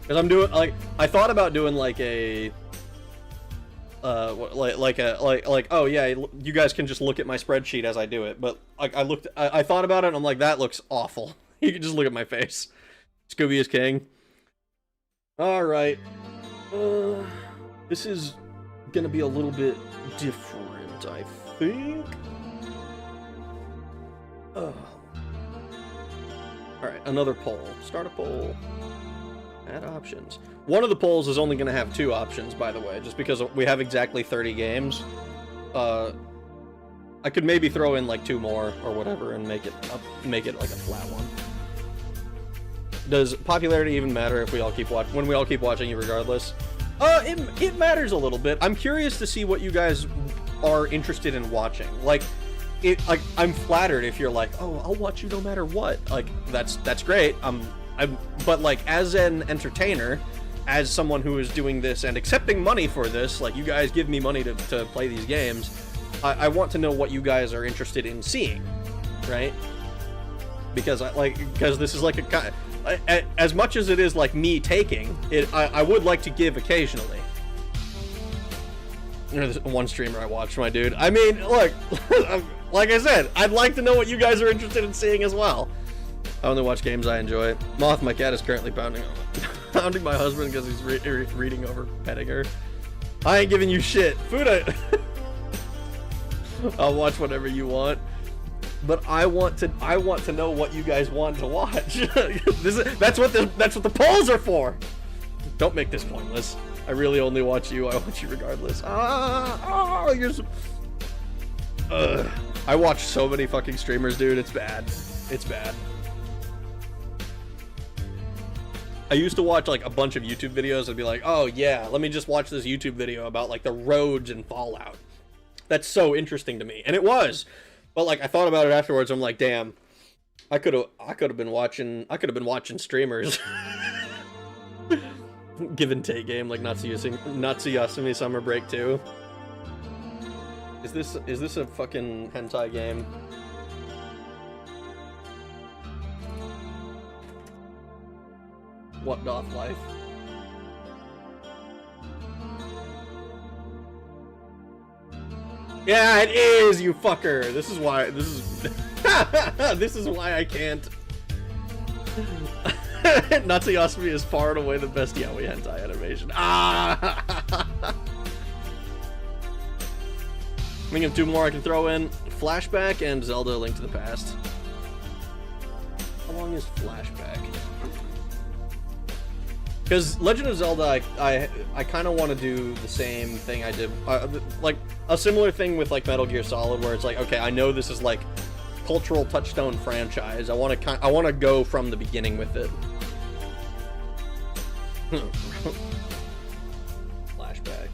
Because I'm doing like, I thought about doing like a oh yeah, you guys can just look at my spreadsheet as I do it, but like I thought about it and I'm like, that looks awful. You can just look at my face. Scooby is king. All right. This is gonna be a little bit different, I think. All right, another poll. Start a poll. Add options. One of the polls is only gonna have 2 options, by the way, just because we have exactly 30 games. I could maybe throw in like 2 more or whatever and make it like a flat one. Does popularity even matter if we all keep when we all keep watching you regardless? It matters a little bit. I'm curious to see what you guys are interested in watching. Like, I'm flattered if you're like, oh, I'll watch you no matter what. Like, that's great. But like, as an entertainer, as someone who is doing this and accepting money for this, like, you guys give me money to play these games. I want to know what you guys are interested in seeing, right? Because because this is like as much as it is like me taking it, I would like to give occasionally. You know, there's one streamer I watched, my dude. I mean, look, like I said, I'd like to know what you guys are interested in seeing as well. I only watch games I enjoy. Moth, my cat, is currently pounding my husband because he's reading over petting her. I ain't giving you shit. Food, I'll watch whatever you want. But I want to know what you guys want to watch. That's what the polls are for. Don't make this pointless. I really only watch you. I watch you regardless. You're so... I watch so many fucking streamers, dude. It's bad. It's bad. I used to watch like a bunch of YouTube videos and be like, oh yeah, let me just watch this YouTube video about like the roads in Fallout. That's so interesting to me, and it was. But like I thought about it afterwards. I'm like, damn, I could have been watching streamers. Give and take game like Nazi Yasumi Summer Break 2. Is this a fucking hentai game? What doth life? Yeah, it is, you fucker. This is why this is why I can't. Nazi Yasumi is far and away the best yaoi hentai animation. I think of two more I can throw in. Flashback and Zelda: Link to the Past. How long is Flashback? Because Legend of Zelda, I kind of want to do the same thing I did, like a similar thing with like Metal Gear Solid, where it's like, okay, I know this is like cultural touchstone franchise. I want to go from the beginning with it. Flashback.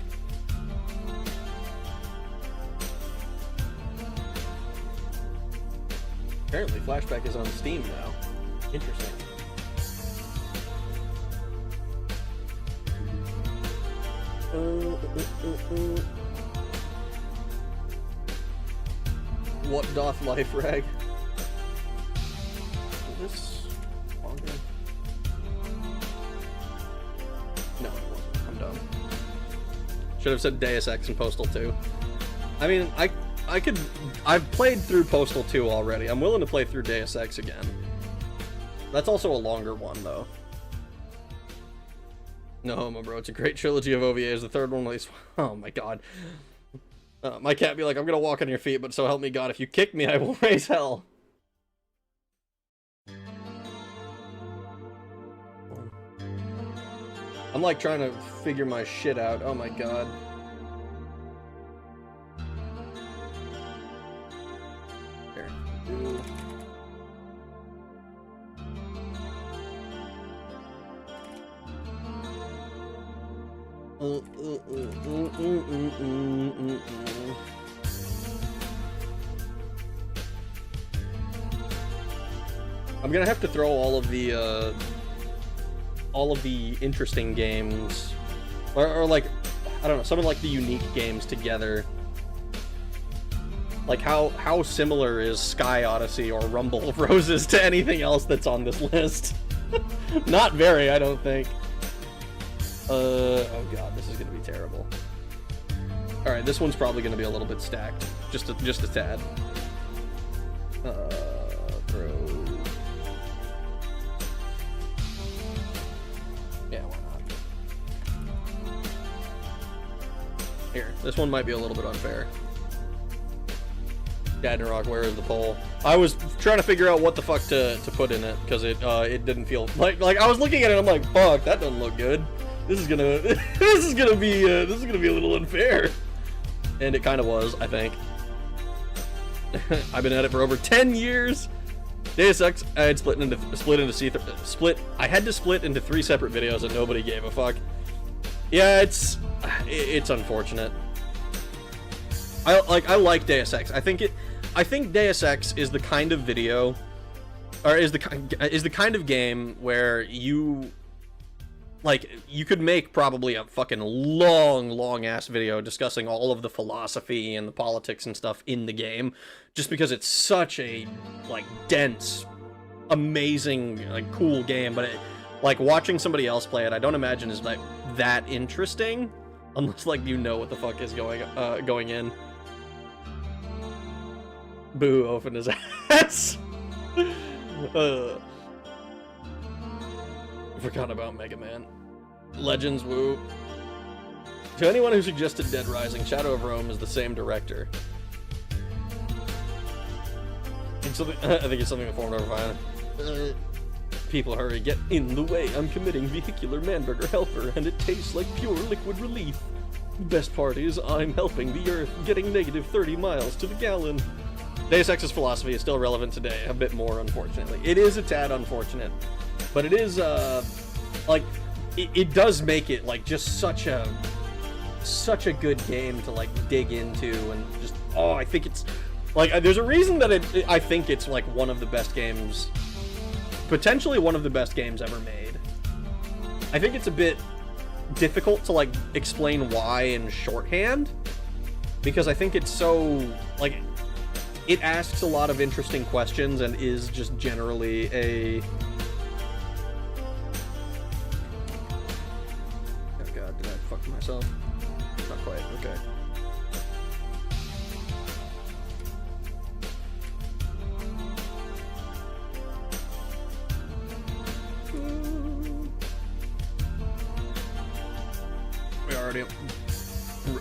Apparently, Flashback is on Steam now. Interesting. What doth life rag? Is this longer? No, it wasn't. I'm dumb. Should have said Deus Ex and Postal 2. I mean, I've played through Postal 2 already. I'm willing to play through Deus Ex again. That's also a longer one, though. No homo, bro. It's a great trilogy of OVAs. The third one, at least. Oh my god. My cat be like, I'm gonna walk on your feet, but so help me God, if you kick me, I will raise hell. I'm like trying to figure my shit out. Oh my god. Here. I'm gonna have to throw all of the interesting games, or like, I don't know, some of like the unique games together. Like how similar is Sky Odyssey or Rumble of Roses to anything else that's on this list? Not very, I don't think. Oh god, this is gonna be terrible. All right, this one's probably gonna be a little bit stacked, just a tad. Throw. Yeah, why not? Here, this one might be a little bit unfair. Dad and Rock, where is the poll? I was trying to figure out what the fuck to put in it because it didn't feel like I was looking at it. I'm like, fuck, that doesn't look good. This is gonna be a little unfair, and it kind of was, I think. I've been at it for over 10 years. Deus Ex, I had split into 3 separate videos and nobody gave a fuck. Yeah, it's unfortunate. I like Deus Ex. I think Deus Ex is the kind of video, or is the kind of game where you like, you could make probably a fucking long ass video discussing all of the philosophy and the politics and stuff in the game, just because it's such a, like, dense, amazing, like, cool game. But like, watching somebody else play it, I don't imagine is like that interesting, unless, like, you know what the fuck is going in. Boo, open his ass. Forgot about Mega Man. Legends, woo. To anyone who suggested Dead Rising, Shadow of Rome is the same director. It's something, I think it's something that formed over fine. People, hurry, get in the way. I'm committing vehicular manburger helper, and it tastes like pure liquid relief. The best part is I'm helping the Earth, getting negative 30 miles to the gallon. Deus Ex's philosophy is still relevant today, a bit more, unfortunately. It is a tad unfortunate, but it is, like, it does make it, like, just such a good game to, like, dig into, and just, oh, I think it's, like, there's a reason that I think it's, like, one of the best games, potentially one of the best games ever made. I think it's a bit difficult to, like, explain why in shorthand, because I think it's so, like, it asks a lot of interesting questions and is just generally a... Oh god, did I fuck myself? Not quite, okay. We already...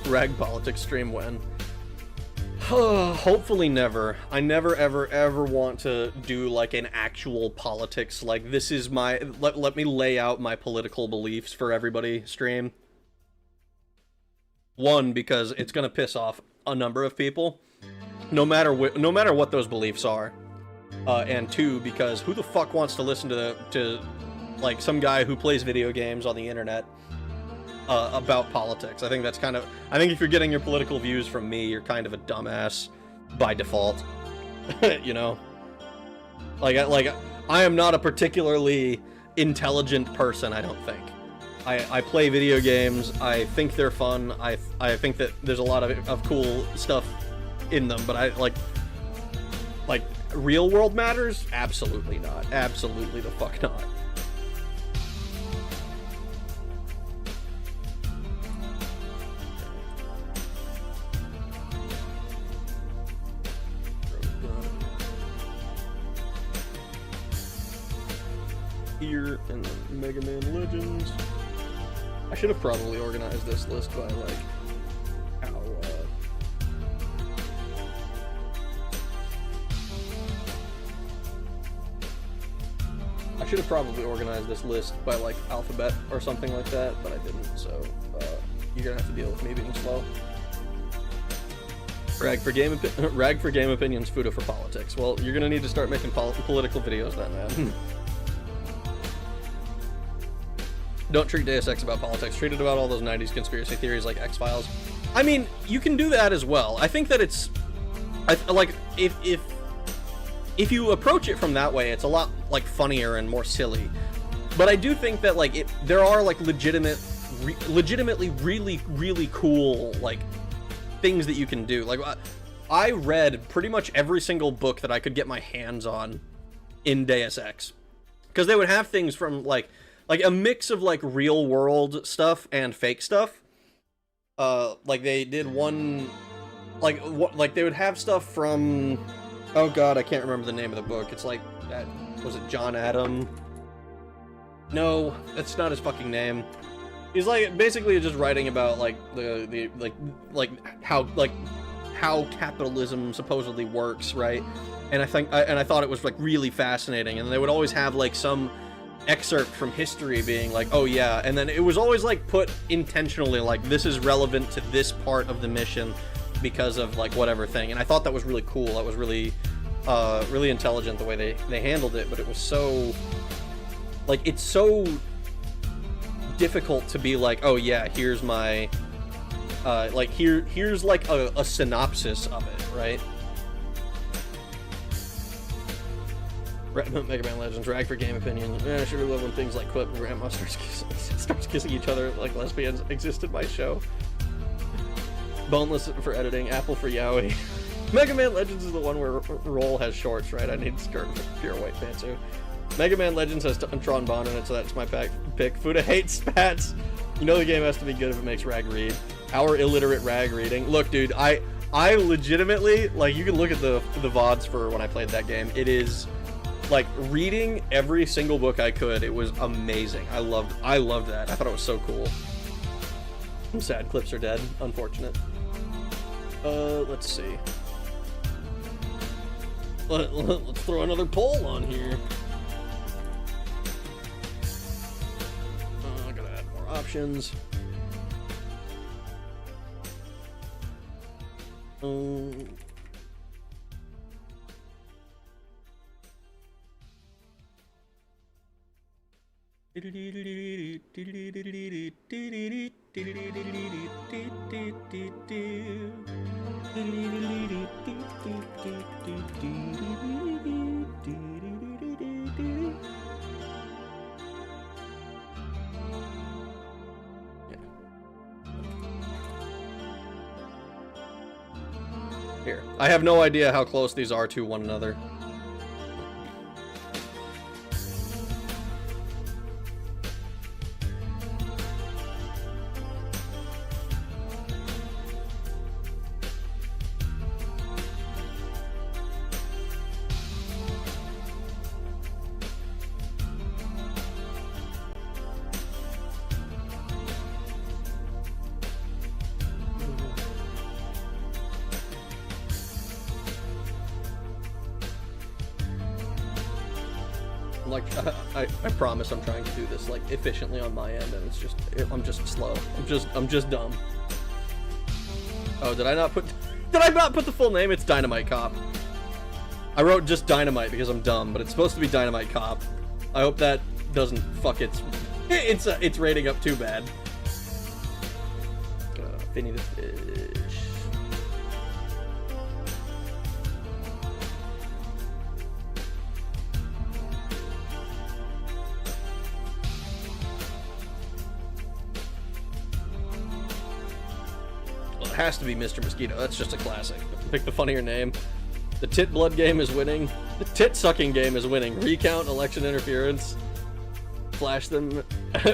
Rag politics stream when? Hopefully never. I never ever want to do like an actual politics, like this is my, let me lay out my political beliefs for everybody stream. One, because it's gonna piss off a number of people, no matter what those beliefs are. And two, because who the fuck wants to listen to like some guy who plays video games on the internet about politics? I think that's kind of, I think if you're getting your political views from me, you're kind of a dumbass by default. You know, like I am not a particularly intelligent person, I don't think. I play video games, I think they're fun, I think that there's a lot of cool stuff in them, but I like real world matters? Absolutely not. Absolutely the fuck not. Here and then Mega Man Legends. I should have probably organized this list by like how I should have probably organized this list by like alphabet or something like that, but I didn't, so you're gonna have to deal with me being slow. Rag for game opinions, Fuda for politics. Well, you're gonna need to start making political videos then, man. Don't treat Deus Ex about politics. Treat it about all those 90s conspiracy theories like X-Files. I mean, you can do that as well. I think that it's... like, if you approach it from that way, it's a lot, like, funnier and more silly. But I do think that, like, there are, like, legitimately really cool, like, things that you can do. Like, I read pretty much every single book that I could get my hands on in Deus Ex. Because they would have things from, like a mix of, like, real-world stuff and fake stuff. Like, they did one... Like, they would have stuff from... Oh god, I can't remember the name of the book. It's like... was it John Adam? No, that's not his fucking name. He's, like, basically just writing about, like, how capitalism supposedly works, right? And I thought it was, like, really fascinating. And they would always have, like, some excerpt from history being like, oh yeah, and then it was always like put intentionally like this is relevant to this part of the mission because of like whatever thing, and I thought that was really cool. That was really really intelligent the way they handled it, but it was so like, it's so difficult to be like, oh yeah, here's my like here's like a synopsis of it, right? Mega Man Legends, rag for game opinions. I sure love when things like Clip and Grandma starts kissing each other like lesbians exist in my show. Boneless for editing, Apple for yaoi. Mega Man Legends is the one where Roll has shorts, right? I need skirt for pure white pantsuit. Mega Man Legends has Tron Bond in it, so that's my pick. Fuda hates spats. You know the game has to be good if it makes rag read. Our illiterate rag reading. Look, dude, I legitimately, like, you can look at the VODs for when I played that game. It is, like, reading every single book I could. It was amazing. I loved that. I thought it was so cool. I'm sad clips are dead. Unfortunate. Let's see. Let's throw another poll on here. I gotta add more options. Here. I have no idea how close these are to one another. Like, I promise I'm trying to do this, like, efficiently on my end, and it's just, I'm just slow. I'm just dumb. Oh, did I not put the full name? It's Dynamite Cop. I wrote just Dynamite because I'm dumb, but it's supposed to be Dynamite Cop. I hope that doesn't fuck its rating up too bad. Finny the Fish. Has to be Mr. Mosquito. That's just a classic. Pick the funnier name. The tit blood game is winning. The tit sucking game is winning. Recount, election interference. Flash them.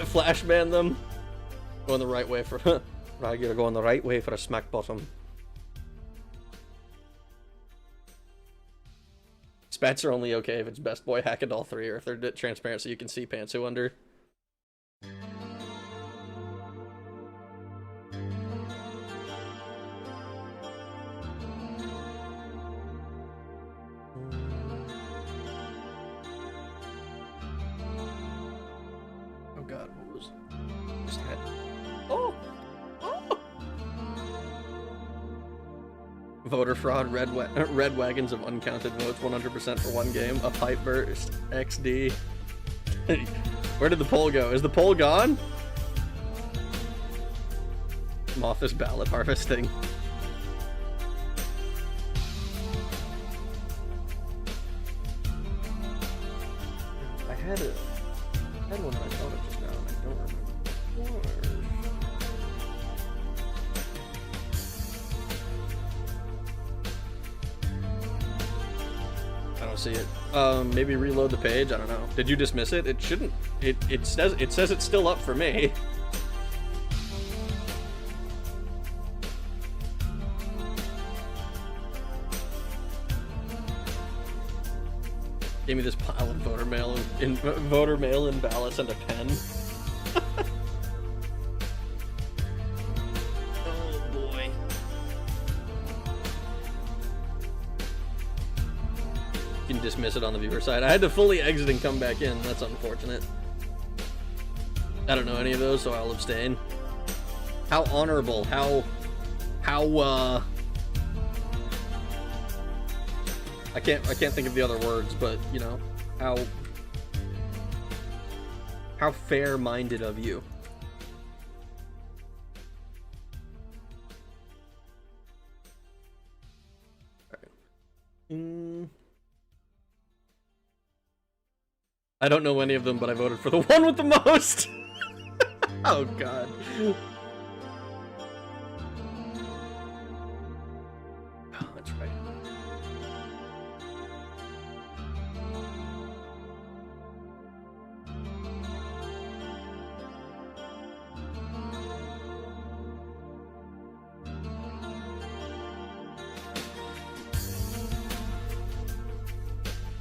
Flash ban them. Going the right way for. I gotta go on the right way for a smack bottom. Spats are only okay if it's Best Boy, Hackadol 3, or if they're transparent so you can see Pantsu under. Voter fraud, red wagons of uncounted votes, 100% for one game, a pipe burst, XD. Where did the poll go? Is the poll gone? Moth is ballot harvesting. I had one I thought of just now and I don't remember. I don't see it. Maybe reload the page. I don't know. Did you dismiss it? It shouldn't. It says it's still up for me. Gave me this pile of voter mail in ballots and a pen. Oh boy. You can dismiss it on the viewer side. I had to fully exit and come back in. That's unfortunate. I don't know any of those, so I'll abstain. How honorable, how I can't think of the other words, but you know, how fair-minded of you. All right. I don't know any of them, but I voted for the one with the most. Oh god. Oh, that's right.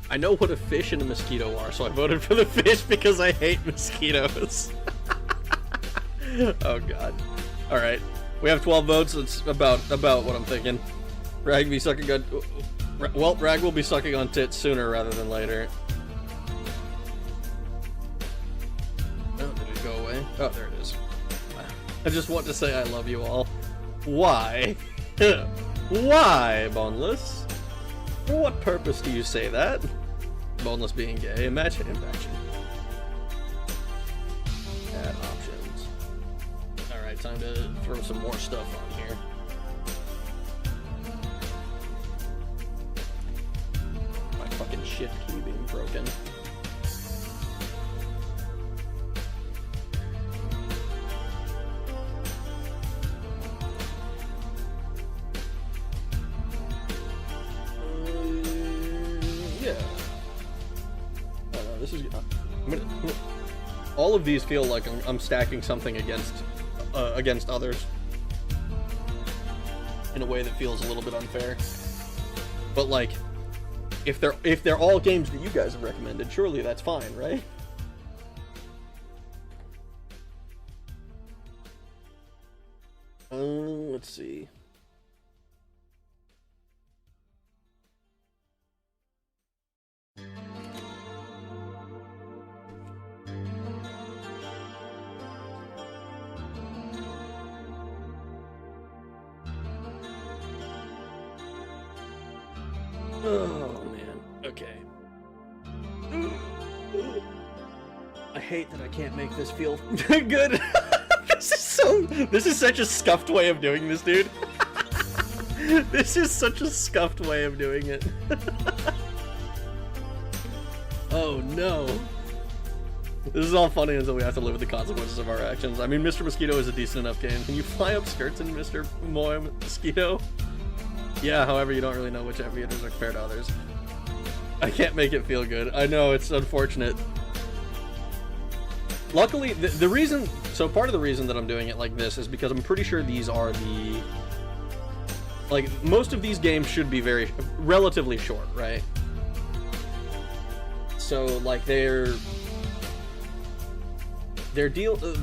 I know what a fish and a mosquito are, so I voted for the fish because I hate mosquitoes. Oh god. Alright. We have 12 votes, it's about what I'm thinking. Rag be sucking on... Well, Rag will be sucking on tits sooner rather than later. Oh, did it go away? Oh, there it is. I just want to say I love you all. Why? Why, Boneless? For what purpose do you say that? Boneless being gay. Imagine. Add options. Alright, time to throw some more stuff on here. My fucking shift key being broken. Yeah. This is. All of these feel like I'm stacking something against others in a way that feels a little bit unfair. But like, if they're all games that you guys have recommended, surely that's fine, right? Let's see. Oh man, okay. I hate that I can't make this feel good. This is such a scuffed way of doing this, dude. This is such a scuffed way of doing it. Oh no. This is all funny until we have to live with the consequences of our actions. I mean, Mr. Mosquito is a decent enough game. Can you fly up skirts in Mr. Mosquito? Yeah, however, you don't really know which aviators are compared to others. I can't make it feel good. I know, it's unfortunate. Luckily, the reason... So part of the reason that I'm doing it like this is because I'm pretty sure these are the... Like, most of these games should be relatively short, right? So, like, the deal is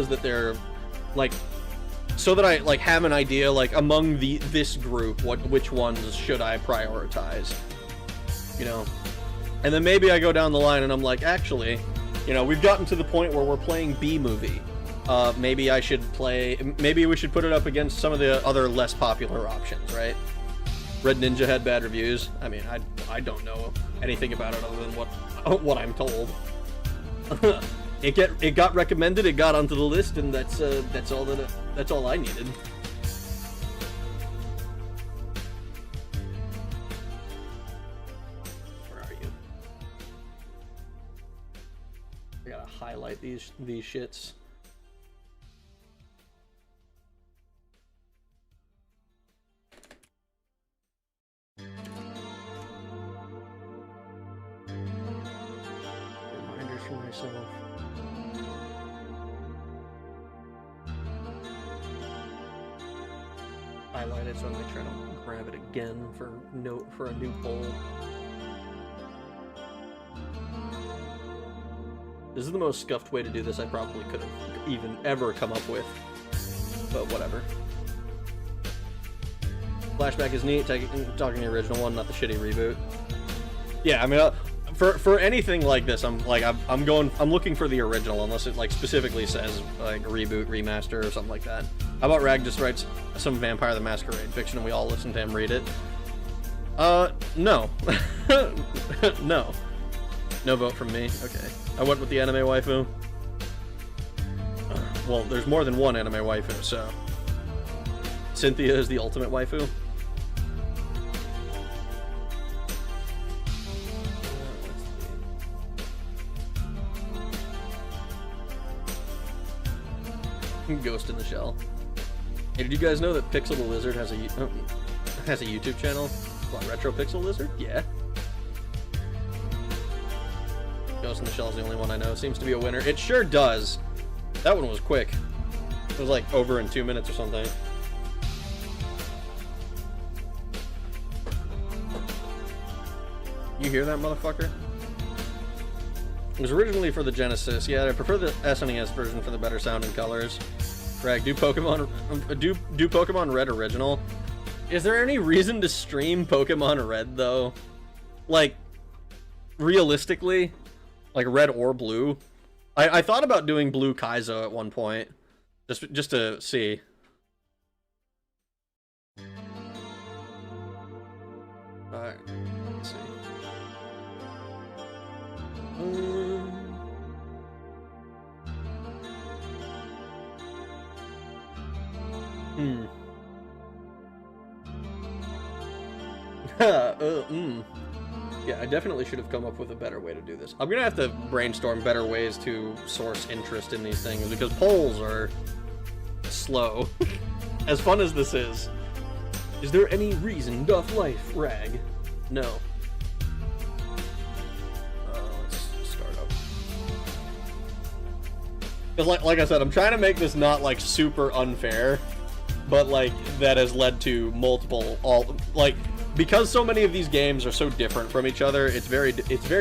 that they're, like... So that I like have an idea, like among this group, which ones should I prioritize, you know? And then maybe I go down the line and I'm like, actually, you know, we've gotten to the point where we're playing B-movie. Maybe we should put it up against some of the other less popular options, right? Red Ninja had bad reviews. I mean, I don't know anything about it other than what I'm told. It got recommended, it got onto the list, and that's all I needed. Where are you? I gotta highlight these shits. Reminders for myself. Highlight it so I'm gonna try to grab it again for a new poll. This is the most scuffed way to do this I probably could have even ever come up with, but whatever. Flashback is neat. Talking the original one, not the shitty reboot. Yeah, I mean, for anything like this, I'm looking for the original unless it like specifically says like reboot, remaster, or something like that. How about Rag just writes some Vampire the Masquerade fiction and we all listen to him read it? No. No. No vote from me. Okay. I went with the anime waifu. Well, there's more than one anime waifu, so... Cynthia is the ultimate waifu. Ghost in the Shell. Hey, did you guys know that Pixel the Lizard has a YouTube channel? What, Retro Pixel Lizard? Yeah. Ghost in the Shell is the only one I know. Seems to be a winner. It sure does. That one was quick. It was like over in 2 minutes or something. You hear that, motherfucker? It was originally for the Genesis. Yeah, I prefer the SNES version for the better sound and colors. Greg, do Pokemon Red original? Is there any reason to stream Pokemon Red though? Like, realistically, like Red or Blue. I thought about doing Blue Kaizo at one point, just to see. Alright, let's see. Yeah, I definitely should have come up with a better way to do this. I'm gonna have to brainstorm better ways to source interest in these things, because polls are slow. As fun as this is there any reason doth life rag? No. Let's start up. Because like I said, I'm trying to make this not like super unfair, but like that has led to multiple because so many of these games are so different from each other, it's very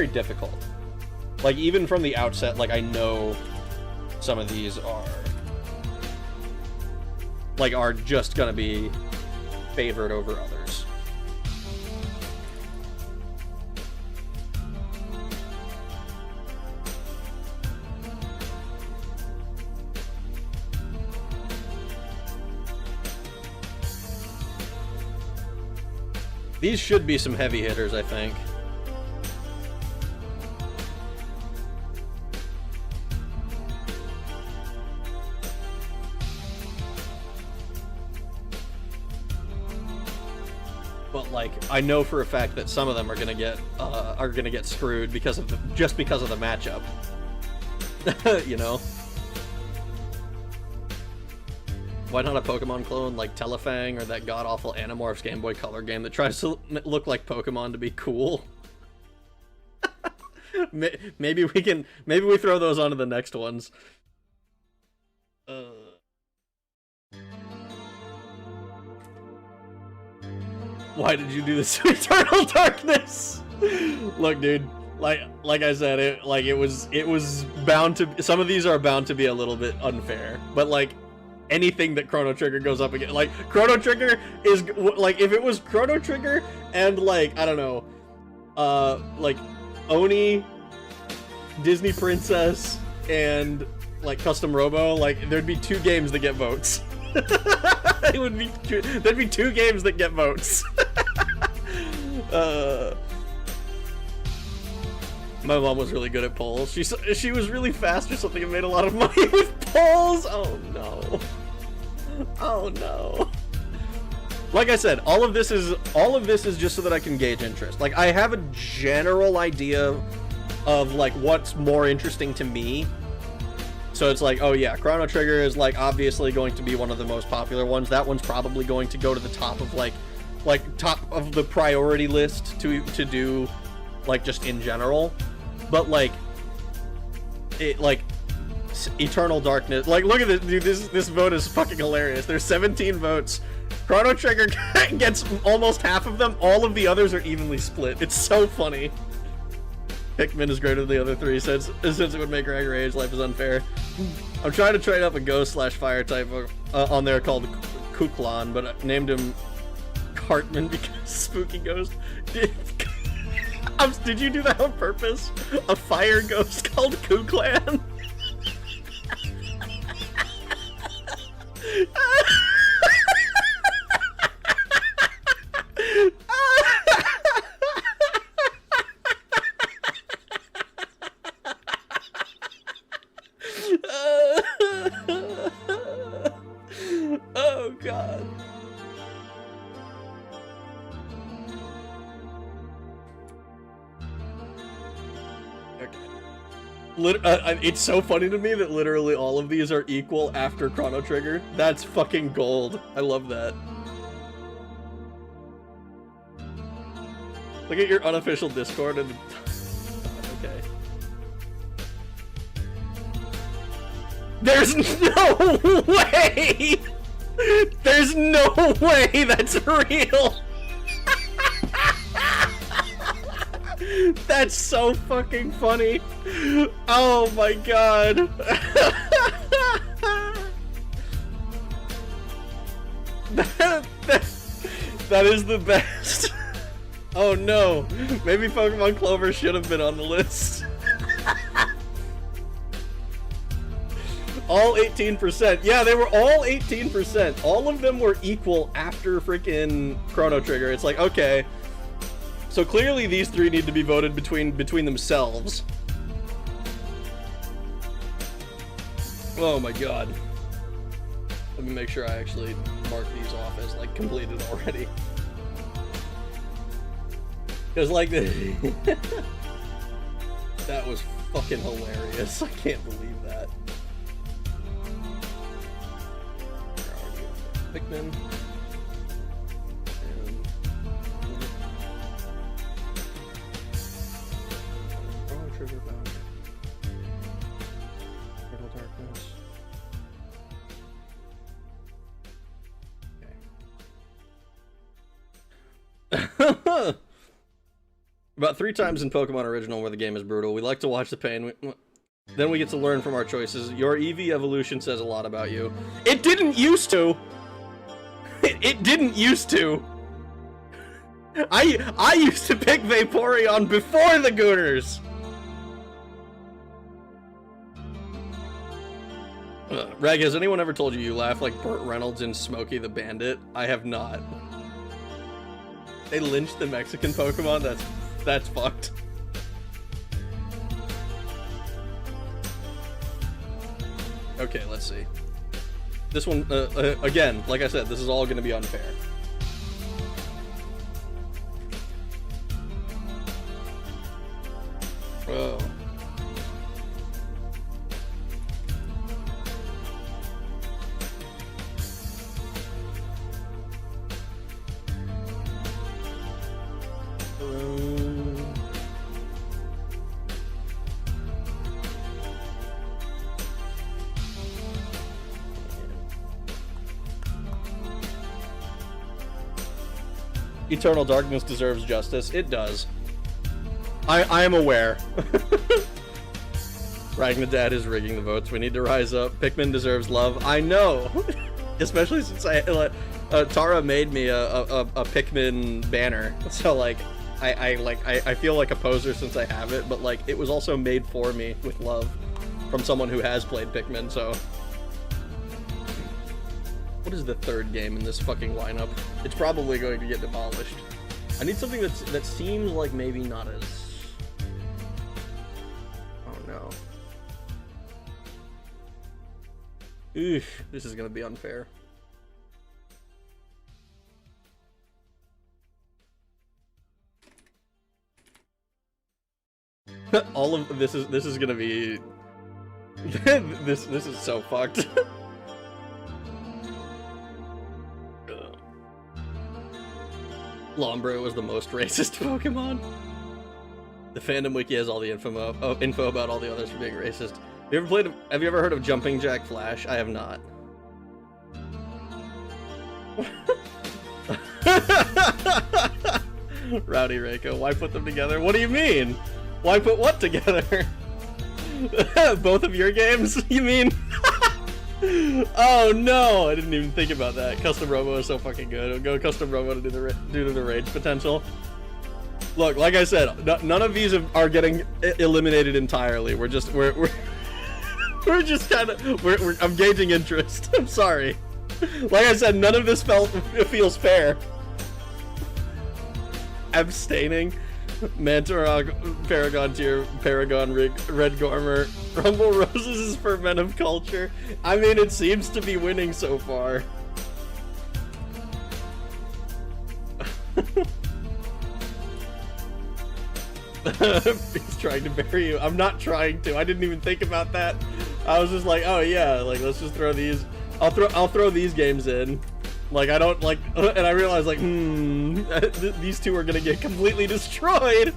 difficult. Like, even from the outset, like, I know some of these are just gonna be favored over others. These should be some heavy hitters, I think. But like, I know for a fact that some of them are gonna get screwed because of just because of the matchup. You know? Why not a Pokemon clone like Telefang or that god-awful Animorphs Game Boy Color game that tries to look like Pokemon to be cool? Maybe we throw those onto the next ones. Why did you do this to Eternal Darkness? Look, dude, like I said, it was bound to, some of these are bound to be a little bit unfair, but like, anything that Chrono Trigger goes up against, like, Chrono Trigger is, like, if it was Chrono Trigger and, like, I don't know, like, Oni, Disney Princess, and, like, Custom Robo, like, there'd be 2 games that get votes. There'd be 2 games that get votes. My mom was really good at polls. She was really fast or something and made a lot of money with polls. Oh no. Oh no. Like I said, all of this is just so that I can gauge interest. Like, I have a general idea of like what's more interesting to me. So it's like, oh yeah, Chrono Trigger is like obviously going to be one of the most popular ones. That one's probably going to go to the top of like top of the priority list to do, like, just in general. But like, it, like, Eternal Darkness, like, look at this, dude, this vote is fucking hilarious. There's 17 votes. Chrono Trigger gets almost half of them. All of the others are evenly split. It's so funny. Pikmin is greater than the other 3 since it would make Rag Rage. Life is unfair. I'm trying to trade up a ghost/fire type on there called Kuklan, but I named him Cartman because Spooky Ghost. Did you do that on purpose? A fire ghost called Kuklan? Oh god. Okay. It's so funny to me that literally all of these are equal after Chrono Trigger. That's fucking gold. I love that. Look at your unofficial Discord and... Okay. There's no way! There's no way that's real! That's so fucking funny. Oh my god. That is the best. Oh no. Maybe Pokemon Clover should have been on the list. All 18%. Yeah, they were all 18%. All of them were equal after freaking Chrono Trigger. It's like, okay. So clearly these three need to be voted between themselves. Oh my god. Let me make sure I actually mark these off as like completed already. Because like that was fucking hilarious. I can't believe that. Pikmin. Trigger bound. Eternal Darkness. Okay. About 3 times in Pokemon Original where the game is brutal. We like to watch the pain. Then we get to learn from our choices. Your Eevee evolution says a lot about you. It didn't used to! It didn't used to! I used to pick Vaporeon before the Gooners! Reg, has anyone ever told you you laugh like Burt Reynolds in Smokey the Bandit? I have not. They lynched the Mexican Pokemon? That's fucked. Okay, let's see. This one, again, like I said, this is all gonna be unfair. Oh. Eternal Darkness deserves justice. It does. I am aware. Ragnadad is rigging the votes. We need to rise up. Pikmin deserves love. I know. Especially since Tara made me a Pikmin banner. So like I feel like a poser since I have it, but like it was also made for me with love from someone who has played Pikmin, so. What is the third game in this fucking lineup? It's probably going to get demolished. I need something that seems like maybe not as... Oh no. Oof, this is gonna be unfair. All of this is gonna be... this is so fucked. Lombre was the most racist Pokemon. The fandom wiki has all the info about all the others for being racist. Have you ever heard of Jumping Jack Flash? I have not. Rowdy Reiko, why put them together? What do you mean? Why put what together? Both of your games, you mean? Oh no, I didn't even think about that. Custom Robo is so fucking good. I'll go Custom Robo to due to the rage potential. Look, like I said, none of these are getting eliminated entirely. We're just just kind of I'm gauging interest. I'm sorry. Like I said, none of this feels fair. Abstaining. Mantarog, Paragon Tier, Paragon Red Gormer, Rumble Roses is for men of culture. I mean, it seems to be winning so far. He's trying to bury you. I'm not trying to. I didn't even think about that. I was just like, oh yeah, like let's just throw these. I'll throw these games in. Like I don't like, and I realized like, these two are gonna get completely destroyed.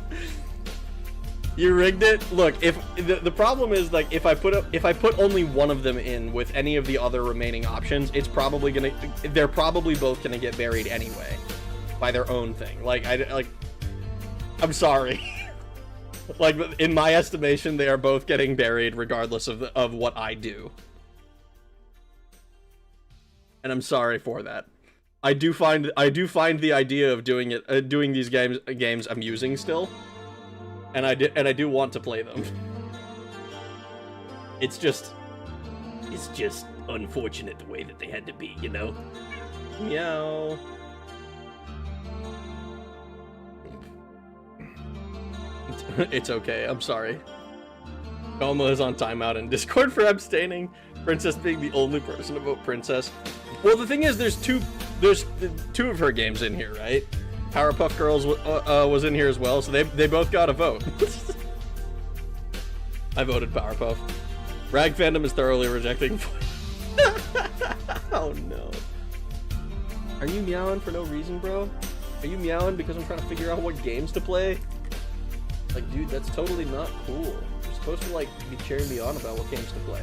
You rigged it. Look, if the problem is like if I put only one of them in with any of the other remaining options, it's probably gonna, they're probably both gonna get buried anyway by their own thing. Like I'm sorry. Like in my estimation, they are both getting buried regardless of what I do. And I'm sorry for that. I do find the idea of doing these games amusing still. And I do want to play them. It's just unfortunate the way that they had to be, you know? Meow. It's okay, I'm sorry. Coma is on timeout in Discord for abstaining. Princess being the only person to vote Princess. Well, the thing is, there's two of her games in here, right? Powerpuff Girls was in here as well, so they both got a vote. I voted Powerpuff. Rag fandom is thoroughly rejecting. Oh no. Are you meowing for no reason, bro? Are you meowing because I'm trying to figure out what games to play? Like, dude, that's totally not cool. You're supposed to, like, be cheering me on about what games to play.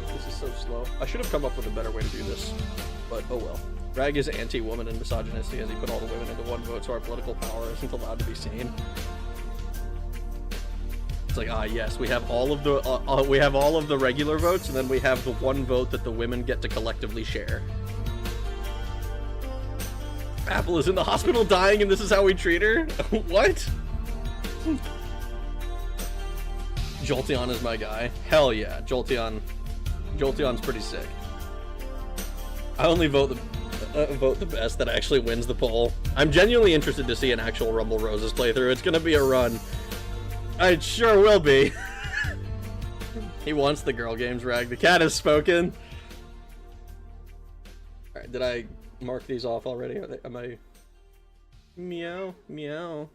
This is so slow. I should have come up with a better way to do this, but oh well. Rag is anti-woman and misogynistic as he put all the women into one vote, so our political power isn't allowed to be seen. It's like, yes, we have all of the regular votes, and then we have the one vote that the women get to collectively share. Apple is in the hospital dying, and this is how we treat her? What? Jolteon is my guy. Hell yeah, Jolteon's pretty sick. I only vote the best that actually wins the poll. I'm genuinely interested to see an actual Rumble Roses playthrough. It's gonna be a run. It sure will be. He wants the girl games, Rag. The cat has spoken. Alright, did I mark these off already? Am I... Meow, meow.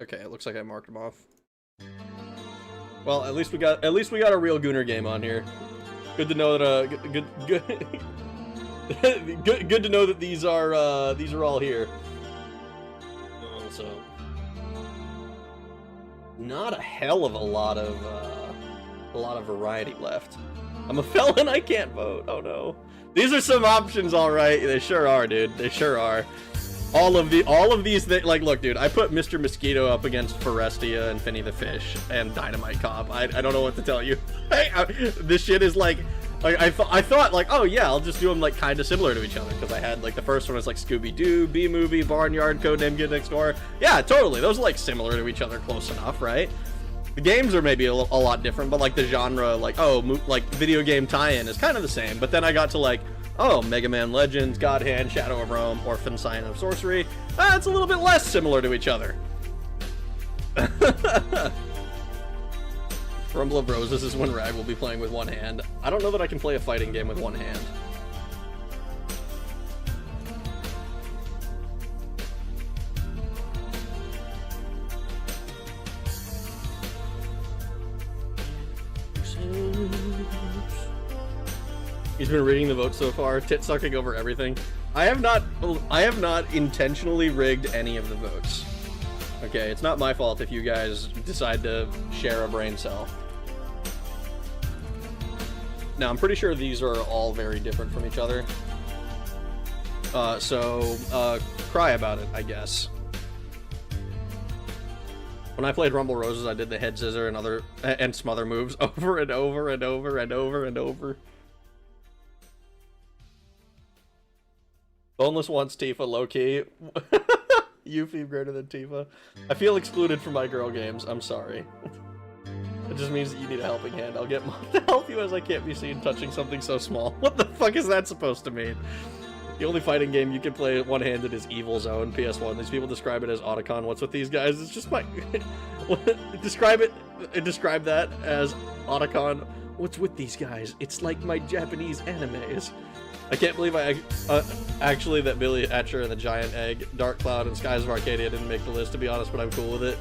Okay, it looks like I marked them off. Well, at least we got a real Gooner game on here. Good to know that good to know that these are all here. So not a hell of a lot of variety left. I'm a felon, I can't vote. Oh no. These are some options, all right. They sure are, dude. They sure are. All of these things, like, look, dude, I put Mr. Mosquito up against Forestia and Finny the Fish and Dynamite Cop. I don't know what to tell you. This shit is like I thought like, oh yeah, I'll just do them like kind of similar to each other, because I had like the first one was like Scooby-Doo, B-Movie, Barnyard, Codename Kid Next Door. Yeah, totally. Those are like similar to each other, close enough, right? The games are maybe a lot different, but like the genre, like, like video game tie-in is kind of the same. But then I got to like, oh, Mega Man Legends, God Hand, Shadow of Rome, Orphan Sign of Sorcery. It's a little bit less similar to each other. Rumble of Roses is when Rag will be playing with one hand. I don't know that I can play a fighting game with one hand. He's been reading the votes so far, tit sucking over everything. I have not intentionally rigged any of the votes. Okay, it's not my fault if you guys decide to share a brain cell. Now, I'm pretty sure these are all very different from each other. So cry about it, I guess. When I played Rumble Roses, I did the head scissor and some other moves over and over and over and over and over. Boneless wants Tifa, low-key. Yuffie greater than Tifa. I feel excluded from my girl games. I'm sorry. It just means that you need a helping hand. I'll get Mom to help you as I can't be seen touching something so small. What the fuck is that supposed to mean? The only fighting game you can play one-handed is Evil Zone, PS1. These people describe it as Otacon. What's with these guys? It's just my... describe that as Otacon. What's with these guys? It's like my Japanese animes. I can't believe actually that Billy Hatcher and the Giant Egg, Dark Cloud, and Skies of Arcadia didn't make the list, to be honest, but I'm cool with it.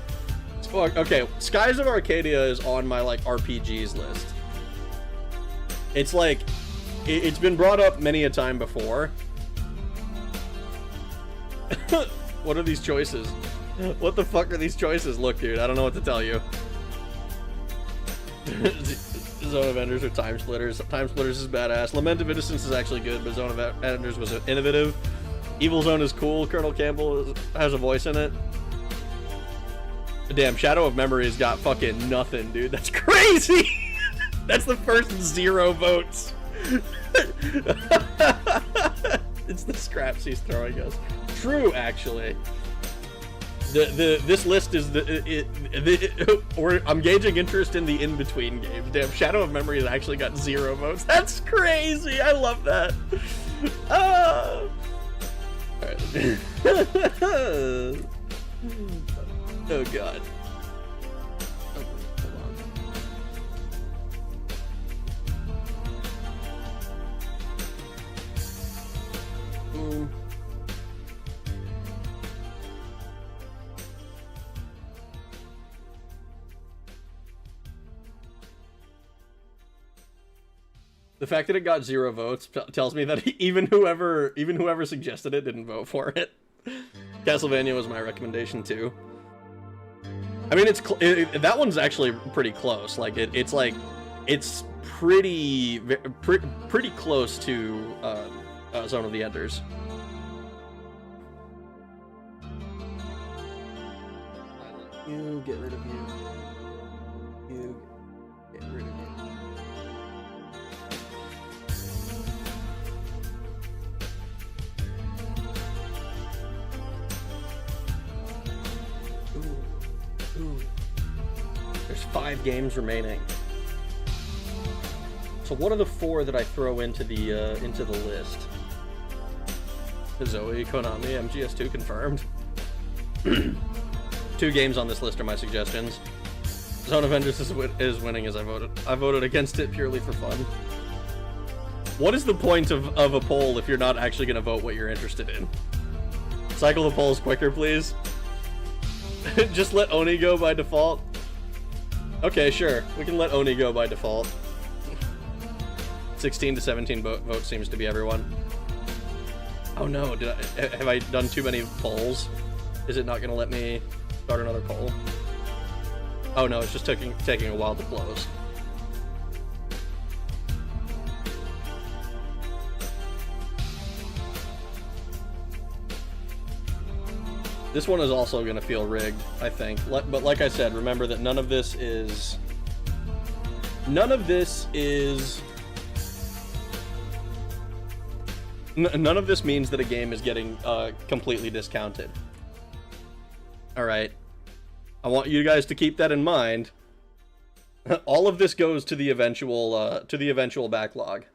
Okay, Skies of Arcadia is on my, like, RPGs list. It's like, it's been brought up many a time before. What are these choices? What the fuck are these choices? Look, dude, I don't know what to tell you. Zone of Enders or Time Splitters. Time Splitters is badass. Lament of Innocence is actually good, but Zone of Enders was innovative. Evil Zone is cool. Colonel Campbell has a voice in it. Damn, Shadow of Memory's got fucking nothing, dude. That's crazy! That's the first 0 votes. It's the scraps he's throwing us. True, actually. This list is I'm gauging interest in the in-between games. Damn, Shadow of Memory has actually got 0 votes. That's crazy. I love that. All right. Oh god. Oh, hold on. The fact that it got 0 votes tells me that even whoever suggested it didn't vote for it. Castlevania was my recommendation too. I mean, that one's actually pretty close. Like it's pretty close to Zone of the Enders. You get rid of you. You get rid of you. Ooh. There's 5 games remaining. So what are the 4 that I throw into the list? Zoe, Konami, MGS2 confirmed. 2 games on this list are my suggestions. Zone of Enders is winning as I voted. I voted against it purely for fun. What is the point of a poll if you're not actually going to vote what you're interested in? Cycle the polls quicker, please. Just let Oni go by default. Okay, sure. We can let Oni go by default. 16 to 17 votes seems to be everyone. Oh no, have I done too many polls? Is it not going to let me start another poll? Oh no, it's just taking a while to close. This one is also going to feel rigged, I think. But like I said, remember that none of this is... None of this means that a game is getting completely discounted. Alright. I want you guys to keep that in mind. All of this goes to the eventual backlog.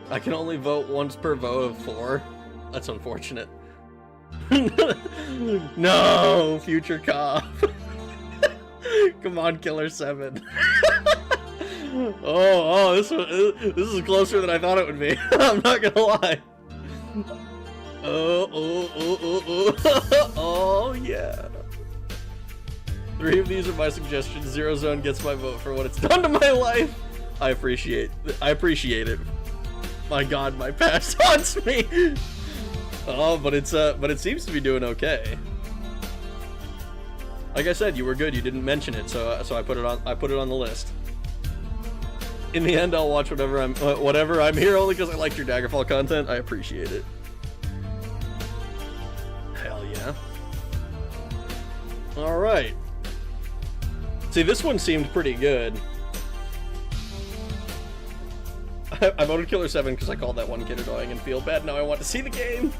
I can only vote once per vote of 4. That's unfortunate. No, future cop. Come on, Killer 7. This is closer than I thought it would be. I'm not gonna lie. Oh yeah. 3 of these are my suggestions. Zero Zone gets my vote for what it's done to my life. I appreciate it. My god, my past haunts me. Oh, but it seems to be doing okay. Like I said, you were good. You didn't mention it, so I put it on the list. In the end, I'll watch whatever I'm here only because I liked your Daggerfall content. I appreciate it. Hell yeah. All right. See, this one seemed pretty good. I voted Killer 7 because I called that one kid annoying and feel bad. Now I want to see the game.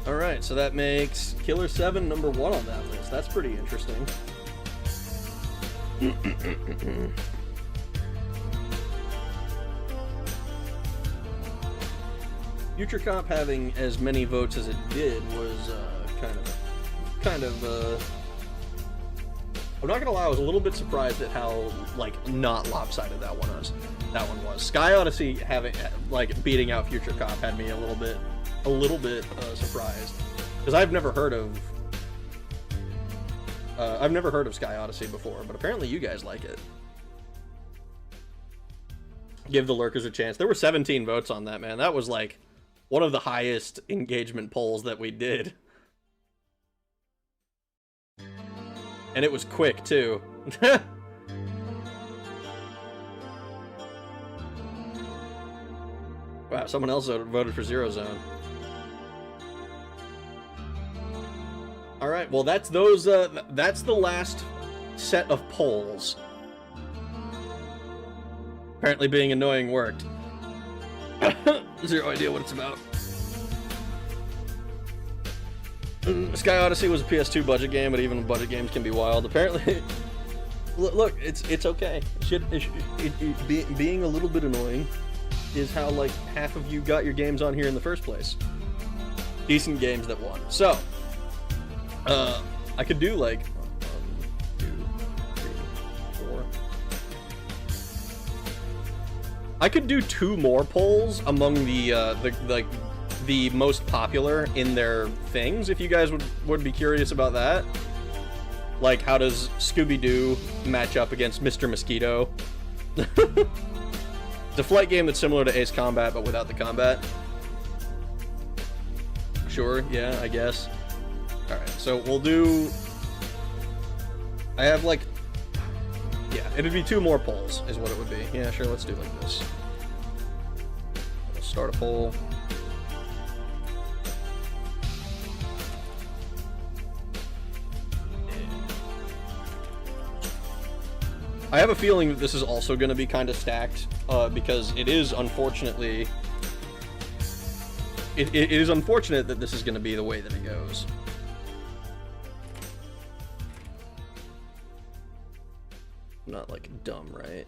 Alright, so that makes Killer 7 number 1 on that list. That's pretty interesting. Future Cop having as many votes as it did was kind of I'm not gonna lie, I was a little bit surprised at how like not lopsided that one was. Sky Odyssey beating out Future Cop had me a little bit surprised, because I've never heard of Sky Odyssey before, but apparently you guys like it. Give the lurkers a chance. There were 17 votes on that, man. That was like one of the highest engagement polls that we did. And it was quick, too. Wow, someone else voted for Zero Zone. Alright, well that's the last set of polls. Apparently being annoying worked. Zero idea what it's about. Sky Odyssey was a PS2 budget game, but even budget games can be wild. Apparently, look, it's okay. Being a little bit annoying is how like half of you got your games on here in the first place. Decent games that won. So, I could do like 1, 2, 3, 4. I could do 2 more polls among the most popular in their things, if you guys would be curious about that. Like, how does Scooby-Doo match up against Mr. Mosquito? It's a flight game that's similar to Ace Combat, but without the combat. Sure, yeah, I guess. Alright, so we'll do... I have, like... Yeah, it'd be 2 more polls, is what it would be. Yeah, sure, let's do it like this. We'll start a poll. I have a feeling that this is also going to be kind of stacked, because it is unfortunately... It is unfortunate that this is going to be the way that it goes. I'm not, like, dumb, right?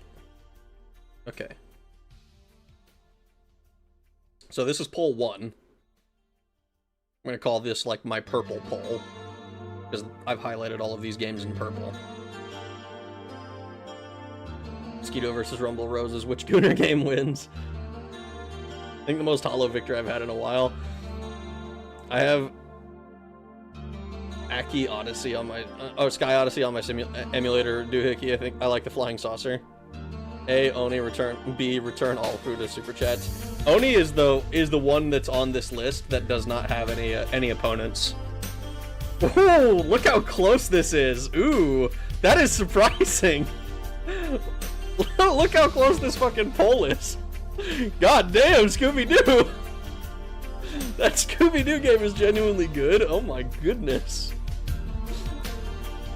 Okay. So this is poll 1. I'm going to call this, like, my purple poll, because I've highlighted all of these games in purple. Mosquito versus Rumble Roses, which Gooner game wins? I think the most hollow victory I've had in a while. I have Aki Odyssey on my... Sky Odyssey on my emulator doohickey. I think I like the flying saucer. A, Oni, return. B, return all food as super chats. Oni is the one that's on this list that does not have any opponents. Ooh, look how close this is. Ooh, that is surprising. Look how close this fucking poll is. God damn, Scooby-Doo! That Scooby-Doo game is genuinely good. Oh my goodness.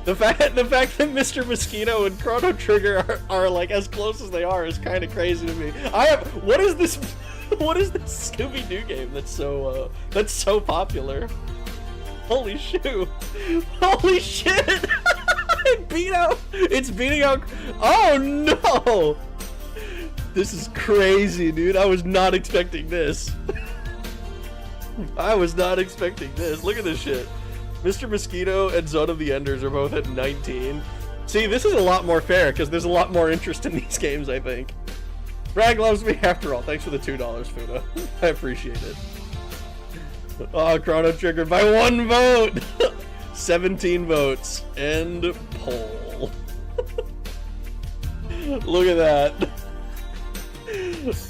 The fact that Mr. Mosquito and Chrono Trigger are like as close as they are is kind of crazy to me. What is this Scooby-Doo game that's so popular? Holy shoot. Holy shit! It's beating out. Oh no! This is crazy, dude. I was not expecting this. I was not expecting this. Look at this shit. Mr. Mosquito and Zone of the Enders are both at 19. See, this is a lot more fair because there's a lot more interest in these games, I think. Bragg loves me after all. Thanks for the $2, Fuda. I appreciate it. Oh, Chrono Trigger by 1 vote! 17 votes. End poll. Look at that.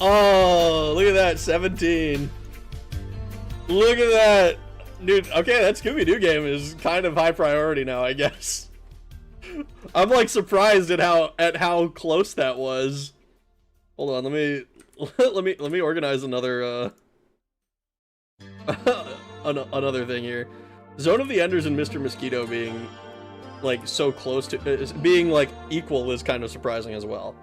Oh, look at that. 17. Look at that. Dude, okay, that Scooby-Doo game is kind of high priority now, I guess. I'm like surprised at how close that was. Hold on, let me organize another another thing here. Zone of the Enders and Mr. Mosquito being like so close to being like equal is kind of surprising as well.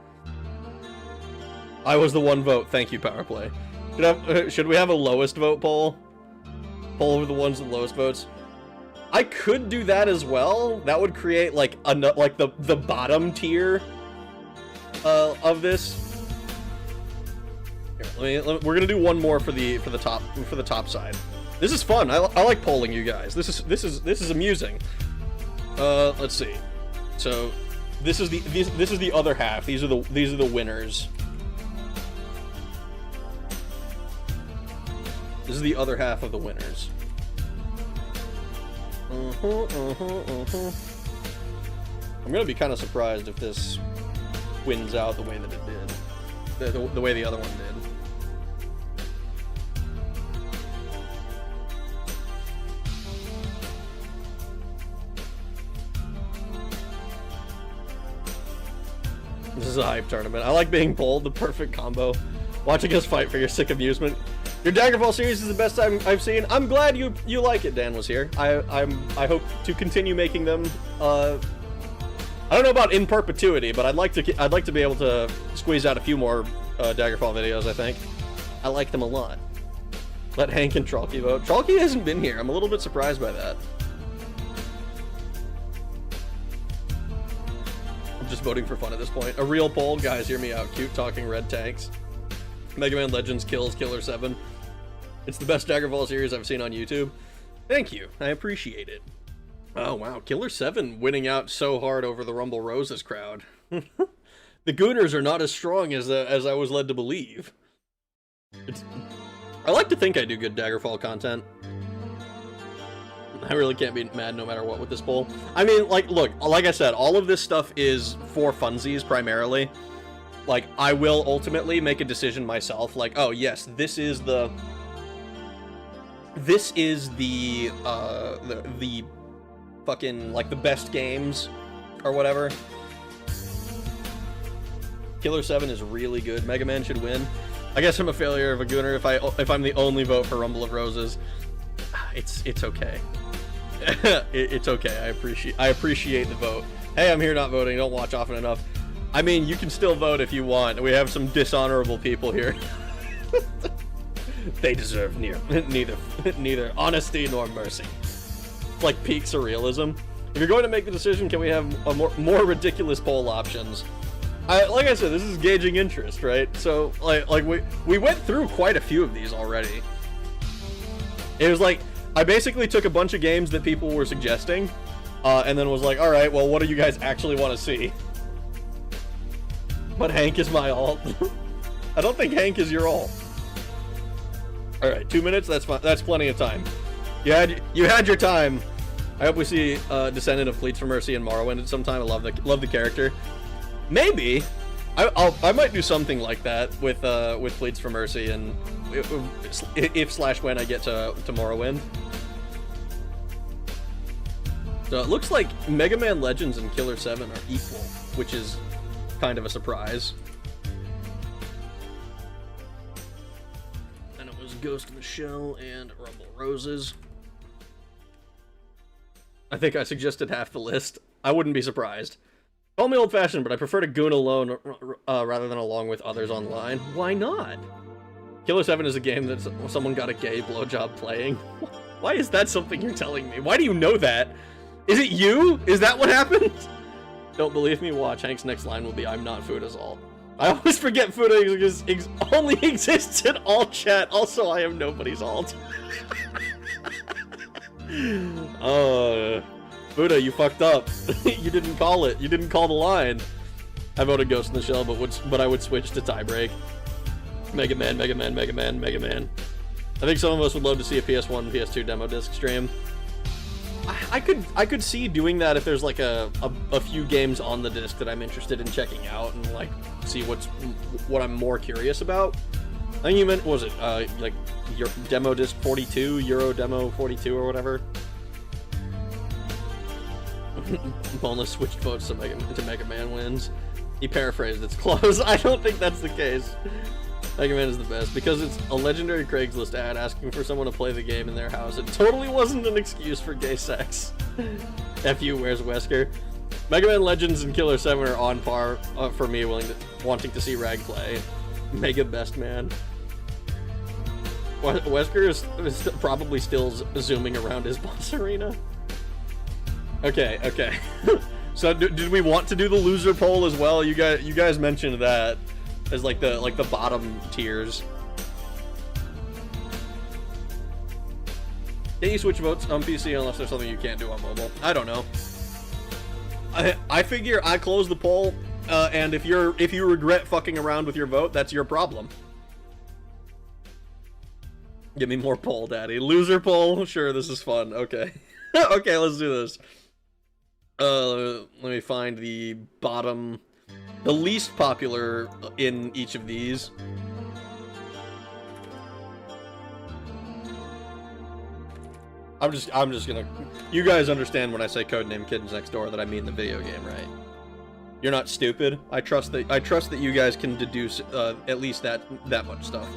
I was the 1 vote. Thank you, Powerplay. Should we have a lowest vote poll? Poll over the ones with the lowest votes. I could do that as well. That would create like the bottom tier of this. Here, We're gonna do one more for the top side. This is fun. I like polling you guys. This is amusing. Let's see. So this is the other half. These are the winners. This is the other half of the winners. I'm gonna be kind of surprised if this wins out the way that it did, the way the other one did. This is a hype tournament. I like being polled, the perfect combo. Watching us fight for your sick amusement. Your Daggerfall series is the best I've seen. I'm glad you like it. Dan was here. I hope to continue making them. I don't know about in perpetuity, but I'd like to be able to squeeze out a few more Daggerfall videos. I think I like them a lot. Let Hank and Trolky vote. Trolky hasn't been here. I'm a little bit surprised by that. I'm just voting for fun at this point. A real poll, guys. Hear me out. Cute talking red tanks. Mega Man Legends kills Killer 7. It's the best Daggerfall series I've seen on YouTube. Thank you. I appreciate it. Oh, wow. Killer 7 winning out so hard over the Rumble Roses crowd. The Gooners are not as strong as I was led to believe. I like to think I do good Daggerfall content. I really can't be mad no matter what with this poll. I mean, like, look, like I said, all of this stuff is for funsies primarily. Like, I will ultimately make a decision myself, like, oh, yes, this is the fucking, like, the best games, or whatever. Killer 7 is really good. Mega Man should win. I guess I'm a failure of a Gooner if I'm the only vote for Rumble of Roses. It's okay. It's okay. I appreciate the vote. Hey, I'm here not voting. Don't watch often enough. I mean, you can still vote if you want. We have some dishonorable people here. They deserve neither honesty nor mercy. It's like peak surrealism. If you're going to make the decision, can we have a more ridiculous poll options? Like I said, this is gauging interest, right? So, like we went through quite a few of these already. It was like, I basically took a bunch of games that people were suggesting, and then was like, alright, well, what do you guys actually want to see? But Hank is my alt. I don't think Hank is your alt. Alright, 2 minutes, that's fine. That's plenty of time. You had your time. I hope we see Descendant of Fleets for Mercy and Morrowind at some time. I love the character. Maybe I might do something like that with Fleets for Mercy, and if/when I get to Morrowind. So it looks like Mega Man Legends and Killer 7 are equal, which is kind of a surprise. And it was Ghost in the Shell and Rumble Roses. I think I suggested half the list. I wouldn't be surprised. Call me old-fashioned, but I prefer to goon alone rather than along with others online. Why not? Killer 7 is a game that someone got a gay blowjob playing. Why is that something you're telling me? Why do you know that? Is it you? Is that what happened? Don't believe me? Watch. Hank's next line will be, I'm not Fuda's alt. I always forget Fuda only exists in alt chat. Also, I am nobody's alt. Fuda, you fucked up. You didn't call it. You didn't call the line. I voted Ghost in the Shell, but I would switch to tiebreak. Mega Man, Mega Man, Mega Man, Mega Man. I think some of us would love to see a PS1 and PS2 demo disc stream. I could see doing that if there's like a few games on the disc that I'm interested in checking out and like see what I'm more curious about. I think you meant, what was it like your demo disc 42, Euro demo 42 or whatever. Boneless switched votes to Mega Man wins. He paraphrased, it's close. I don't think that's the case. Mega Man is the best because it's a legendary Craigslist ad asking for someone to play the game in their house. It totally wasn't an excuse for gay sex. F you, where's Wesker? Mega Man Legends and Killer 7 are on par for me, wanting to see Rag play. Mega best man. Wesker is probably still zooming around his boss arena. Okay. So did we want to do the loser poll as well? You guys mentioned that as like the bottom tiers. Can you switch votes on PC unless there's something you can't do on mobile? I don't know. I figure I close the poll, and if you regret fucking around with your vote, that's your problem. Give me more poll, daddy. Loser poll? Sure, this is fun. Okay. Okay, let's do this. Let me find the bottom, the least popular in each of these. I'm just gonna, you guys understand when I say Codename Kittens Next Door that I mean the video game, right? You're not stupid. I trust that you guys can deduce at least that much stuff.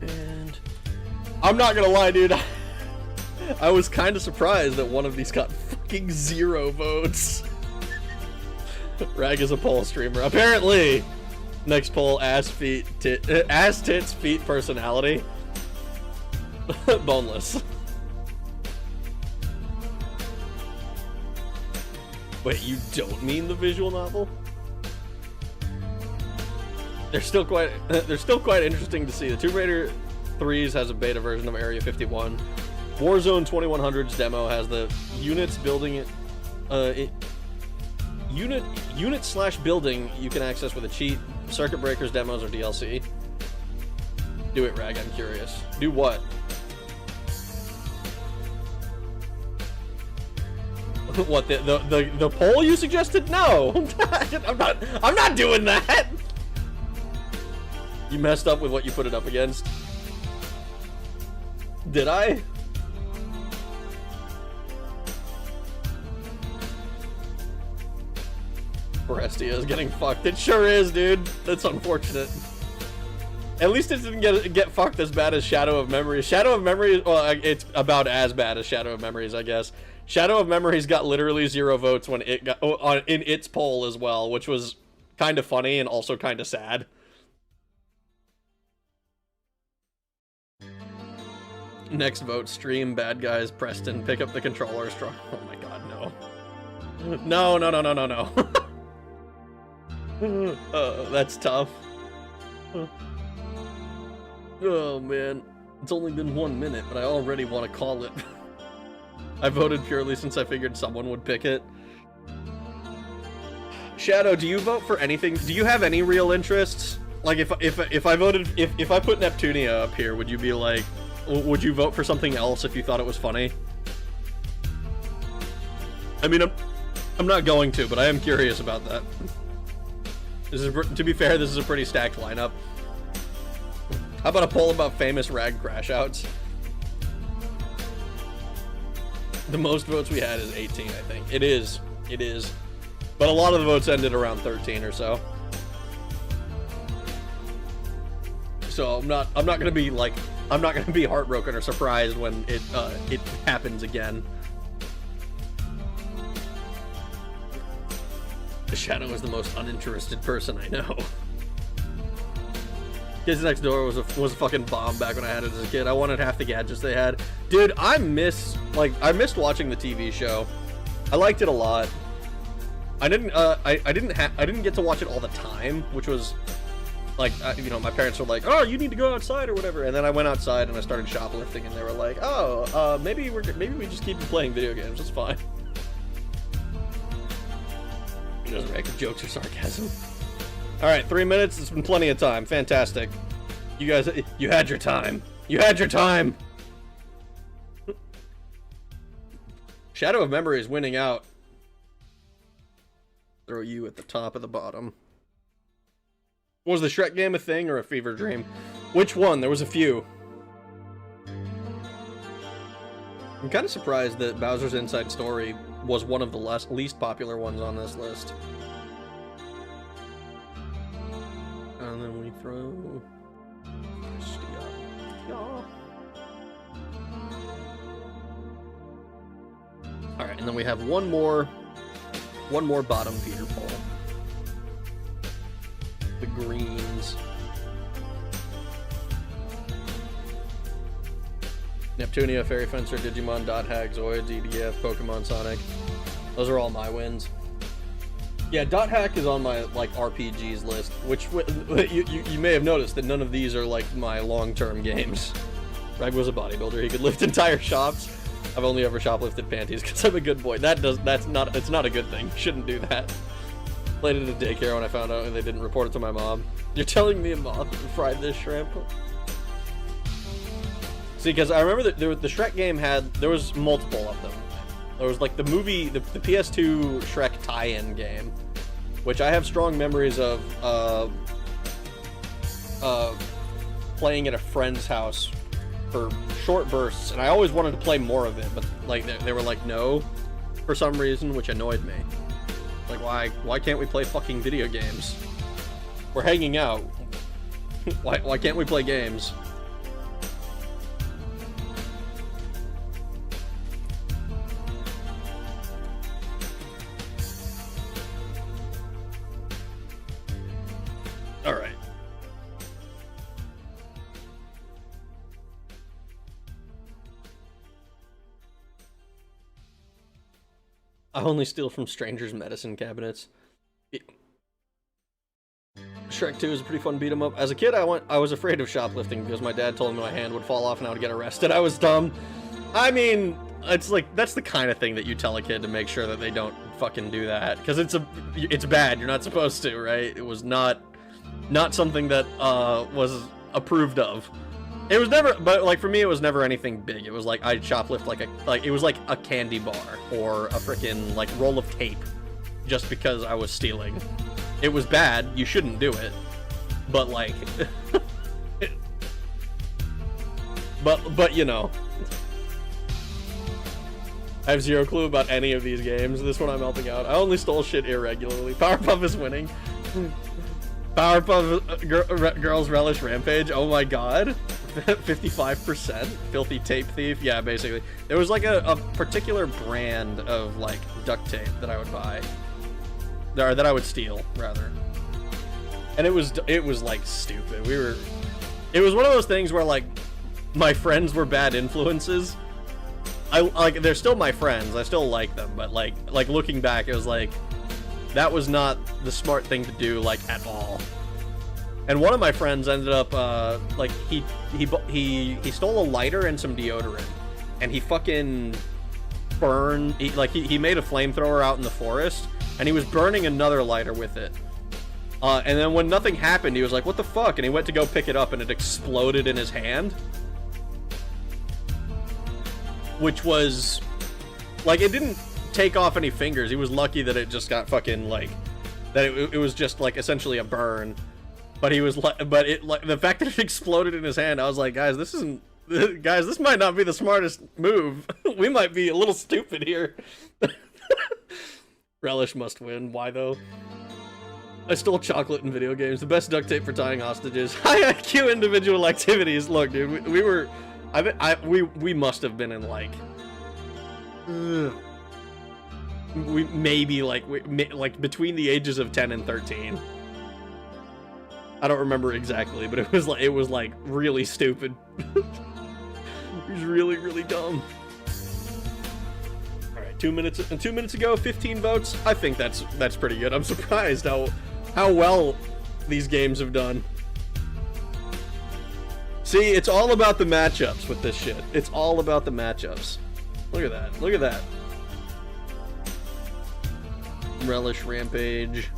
And I'm not gonna lie, dude. I was kind of surprised that one of these got fucking 0 votes. Rag is a poll streamer. Apparently. Next poll, ass tits, feet, personality. Boneless. Wait, you don't mean the visual novel? They're still quite interesting to see. The Tomb Raider 3s has a beta version of Area 51. Warzone 2100's demo has the units building it. Unit/building you can access with a cheat. Circuit Breakers demos or DLC. Do it, Rag. I'm curious. Do what? What, the poll you suggested? No, I'm not doing that. You messed up with what you put it up against. Did I? Forestia is getting fucked. It sure is, dude. That's unfortunate. At least it didn't get fucked as bad as Shadow of Memories. Shadow of Memories, well, it's about as bad as Shadow of Memories, I guess. Shadow of Memories got literally 0 votes when it got in its poll as well, which was kind of funny and also kind of sad. Next vote, stream, bad guys, Preston, pick up the controller, strong. Oh my god, no. No. That's tough. Oh man, it's only been 1 minute, but I already want to call it. I voted purely since I figured someone would pick it. Shadow, do you vote for anything? Do you have any real interests? Like, if I voted, if I put Neptunia up here, would you be like, would you vote for something else if you thought it was funny? I mean, I'm not going to, but I am curious about that. This is, to be fair, this is a pretty stacked lineup. How about a poll about famous Rag crash outs? The most votes we had is 18, I think. It is. But a lot of the votes ended around 13 or so. So I'm not gonna be like, I'm not gonna be heartbroken or surprised when it happens again. Shadow is the most uninterested person I know. Kids Next Door was a fucking bomb back when I had it as a kid. I wanted half the gadgets they had. Dude, I missed watching the TV show. I liked it a lot. I didn't get to watch it all the time, which was like, you know, my parents were like, "Oh, you need to go outside or whatever," and then I went outside and I started shoplifting, and they were like, "Oh, maybe we just keep playing video games. It's fine." It doesn't make jokes or sarcasm. All right, 3 minutes. It's been plenty of time. Fantastic. You guys, you had your time. You had your time. Shadow of Memory is winning out. Throw you at the top of the bottom. Was the Shrek game a thing or a fever dream? Which one? There was a few. I'm kind of surprised that Bowser's Inside Story was one of the least popular ones on this list. And then we throw... Alright, and then we have one more bottom feeder poll. The greens. Neptunia, Fairy Fencer, Digimon, Dot Hag, Zoid, DDF, Pokemon, Sonic. Those are all my wins. Yeah, Dot Hack is on my like RPGs list, which you may have noticed that none of these are like my long-term games. Rag was a bodybuilder; he could lift entire shops. I've only ever shoplifted panties because I'm a good boy. It's not a good thing. Shouldn't do that. Played it at daycare when I found out and they didn't report it to my mom. You're telling me a moth fried this shrimp? See, because I remember that the Shrek game there was multiple of them. There was like the movie, the PS2 Shrek tie-in game, which I have strong memories of playing at a friend's house for short bursts, and I always wanted to play more of it, but like they were like no, for some reason, which annoyed me. Like why can't we play fucking video games? We're hanging out. Why can't we play games? All right. I only steal from strangers' medicine cabinets. Shrek 2 is a pretty fun beat 'em up. As a kid, I was afraid of shoplifting because my dad told me my hand would fall off and I would get arrested. I was dumb. I mean, it's like that's the kind of thing that you tell a kid to make sure that they don't fucking do that, because it's bad. You're not supposed to, right? It was not something that was approved of. It was never, but like for me, it was never anything big. It was like I'd shoplift it was like a candy bar or a freaking like roll of tape, just because I was stealing. It was bad. You shouldn't do it, but like, but you know, I have zero clue about any of these games. This one I'm helping out. I only stole shit irregularly. Powerpuff is winning. Powerpuff Girls Relish Rampage. Oh my god. 55%. Filthy tape thief. Yeah, basically. There was like a particular brand of like duct tape that I would buy. Or that I would steal, rather. And it was like stupid. It was one of those things where like my friends were bad influences. They're still my friends. I still like them, but like looking back, it was like that was not the smart thing to do, like, at all. And one of my friends ended up, like, he stole a lighter and some deodorant, and he fucking burned, he made a flamethrower out in the forest, and he was burning another lighter with it. And then when nothing happened, he was like, what the fuck? And he went to go pick it up, and it exploded in his hand. Which was, like, it didn't take off any fingers. He was lucky that it just got fucking, like, that it was just, like, essentially a burn. But he was like, but it, like, the fact that it exploded in his hand, I was like, guys, this might not be the smartest move. We might be a little stupid here. Relish must win. Why, though? I stole chocolate in video games. The best duct tape for tying hostages. High IQ individual activities. Look, dude, we must have been in, like, we maybe like between the ages of 10 and 13. I don't remember exactly, but it was like really stupid. It was really dumb. All right, 2 minutes ago, 15 votes. I think that's pretty good. I'm surprised how well these games have done. See, it's all about the matchups with this shit. It's all about the matchups. Look at that. Look at that. Relish Rampage.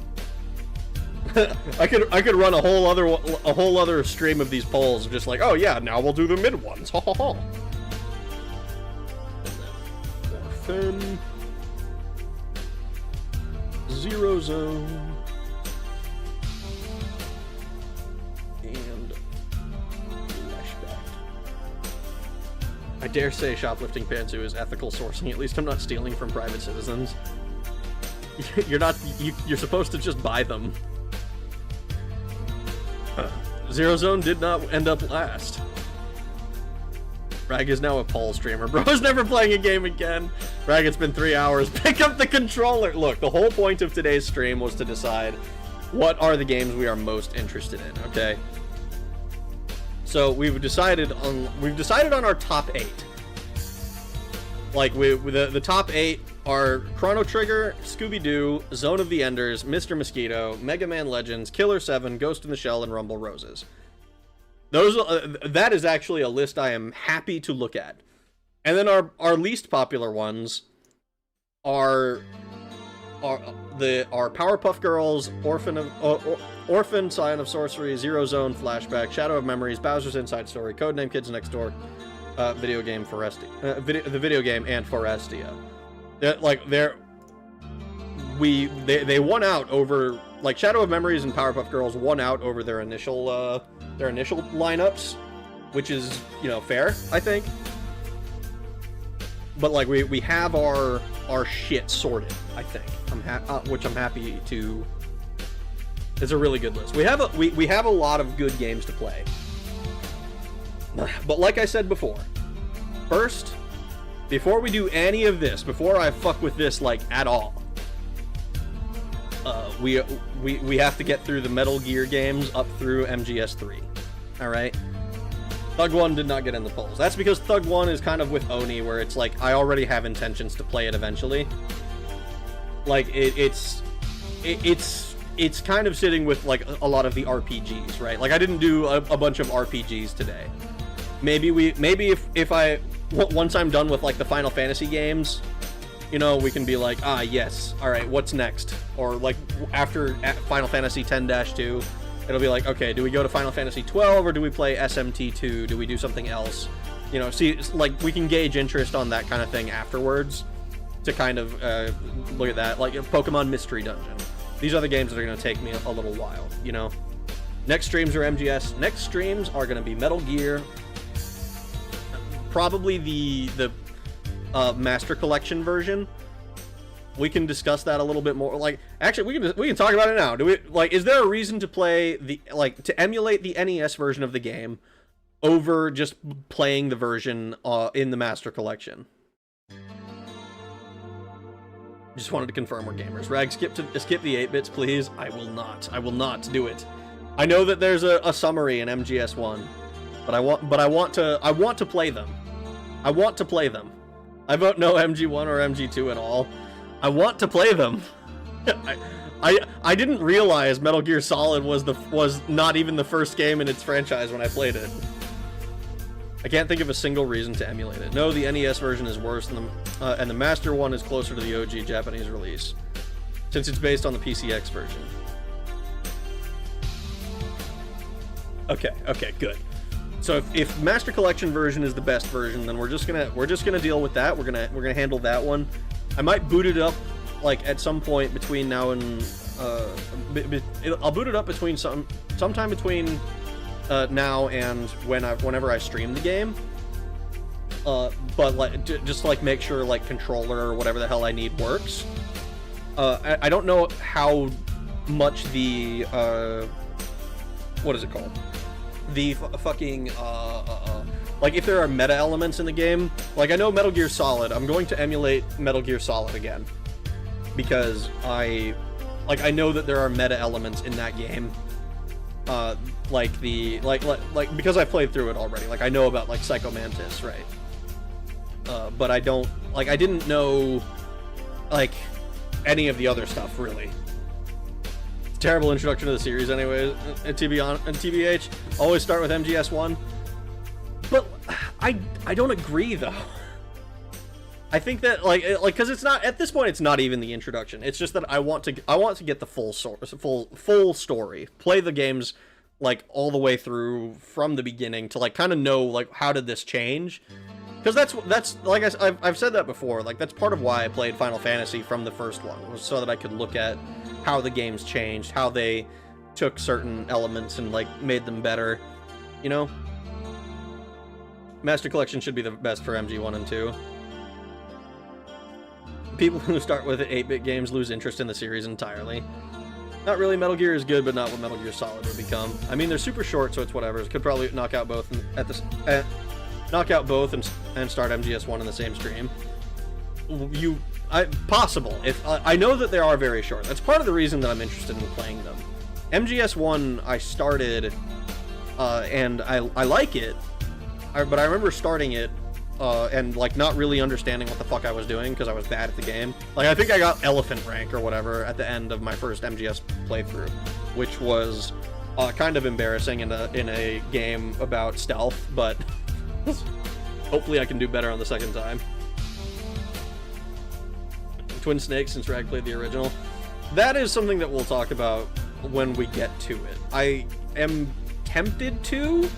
I could run a whole other stream of these polls, just like, oh yeah, now we'll do the mid ones. Ha ha ha. Orphan. Zero Zone. And Flashback. I dare say shoplifting Pantsu is ethical sourcing. At least I'm not stealing from private citizens. You're supposed to just buy them. Zero Zone did not end up last. Rag is now a poll streamer. Bro is never playing a game again. Rag, it's been 3 hours. Pick up the controller. Look, the whole point of today's stream was to decide what are the games we are most interested in, okay? So we've decided on our top 8. Like the top 8 are Chrono Trigger, Scooby-Doo, Zone of the Enders, Mr. Mosquito, Mega Man Legends, Killer 7, Ghost in the Shell, and Rumble Roses. Those that is actually a list I am happy to look at. And then our least popular ones are Powerpuff Girls, Orphan, Scion of Sorcery, Zero Zone, Flashback, Shadow of Memories, Bowser's Inside Story, Codename Kids Next Door, video game Forestia, the video game, and Forestia. They won out over, like, Shadow of Memories and Powerpuff Girls won out over their initial lineups, which is, you know, fair, I think. But like we have our shit sorted, I think. Which I'm happy to. It's a really good list. We have a lot of good games to play. But like I said before, first, before we do any of this, before I fuck with this like at all, we have to get through the Metal Gear games up through MGS3. All right. Thug 1 did not get in the polls. That's because Thug 1 is kind of with Oni, where it's like, I already have intentions to play it eventually. Like, it's kind of sitting with, like, a lot of the RPGs, right? Like, I didn't do a bunch of RPGs today. Maybe if once I'm done with, like, the Final Fantasy games, you know, we can be like, ah, yes, alright, what's next? Or, like, after Final Fantasy 10-2, it'll be like, okay, do we go to Final Fantasy 12 or do we play SMT2? Do we do something else? You know, see, like, we can gauge interest on that kind of thing afterwards to kind of look at that. Like, Pokemon Mystery Dungeon. These are the games that are going to take me a little while, you know? Next streams are MGS. Next streams are going to be Metal Gear. Probably the Master Collection version. We can discuss that a little bit more. Like, actually, we can talk about it now. Is there a reason to play to emulate the NES version of the game over just playing the version in the Master Collection? Just wanted to confirm we're gamers. Rag, skip the 8-bits, please. I will not do it. I know that there's a summary in MGS1, but I want to play them. I want to play them. I vote no MG1 or MG2 at all. I want to play them. I didn't realize Metal Gear Solid was not even the first game in its franchise when I played it. I can't think of a single reason to emulate it. No, the NES version is worse than and the Master one is closer to the OG Japanese release, since it's based on the PCX version. Okay, good. So if Master Collection version is the best version, then we're just gonna deal with that. We're gonna handle that one. I might boot it up, like, at some point between now and I'll boot it up between sometime between now and whenever I stream the game. But like just like make sure like controller or whatever the hell I need works. I don't know how much the what is it called? The fucking like if there are meta elements in the game. Like I know Metal Gear Solid. I'm going to emulate Metal Gear Solid again because I know that there are meta elements in that game. Like because I played through it already. Like I know about like Psycho Mantis, right? But I didn't know like any of the other stuff really. Terrible introduction to the series anyways. TBH, always start with MGS1. But I don't agree though. I think that like because it's not at this point it's not even the introduction. It's just that I want to get the full story. Play the games like all the way through from the beginning to like kind of know like how did this change? Because that's like I've said that before. Like that's part of why I played Final Fantasy from the first one, was so that I could look at how the games changed, how they took certain elements and like made them better, you know? Master Collection should be the best for MG1 and 2. People who start with 8-bit games lose interest in the series entirely. Not really. Metal Gear is good, but not what Metal Gear Solid would become. I mean, they're super short, so it's whatever. Could probably knock out both and start MGS1 in the same stream. Possible. If I know that they are very short. That's part of the reason that I'm interested in playing them. MGS1 I started, and I like it, but I remember starting it and like not really understanding what the fuck I was doing because I was bad at the game. Like I think I got elephant rank or whatever at the end of my first MGS playthrough, which was kind of embarrassing in a game about stealth, but hopefully I can do better on the second time. Twin Snakes, since Rag played the original. That is something that we'll talk about when we get to it. I am tempted to,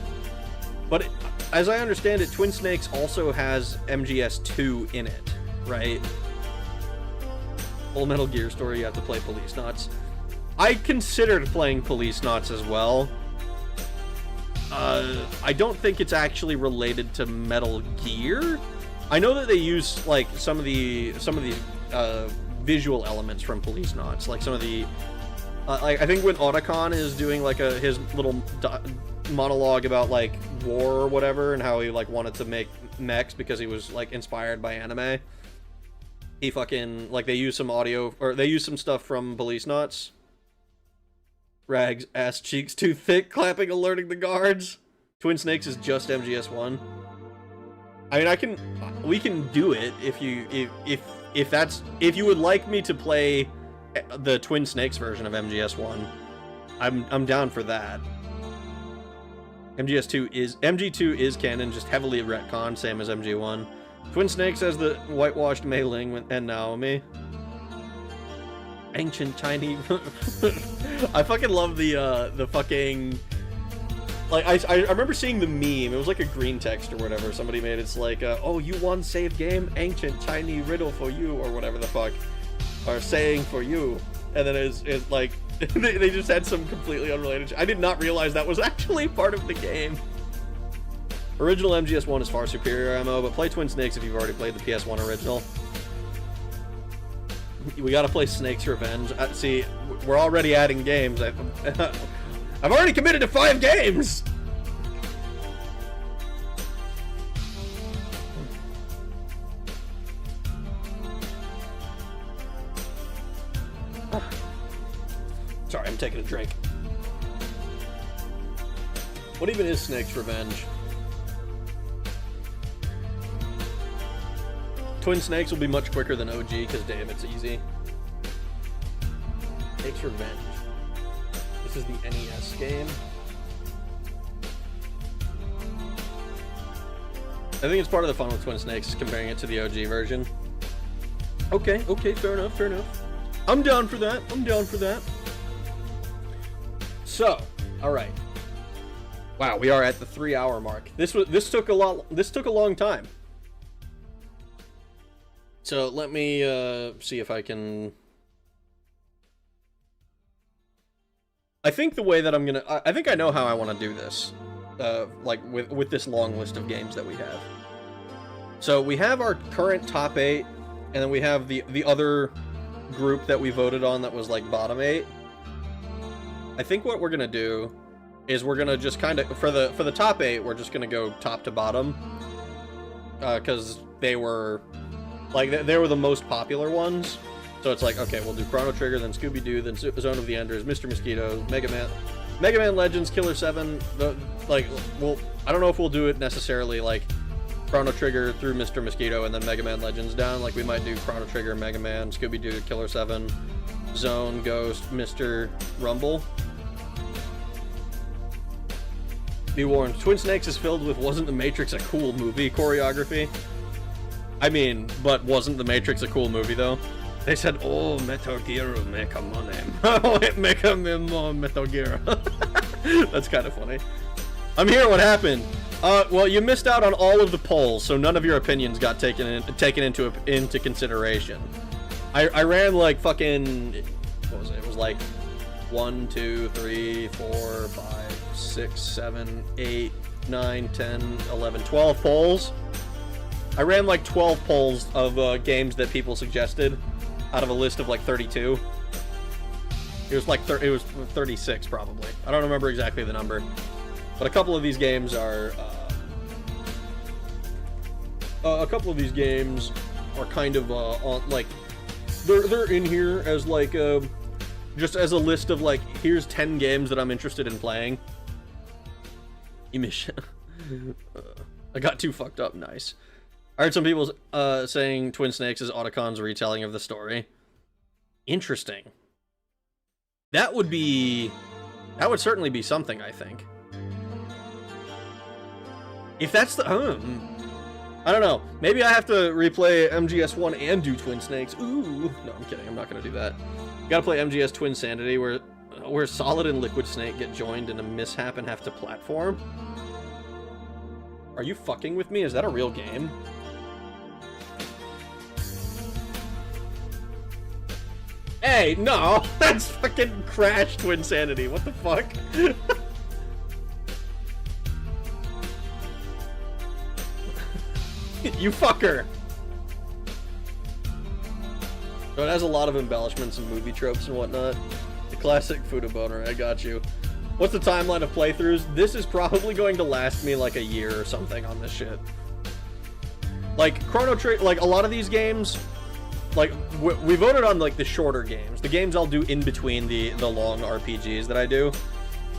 but as I understand it, Twin Snakes also has MGS2 in it, right? Full Metal Gear story, you have to play Police Knots. I considered playing Police Knots as well. I don't think it's actually related to Metal Gear. I know that they use like some of the visual elements from Police Knots, like some of the I think when Otacon is doing like his little monologue about like war or whatever and how he like wanted to make mechs because he was like inspired by anime, he fucking like they use some audio or they use some stuff from Police Knots. Rags ass cheeks too thick, clapping, alerting the guards. Twin Snakes is just MGS1. I mean, we can do it if you would like me to play the Twin Snakes version of MGS1. I'm down for that. MG2 is canon, just heavily retconned, same as MG1. Twin Snakes has the whitewashed Mei Ling and Naomi. Ancient Chinese. I fucking love the fucking. Like, I remember seeing the meme. It was like a green text or whatever somebody made. It's like, oh, you won save game, ancient Chinese riddle for you, or whatever the fuck. Or saying for you. And then it's like, they just had some completely unrelated I did not realize that was actually part of the game. Original MGS1 is far superior MO, but play Twin Snakes if you've already played the PS1 original. We gotta play Snake's Revenge. See, we're already adding games. I've already committed to 5 games! Sorry, I'm taking a drink. What even is Snake's Revenge? Twin Snakes will be much quicker than OG, because damn, it's easy. Snake's Revenge. This is the NES game. I think it's part of the fun with Twin Snakes, comparing it to the OG version. Okay, fair enough, fair enough. I'm down for that, I'm down for that. So, alright. Wow, we are at the 3-hour mark. This took a long time. So let me see if I can. I think the way that I'm gonna, I think I know how I want to do this, like with this long list of games that we have. So we have our current top 8, and then we have the other group that we voted on that was like bottom 8. I think what we're gonna do is we're gonna just kind of for the top 8, we're just gonna go top to bottom, because they were. Like, they were the most popular ones. So it's like, okay, we'll do Chrono Trigger, then Scooby-Doo, then Zone of the Enders, Mr. Mosquito, Mega Man Legends, Killer 7. I don't know if we'll do it necessarily, like, Chrono Trigger through Mr. Mosquito and then Mega Man Legends down. Like, we might do Chrono Trigger, Mega Man, Scooby-Doo, Killer 7, Zone, Ghost, Mr. Rumble. Be warned, Twin Snakes is filled with wasn't the Matrix a cool movie choreography. I mean, but wasn't The Matrix a cool movie, though? They said, oh, Metal Gear will make a money. Make a more Metal Gear. That's kind of funny. I'm here, what happened? Well, you missed out on all of the polls, so none of your opinions got taken into consideration. I ran, like, fucking... What was it? It was, like, 1, 2, 3, 4, 5, 6, 7, 8, 9, 10, 11, 12 polls. I ran like 12 polls of games that people suggested out of a list of like 32. It was like it was 36 probably. I don't remember exactly the number, but a couple of these games are kind of on like they're in here as like just as a list of like here's 10 games that I'm interested in playing. I got too fucked up. Nice. I heard some people saying Twin Snakes is Otacon's retelling of the story. Interesting. That would certainly be something, I think. If that's the... I don't know. Maybe I have to replay MGS1 and do Twin Snakes. Ooh. No, I'm kidding. I'm not going to do that. You gotta play MGS Twin Sanity, where Solid and Liquid Snake get joined in a mishap and have to platform. Are you fucking with me? Is that a real game? Hey, no! That's fucking Crash Twin Sanity. What the fuck? You fucker! So it has a lot of embellishments and movie tropes and whatnot. The classic Fuda boner, I got you. What's the timeline of playthroughs? This is probably going to last me like a year or something on this shit. Like, Chrono Trigger, like a lot of these games, like, we voted on like the shorter games. The games I'll do in between the long RPGs that I do.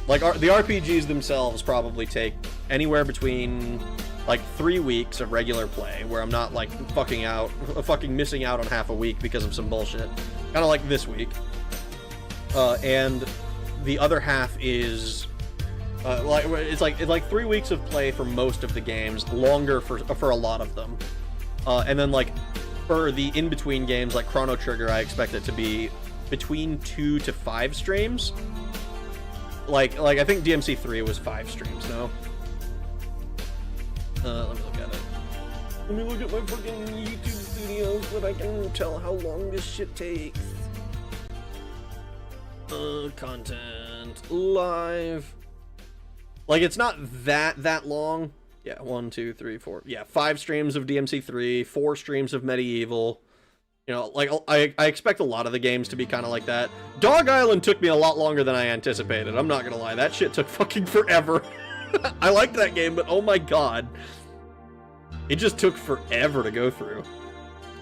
Like, the RPGs themselves probably take anywhere between like 3 weeks of regular play, where I'm not like fucking missing out on half a week because of some bullshit. Kind of like this week. And the other half is it's like 3 weeks of play for most of the games, longer for a lot of them. And then like for the in-between games like Chrono Trigger, I expect it to be between 2 to 5 streams. Like I think DMC3 was 5 streams, no? Let me look at it. Let me look at my fucking YouTube videos so that I can tell how long this shit takes. Content live. Like, it's not that long. Yeah, 1, 2, 3, 4. Yeah, 5 streams of DMC3, 4 streams of Medieval. You know, like, I expect a lot of the games to be kind of like that. Dog Island took me a lot longer than I anticipated. I'm not gonna lie. That shit took fucking forever. I liked that game, but oh my god. It just took forever to go through.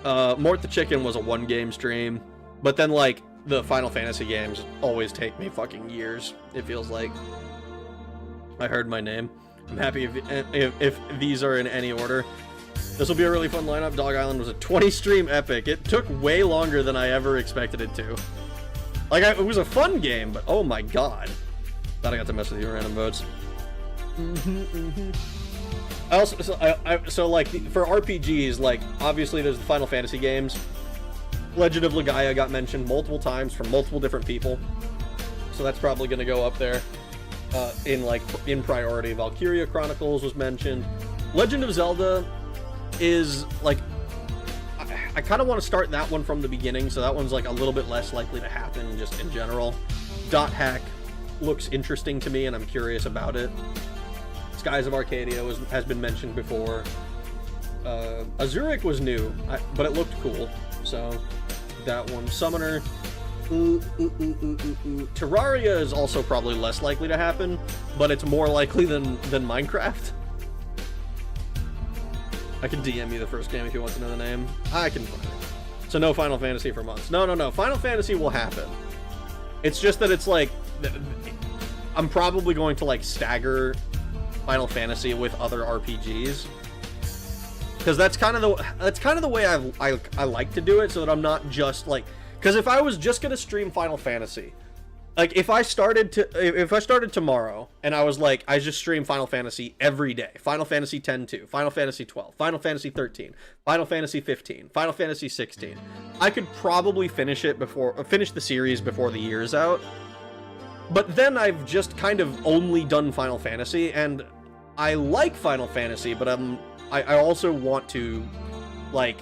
Mort the Chicken was a 1-game stream. But then, like, the Final Fantasy games always take me fucking years, it feels like. I heard my name. I'm happy if these are in any order. This will be a really fun lineup. Dog Island was a 20-stream epic. It took way longer than I ever expected it to. Like, it was a fun game, but oh my god. Glad I got to mess with you, random votes. I also, so like, for RPGs, like, obviously there's the Final Fantasy games. Legend of Legaia got mentioned multiple times from multiple different people. So that's probably going to go up there in priority. Valkyria Chronicles was mentioned. Legend of Zelda is, like, I kind of want to start that one from the beginning, so that one's, like, a little bit less likely to happen just in general. Dot Hack looks interesting to me, and I'm curious about it. Skies of Arcadia has been mentioned before. Azurik was new, but it looked cool, so that one. Summoner. Terraria is also probably less likely to happen, but it's more likely than Minecraft. I can DM you the first game if you want to know the name. I can find it. So no Final Fantasy for months. No. Final Fantasy will happen. It's just that it's like, I'm probably going to like stagger Final Fantasy with other RPGs, because that's kind of the way I like to do it, so that I'm not just like, because if I was just gonna stream Final Fantasy, like if I started tomorrow and I was like, I just stream Final Fantasy every day, Final Fantasy X-2, Final Fantasy 12, Final Fantasy 13, Final Fantasy 15, Final Fantasy 16, I could probably finish the series before the year's out. But then I've just kind of only done Final Fantasy, and I like Final Fantasy, but I also want to, like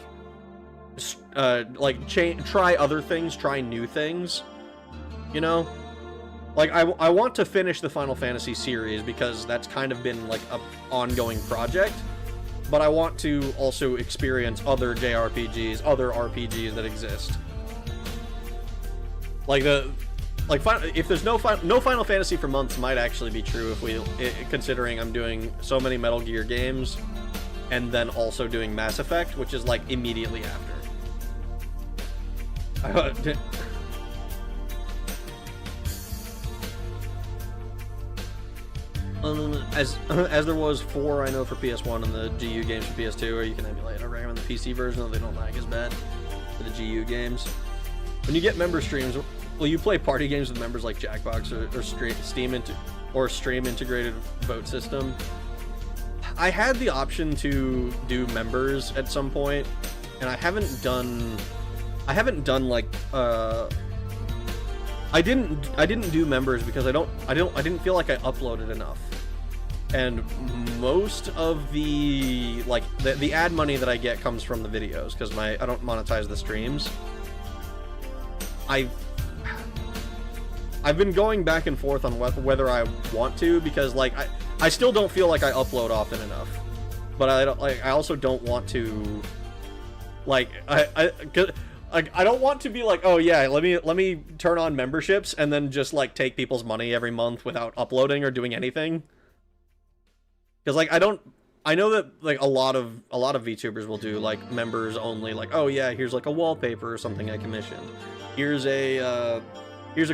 try other things, try new things, you know? Like, I want to finish the Final Fantasy series, because that's kind of been, like, an ongoing project, but I want to also experience other JRPGs, other RPGs that exist. Like, if there's no Final Fantasy for months might actually be true, considering I'm doing so many Metal Gear games, and then also doing Mass Effect, which is like immediately after. as there was 4, I know, for PS1 and the GU games for PS2, or you can emulate. I recommend the PC version, though they don't lag as bad for the GU games. When you get member streams, will you play party games with members like Jackbox or Stream integrated vote system? I had the option to do members at some point, and I haven't done like I didn't do members because I didn't feel like I uploaded enough. And most of the like the ad money that I get comes from the videos because I don't monetize the streams. I've been going back and forth on whether I want to, because like I still don't feel like I upload often enough, but I also don't want to like I don't want to be like, oh yeah, let me turn on memberships and then just like take people's money every month without uploading or doing anything. Because like I know that like a lot of VTubers will do like members only, like, oh yeah, here's like a wallpaper or something I commissioned. Here's a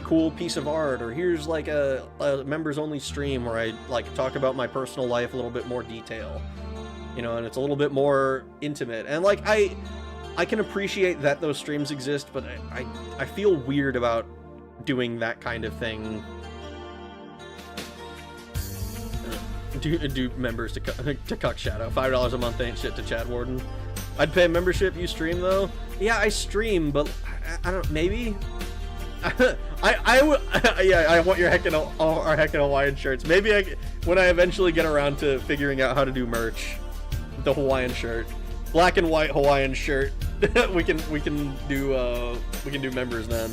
cool piece of art, or here's like a members only stream where I like talk about my personal life a little bit more detail, you know, and it's a little bit more intimate. And like I can appreciate that those streams exist, but I feel weird about doing that kind of thing. Do members to Cuck Shadow. $5 a month ain't shit to Chad Warden. I'd pay a membership. You stream though? Yeah, I stream, but I don't. Maybe. I would. Yeah, I want your our heckin' Hawaiian shirts. Maybe when I eventually get around to figuring out how to do merch, the Hawaiian shirt, black and white Hawaiian shirt. we can do members then.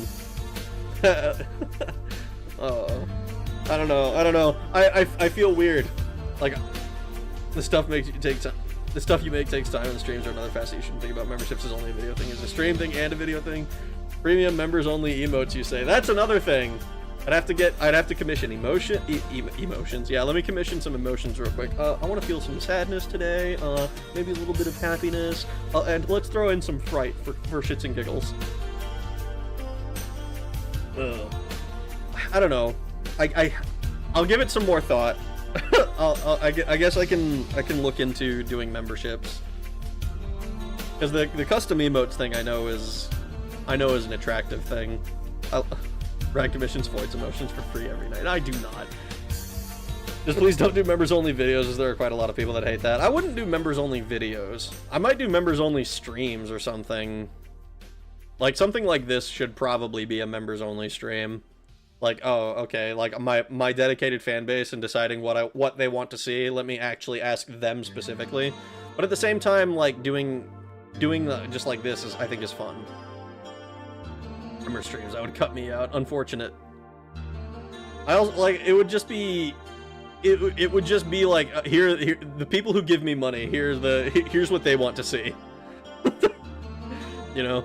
I don't know. I feel weird. Like, the stuff makes you take time. The stuff you make takes time, and the streams are another facet you shouldn't think about. Memberships is only a video thing. Is a stream thing and a video thing. Premium members only emotes, you say. That's another thing. I'd have to commission emotions. Yeah, let me commission some emotions real quick. I want to feel some sadness today. Maybe a little bit of happiness. And let's throw in some fright for shits and giggles. I don't know. I'll give it some more thought. I guess I can look into doing memberships, because the custom emotes thing I know is an attractive thing. Brad commissions Void's emotions for free every night. I do not. Just please don't do members only videos, as there are quite a lot of people that hate that. I wouldn't do members only videos. I might do members only streams or something. Like something like this should probably be a members only stream. Like, oh, okay, like my dedicated fan base and deciding what they want to see, let me actually ask them specifically. But at the same time, like doing just like this I think is fun. Member streams, that would cut me out. Unfortunate. I also like it would just be like here the people who give me money, here's what they want to see. You know.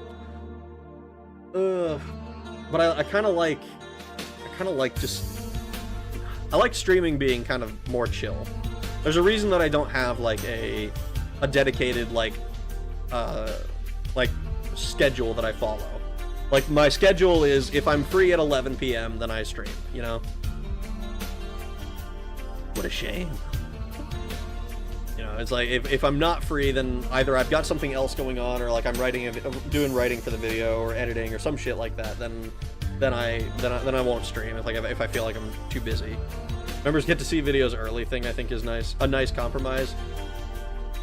But I kind of like I like streaming being kind of more chill. There's a reason that I don't have like a dedicated like schedule that I follow. Like my schedule is if I'm free at 11 p.m. then I stream, you know? What a shame. You know, it's like if I'm not free, then either I've got something else going on, or like I'm doing writing for the video or editing or some shit like that, then I won't stream if I feel like I'm too busy. Members get to see videos early thing I think is nice. A nice compromise.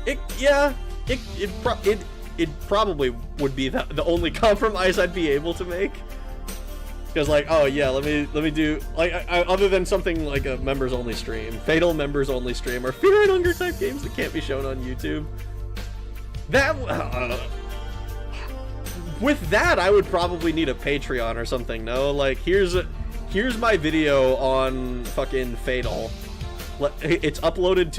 It probably would be the only compromise I'd be able to make. Because like, oh yeah, let me do like other than something like a members only stream, Fatal members only stream, or Fear and Hunger type games that can't be shown on YouTube. That with that, I would probably need a Patreon or something. No, like here's my video on fucking Fatal. It's uploaded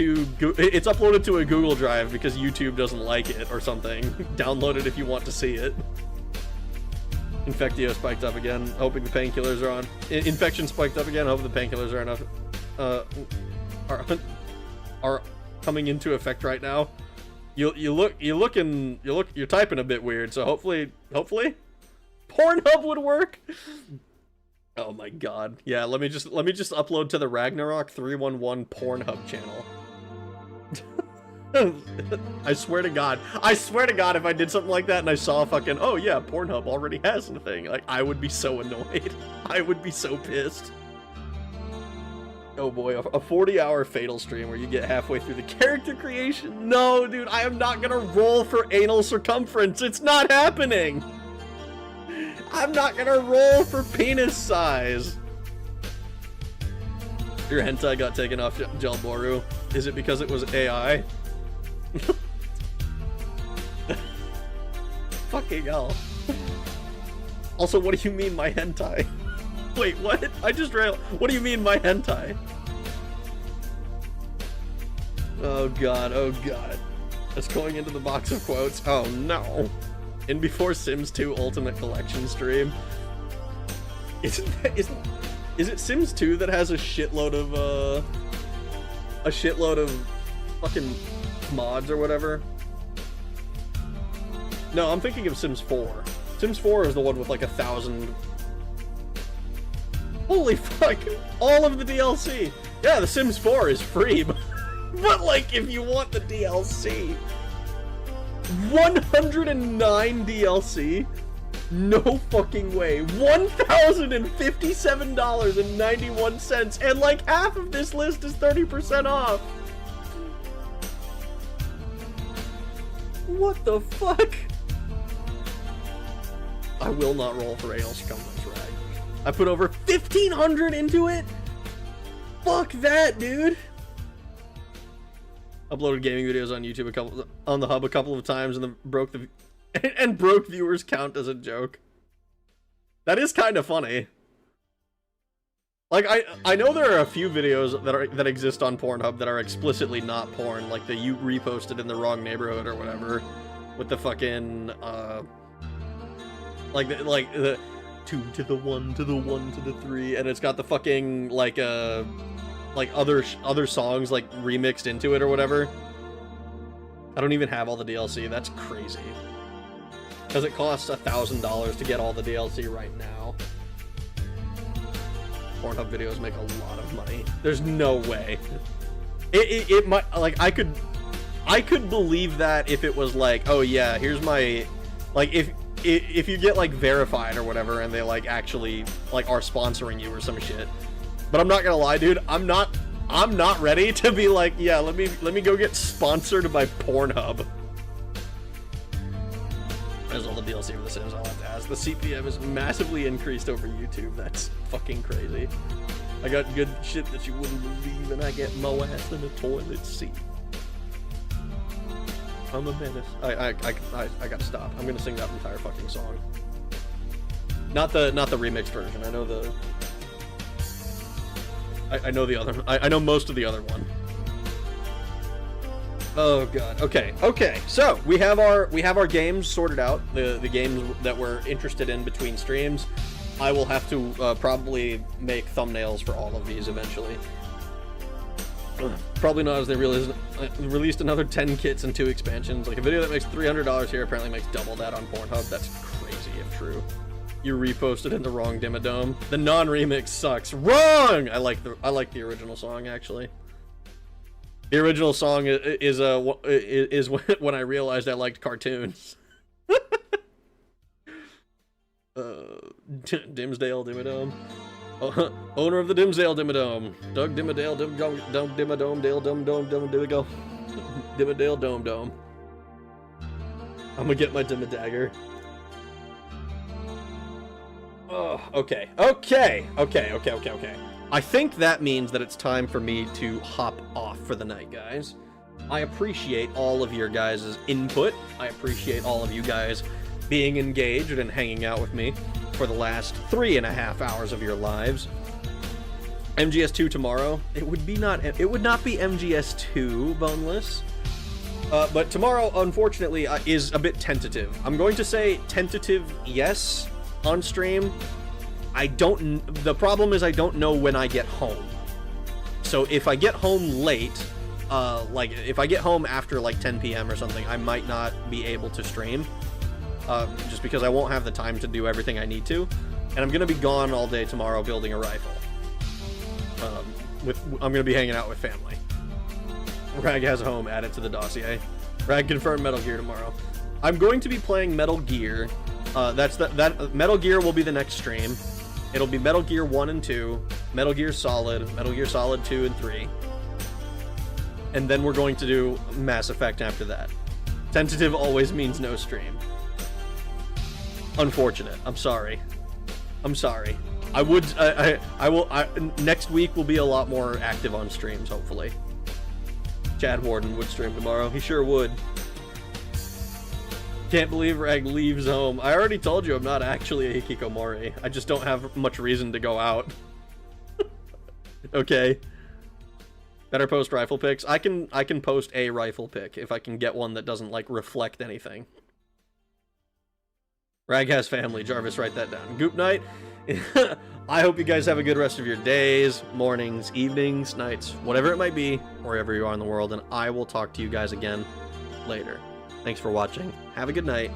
to a Google Drive because YouTube doesn't like it or something. Download it if you want to see it. Infectio spiked up again. Hoping the painkillers are on. Infection spiked up again. Hoping the painkillers are enough. Are coming into effect right now. You're typing a bit weird. So hopefully Pornhub would work. Oh my god. Yeah, let me just upload to the Ragnarok 311 Pornhub channel. I swear to God, if I did something like that and I saw fucking, oh yeah, Pornhub already has a thing, like, I would be so annoyed. I would be so pissed. Oh boy, a 40-hour Fatal stream where you get halfway through the character creation? No, dude, I am not gonna roll for anal circumference. It's not happening. I'm not gonna roll for penis size. Your hentai got taken off Jalboru. Is it because it was AI? Fucking hell. Also, what do you mean my hentai? Wait, what? I just realized. What do you mean my hentai? Oh god, oh god. It's going into the box of quotes. Oh no. In before Sims 2 Ultimate Collection stream. Is it Sims 2 that has a shitload of fucking mods or whatever? No, I'm thinking of Sims 4. Sims 4 is the one with like 1,000. Holy fuck! All of the DLC! Yeah, the Sims 4 is free, but like, if you want the DLC... 109 DLC? No fucking way. $1,057.91, and like half of this list is 30% off! What the fuck? I will not roll for anal circumference, right? I put over 1,500 into it? Fuck that, dude! Uploaded gaming videos on YouTube on the hub a couple of times and then broke viewers count as a joke. That is kind of funny. Like, I know there are a few videos that exist on Pornhub that are explicitly not porn, like the you reposted in the wrong neighborhood or whatever, with the fucking like the 2 to the 1 to the 1 to the 3, and it's got the fucking like other songs like remixed into it or whatever. I don't even have all the DLC. That's crazy. Because it costs $1,000 to get all the DLC right now. Pornhub videos make a lot of money. There's no way. It might, like, I could believe that if it was like, oh yeah, here's my, like, if you get like verified or whatever and they like actually like are sponsoring you or some shit. But I'm not gonna lie, dude, I'm not ready to be like, yeah, let me go get sponsored by Pornhub. There's all the DLC for The Sims I'll have to ask. The CPM is massively increased over YouTube. That's fucking crazy. I got good shit that you wouldn't believe, and I get mo ass than a toilet seat. I'm a menace. I gotta stop. I'm gonna sing that entire fucking song. Not the remixed version. I know the. I know the other. I know most of the other one. Oh god. Okay. So we have our games sorted out. The games that we're interested in between streams. I will have to probably make thumbnails for all of these eventually. Probably not, as they released another 10 kits and 2 expansions. Like a video that makes $300 here apparently makes double that on Pornhub. That's crazy if true. You reposted in the wrong Dimmadome. The non-remix sucks. Wrong! I like the original song actually. The original song is when I realized I liked cartoons. Dimsdale Dimmadome. Owner of the Dimsdale Dimmadome. Doug Dimmadale Dimmadome Dale Dum Dimmadale Dimmadale Dome. I'm gonna get my Dimmadagger. Oh, okay. I think that means that it's time for me to hop off for the night, guys. I appreciate all of your guys' input. I appreciate all of you guys being engaged and hanging out with me for the last 3.5 hours of your lives. MGS2 tomorrow. It would not be MGS2, Boneless. But tomorrow, unfortunately, is a bit tentative. I'm going to say tentative yes on stream. The problem is I don't know when I get home. So if I get home late, like if I get home after like 10 p.m. or something, I might not be able to stream. Just because I won't have the time to do everything I need to. And I'm gonna be gone all day tomorrow building a rifle. I'm gonna be hanging out with family. Rag has home, add it to the dossier. Rag confirmed Metal Gear tomorrow. I'm going to be playing Metal Gear. Metal Gear will be the next stream. It'll be Metal Gear 1 and 2, Metal Gear Solid 2 and 3. And then we're going to do Mass Effect after that. Tentative always means no stream. Unfortunate. I'm sorry. I'm sorry. I will, next week will be a lot more active on streams, hopefully. Chad Warden would stream tomorrow. He sure would. Can't believe Rag leaves home. I already told you I'm not actually a Hikikomori. I just don't have much reason to go out. Okay. Better post rifle pics. I can post a rifle pic if I can get one that doesn't, like, reflect anything. Rag has family. Jarvis, write that down. Goop night. I hope you guys have a good rest of your days, mornings, evenings, nights, whatever it might be, wherever you are in the world, and I will talk to you guys again later. Thanks for watching. Have a good night.